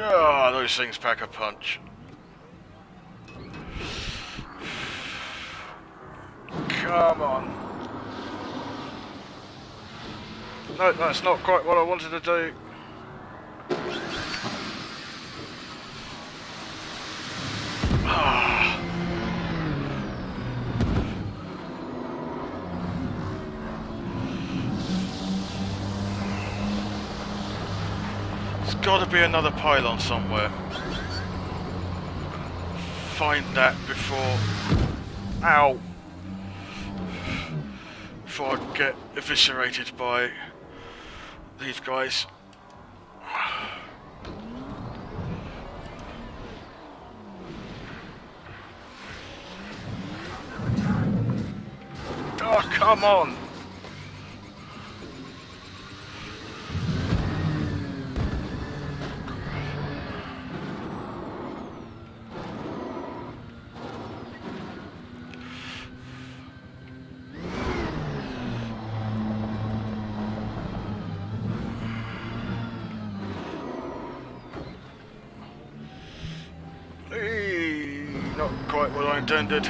Ah, those things pack a punch. Come on. No, that's not quite what I wanted to do. Ah. There's got to be another pylon somewhere. Find that before... Ow! Before I get eviscerated by these guys. Oh, come on! Not quite what I intended.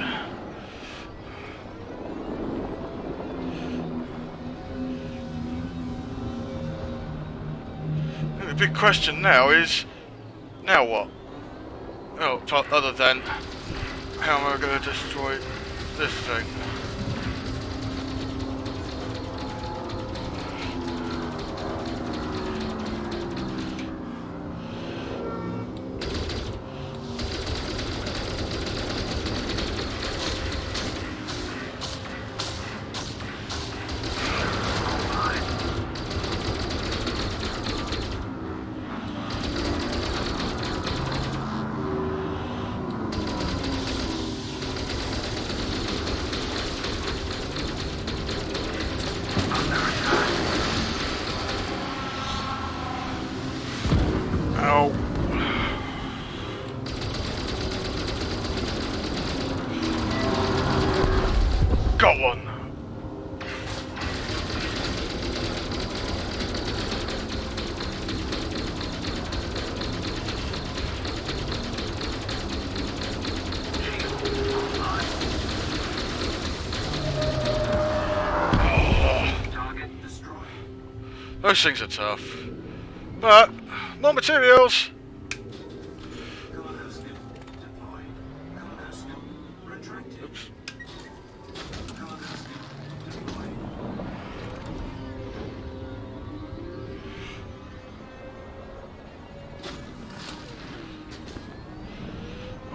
And the big question now is, now what? Oh, other than, how am I going to destroy this thing? Got one. Target destroyed. Those things are tough. But, more materials! Cargo scoop deployed. Cargo scoop retracted. Oops. Cargo scoop deployed.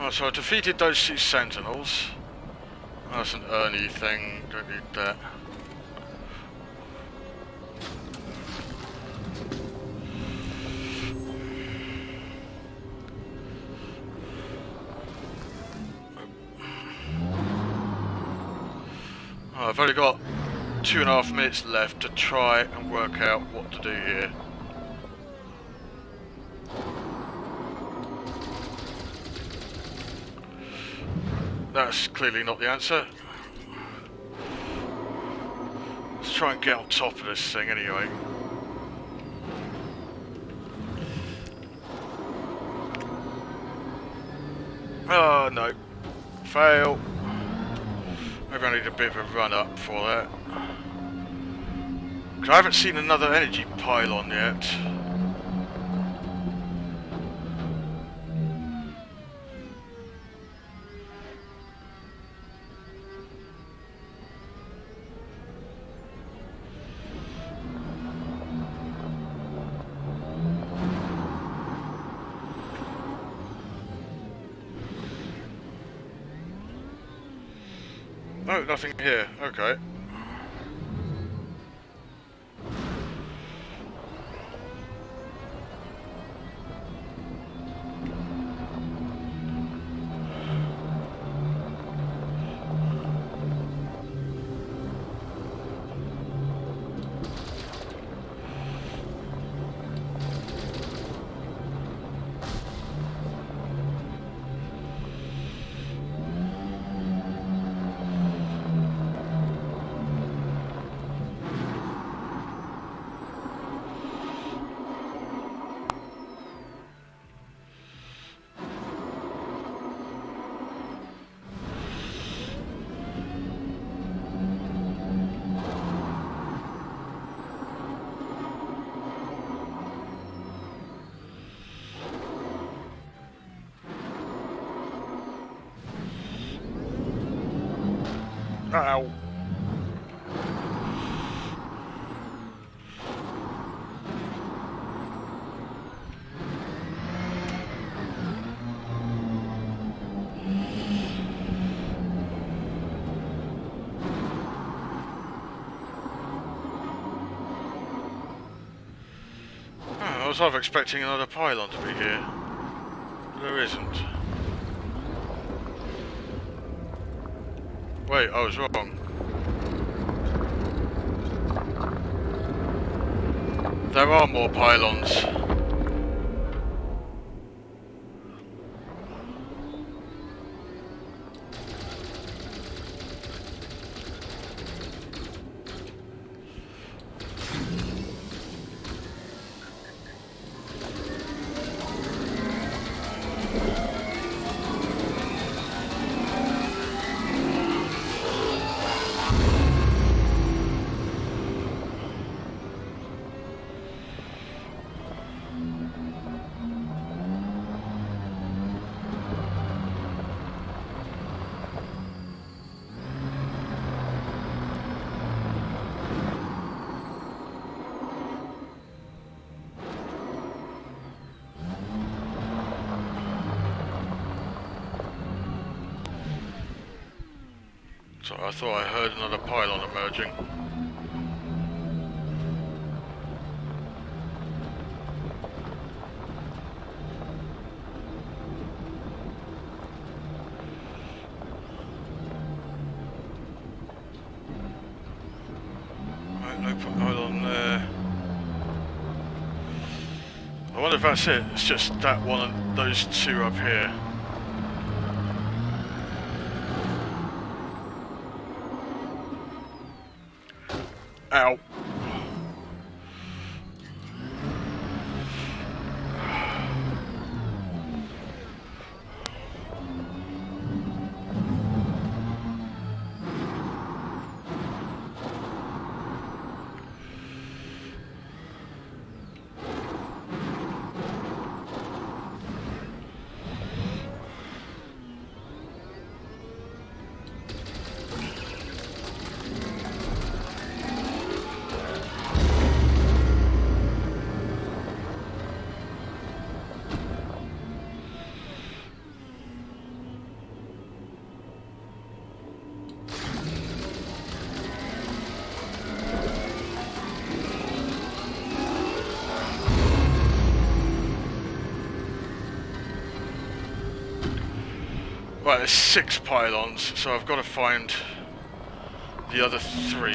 Oh, so I defeated those 2 sentinels. That's an Ernie thing, don't need that. Oh, I've only got 2.5 minutes left to try and work out what to do here. That's clearly not the answer. Let's try and get on top of this thing anyway. Oh no. Fail. Maybe I need a bit of a run up for that. 'Cause I haven't seen another energy pylon yet. Oh, nothing here. Okay. Ow. I was half expecting another pylon to be here. But there isn't. Wait, I was wrong. There are more pylons. So I thought I heard another pylon emerging. Right, no pylon there. I wonder if that's it. It's just that one and those 2 up here. Ow. Right, there's 6 pylons, so I've got to find the other 3.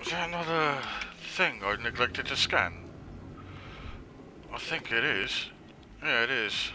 Is that another thing I neglected to scan? I think it is. Yeah, it is.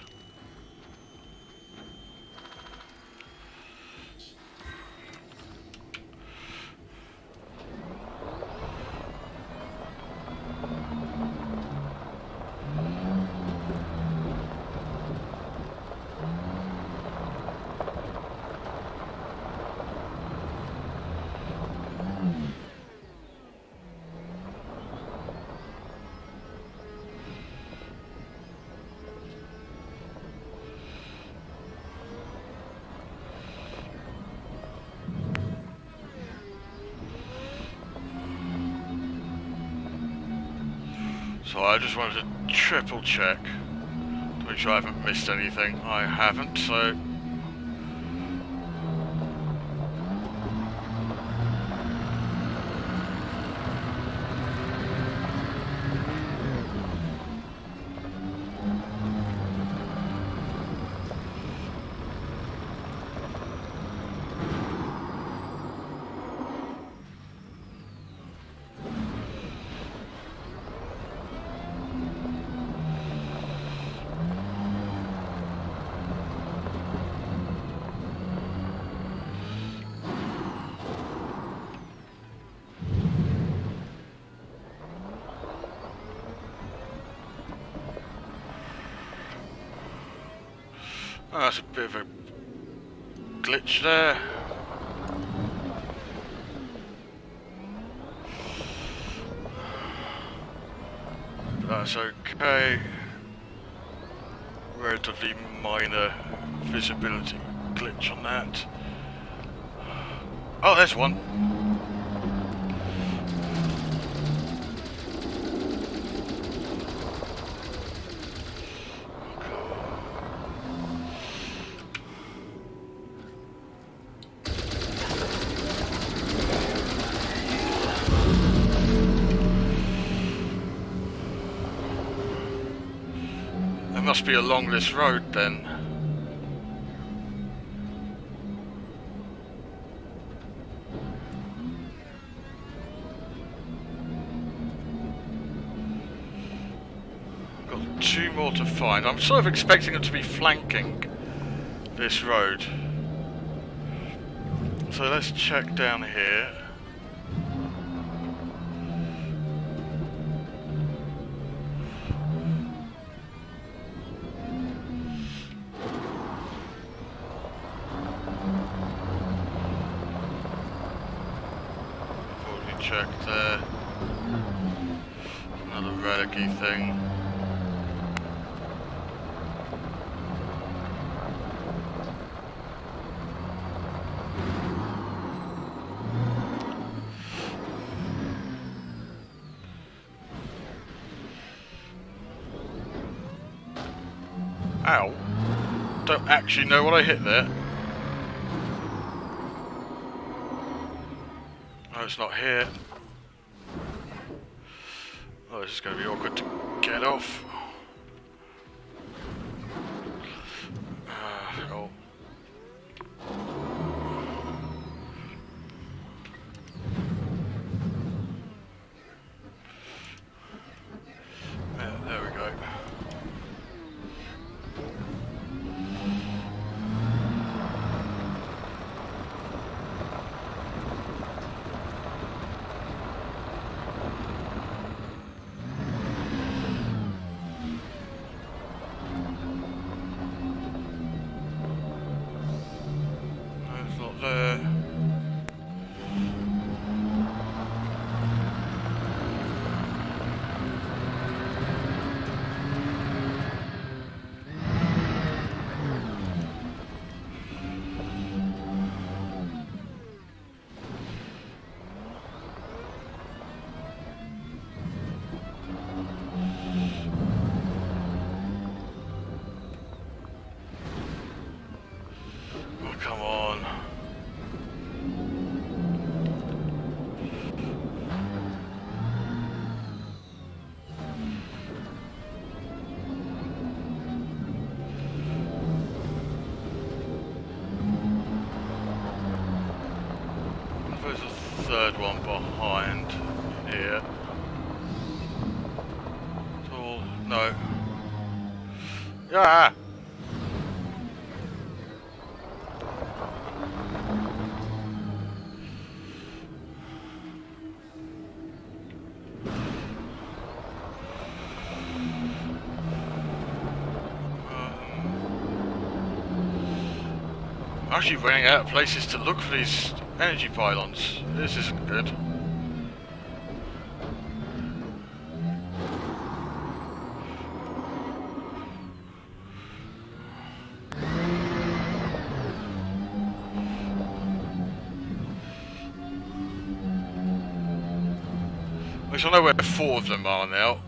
So I just wanted to triple check to make sure I haven't missed anything. I haven't, so... Oh, that's a bit of a glitch there. But that's okay. Relatively minor visibility glitch on that. Oh, there's one. Must be along this road then. Got 2 more to find. I'm sort of expecting them to be flanking this road. So let's check down here. Check there. Another relic-y thing. Ow. Don't actually know what I hit there. Oh, it's not here. Oh, this is going to be awkward to get off. Oh. Yeah, there we go. third one behind here. Oh, no. Ah! I'm actually running out of places to look for these energy pylons. This isn't good. At least I know where 4 of them are now.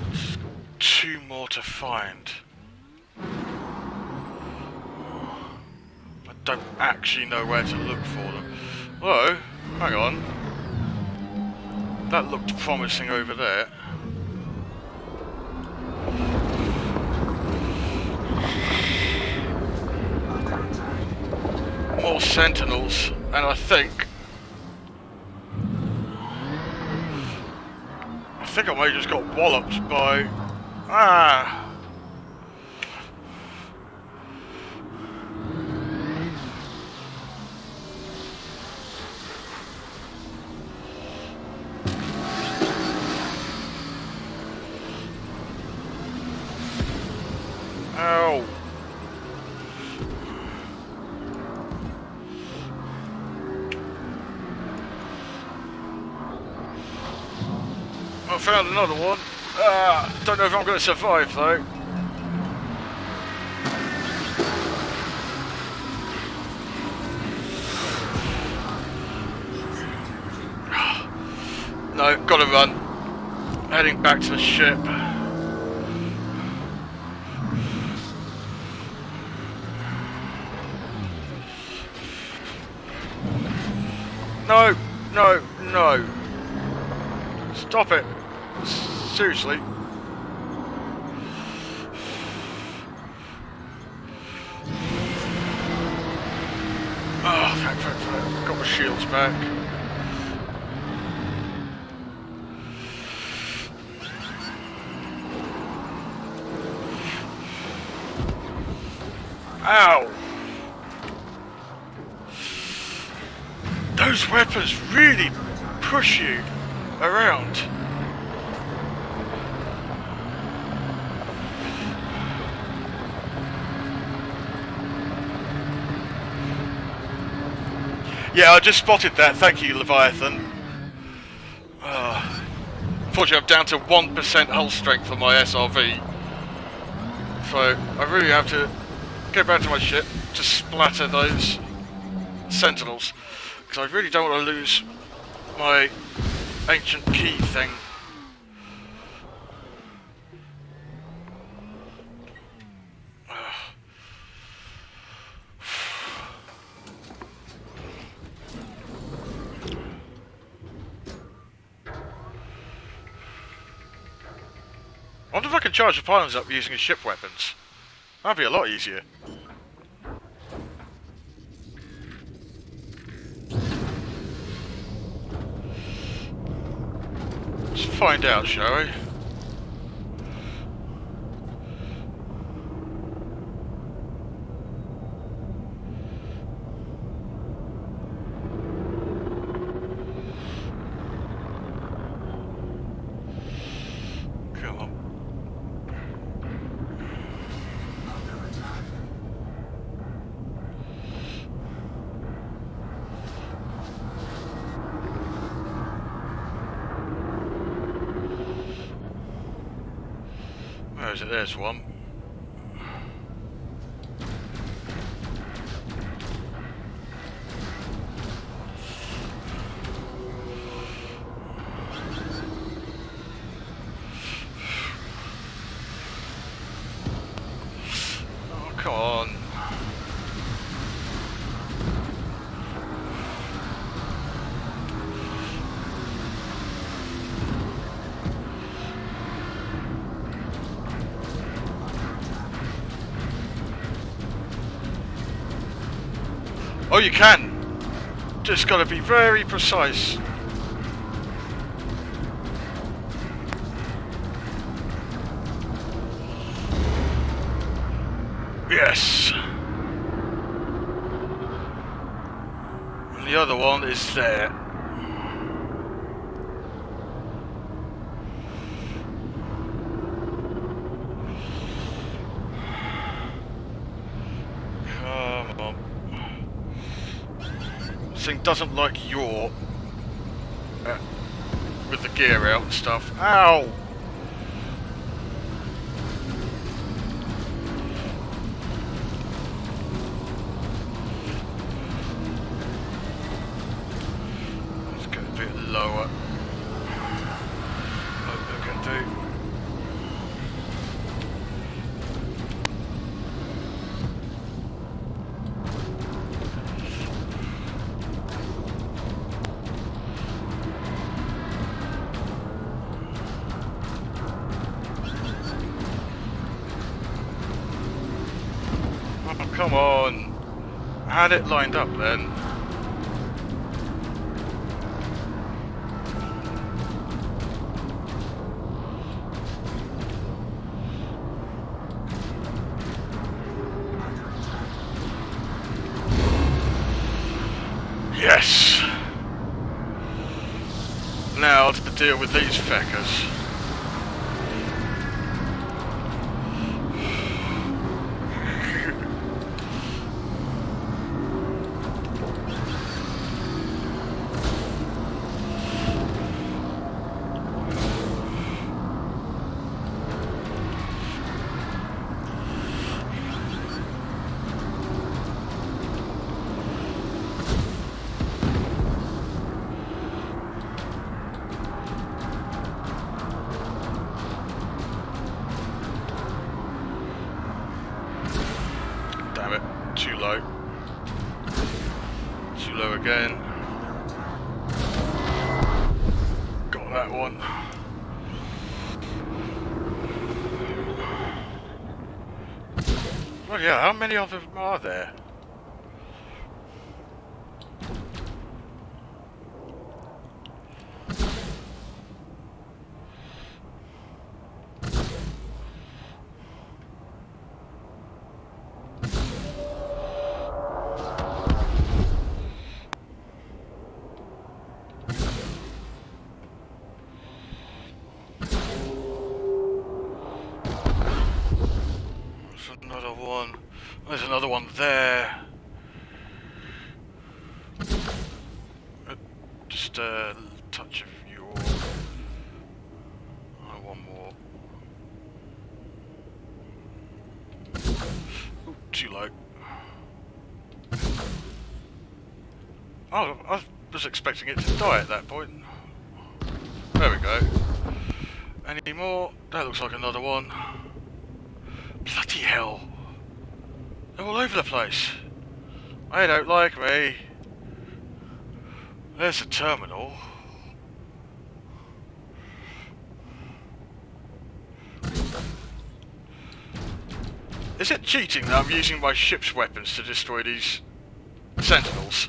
There's 2 more to find. I don't actually know where to look for them. Whoa, hang on. That looked promising over there. More sentinels, and I think I may have just got walloped by... Ah! Ow! I found another one. Don't know if I'm going to survive though. No, gotta run. Heading back to the ship. No, no, no. Stop it. Seriously. Oh, thank. Got my shields back. Ow! Those weapons really push you around. Yeah, I just spotted that. Thank you, Leviathan. Unfortunately, I'm down to 1% hull strength on my SRV. So, I really have to get back to my ship to splatter those sentinels. Because I really don't want to lose my ancient key thing. I wonder if I can charge the pylons up using his ship weapons. That'd be a lot easier. Let's find out, shall we? Come on. Where is it? There's one. Oh, come on. Oh, you can! just got to be very precise. Yes. And the other one is there. Come on. This thing doesn't like your with the gear out and stuff. Ow! Let's go a bit lower. Oh, okay, do. Oh, come on. I had it lined up then. Yes. Now to deal with these feckers. Damn it, too low. Too low again. Got that one. Well, yeah, how many of them are there? Another one. There's another one there. Just a touch of your. Oh, one more. Ooh, too low. Oh, I was expecting it to die at that point. There we go. Any more? That looks like another one. Bloody hell. They're all over the place. They don't like me. There's the terminal. Is it cheating that I'm using my ship's weapons to destroy these sentinels?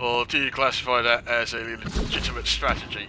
Or do you classify that as a legitimate strategy?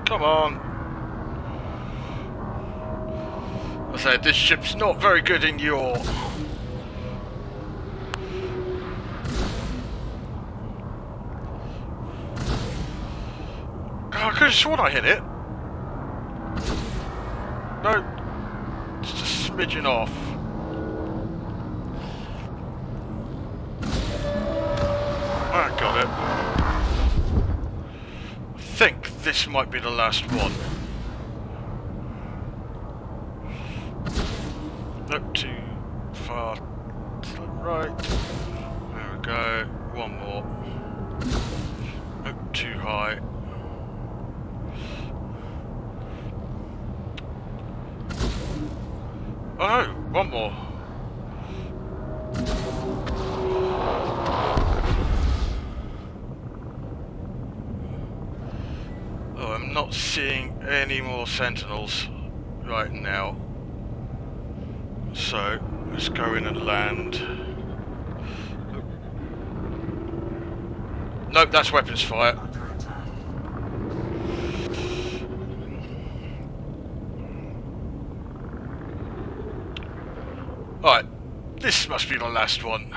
Come on. I said this ship's not very good in yaw. could have sworn I hit it. No, just a smidgen off. I got it. I think this might be the last one. Nope, too far to the right. There we go. One more. Nope, too high. Oh no, one more. Oh, I'm not seeing any more sentinels right now. So, let's go in and land. Nope, that's weapons fire. Under attack. Alright, this must be the last one.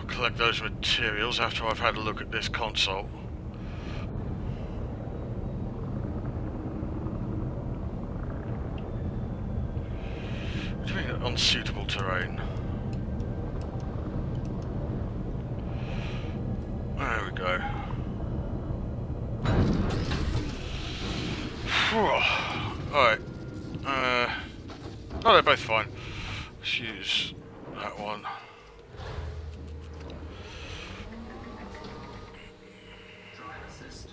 Collect those materials after I've had a look at this console. What do you mean unsuitable terrain? There we go. Alright. Oh, they're both fine. Let's use that one. Drive assist.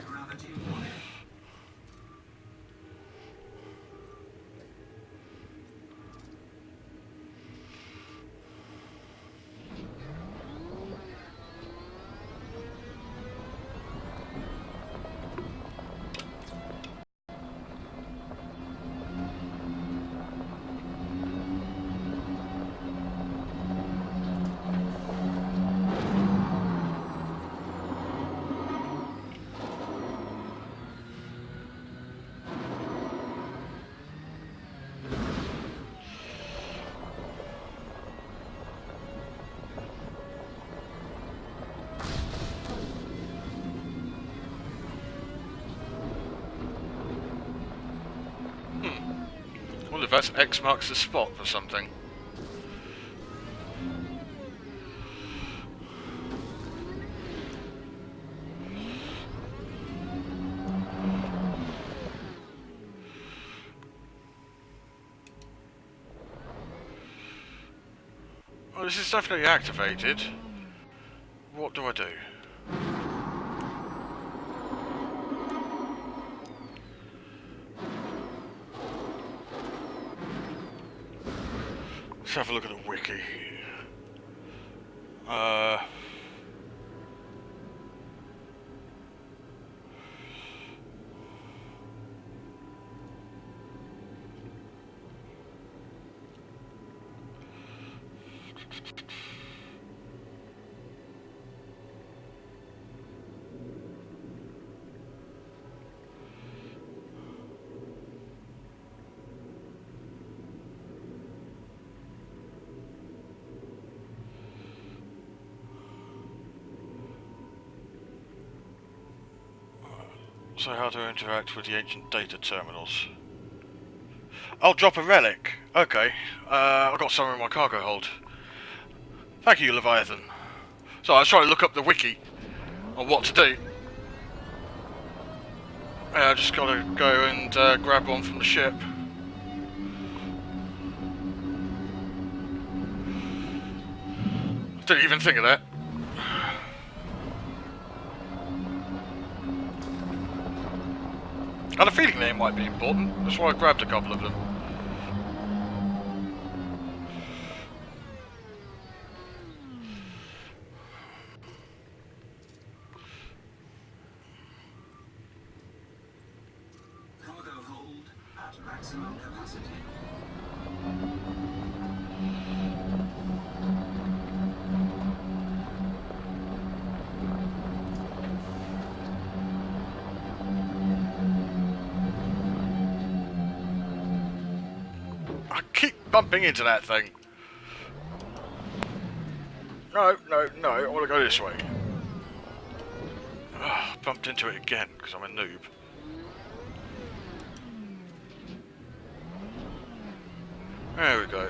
Gravity warning. I wonder if that's X marks the spot for something. Oh, this is definitely activated. What do I do? Let's have a look at the wiki. So how to interact with the ancient data terminals. I'll drop a relic. Okay. I've got some in my cargo hold. Thank you, Leviathan. So I was trying to look up the wiki on what to do. I just gotta go and grab one from the ship. Didn't even think of that. I had a feeling they might be important. That's why I grabbed a couple of them. Cargo hold at maximum capacity. I keep bumping into that thing. No, I want to go this way. Ah, bumped into it again because I'm a noob. There we go.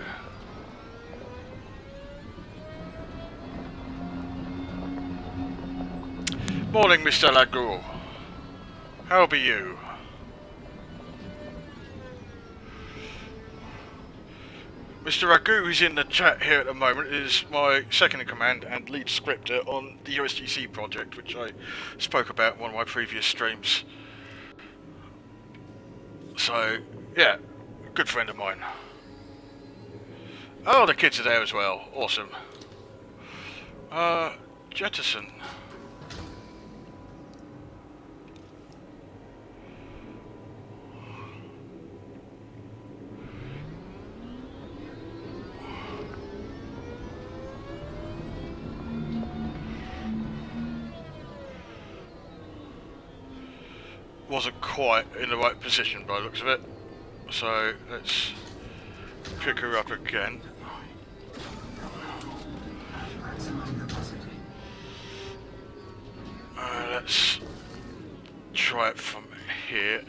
Morning, Mr. Lagour. How be you? Mr. Ragu, who's in the chat here at the moment, is my second in command and lead scripter on the USDC project, which I spoke about in one of my previous streams. So, yeah, good friend of mine. Oh, the kids are there as well. Awesome. Jettison. Wasn't quite in the right position by the looks of it, so let's pick her up again. Let's try it from here.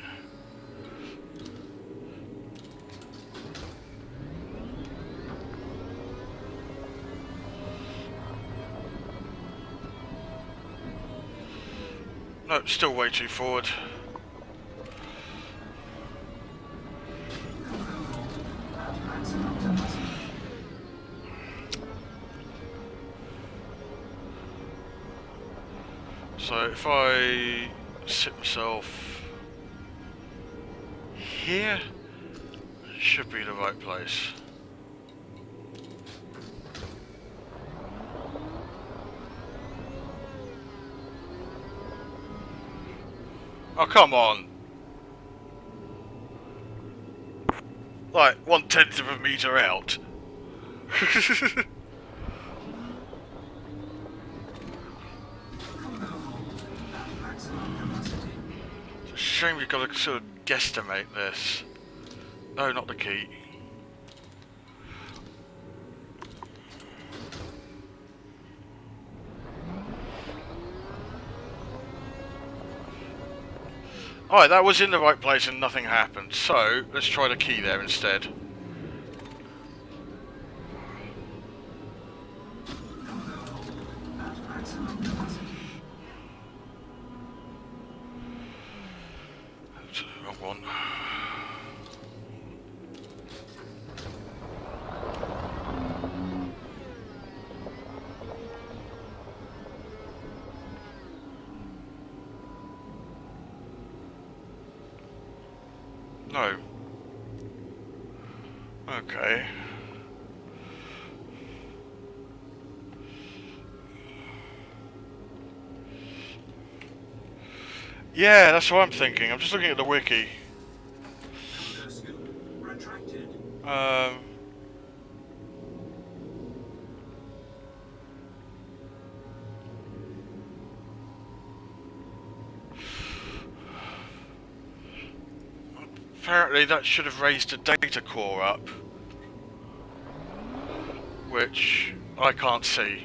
No, still way too forward. So if I sit myself here, it should be the right place. Oh, come on. Like 1/10 of a meter out. It's a shame we've got to sort of guesstimate this. No, not the key. Alright, that was in the right place and nothing happened. So, let's try the key there instead. That's the wrong one. No. Okay. Yeah, that's what I'm thinking. I'm just looking at the wiki. Apparently that should have raised a data core up, which I can't see.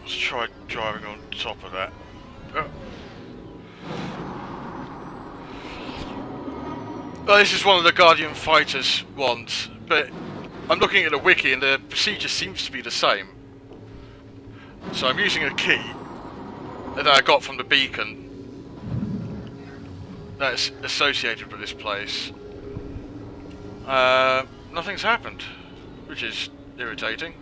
Let's try driving on top of that. Well, this is one of the Guardian Fighters ones, but I'm looking at the wiki and the procedure seems to be the same. So I'm using a key that I got from the beacon that's associated with this place. Nothing's happened, which is irritating.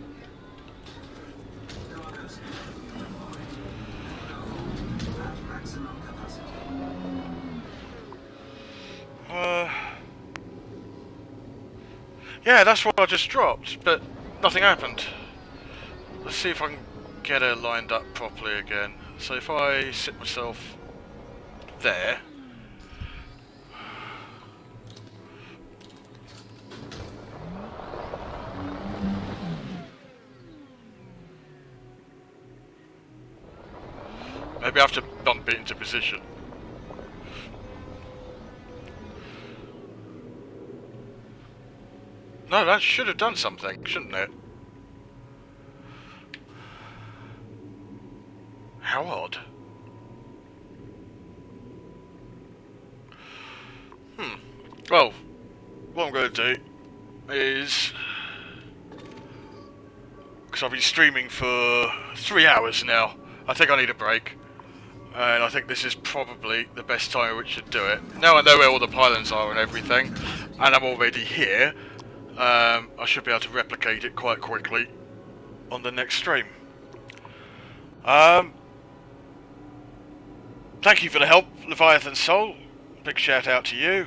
Yeah, that's what I just dropped, but nothing happened. Let's see if I can get her lined up properly again. So if I sit myself there. Maybe I have to bump it into position. No, that should have done something, shouldn't it? How odd. Well, what I'm going to do is... because I've been streaming for 3 hours now. I think I need a break. And I think this is probably the best time at which to do it. Now I know where all the pylons are and everything, and I'm already here, I should be able to replicate it quite quickly on the next stream. Thank you for the help, Leviathan Soul. Big shout out to you.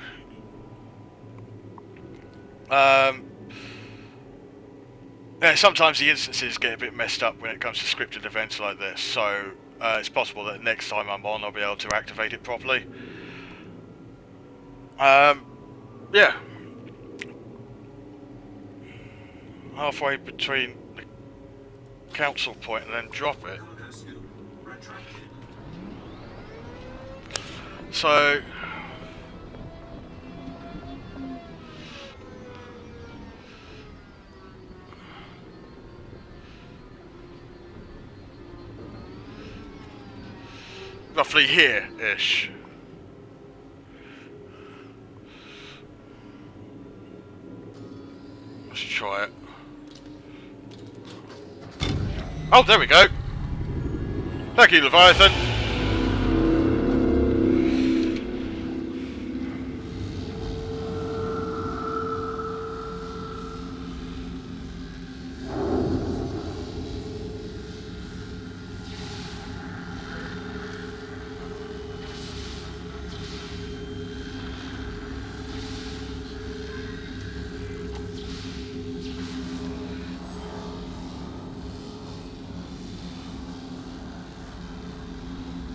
Yeah, sometimes the instances get a bit messed up when it comes to scripted events like this, so it's possible that next time I'm on I'll be able to activate it properly. Yeah. Halfway between the council point and then drop it. So... roughly here-ish. Let's try it. Oh, there we go. Thank you, Leviathan.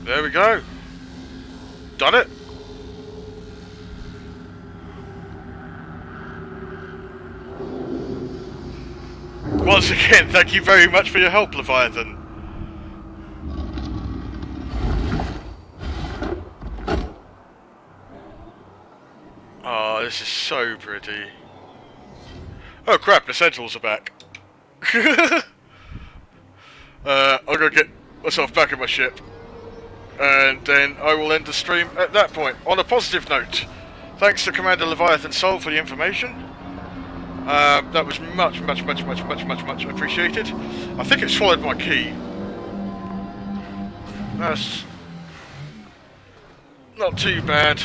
There we go. Done it. Once again, thank you very much for your help, Leviathan. Oh, this is so pretty. Oh crap, the Sentinels are back. I'm gonna get myself back in my ship. And then I will end the stream at that point. On a positive note, thanks to Commander Leviathan Soul for the information. That was much appreciated. I think it swallowed my key. That's not too bad.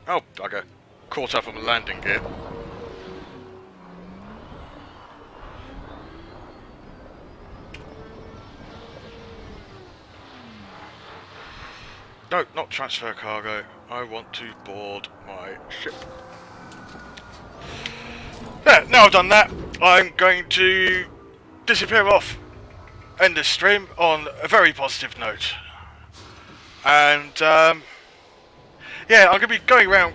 Oh, I got caught up on the landing gear. No, not transfer cargo. I want to board my ship. Yeah, now I've done that, I'm going to disappear off. End this stream on a very positive note. And, yeah, I'm going to be going around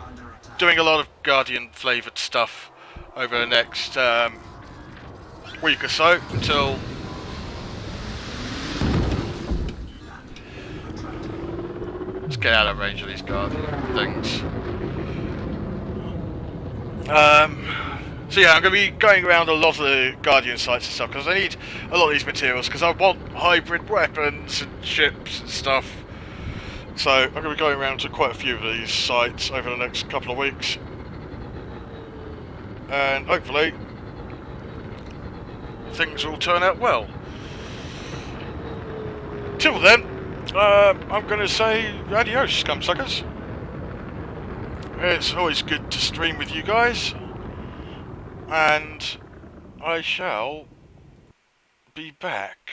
doing a lot of Guardian flavoured stuff over the next week or so until... Let's get out of range of these Guardian things. So yeah, I'm going to be going around a lot of the Guardian sites and stuff because I need a lot of these materials because I want hybrid weapons and ships and stuff. So I'm going to be going around to quite a few of these sites over the next couple of weeks. And hopefully things will turn out well. Till then, I'm going to say adios, scumsuckers. It's always good to stream with you guys. And I shall be back.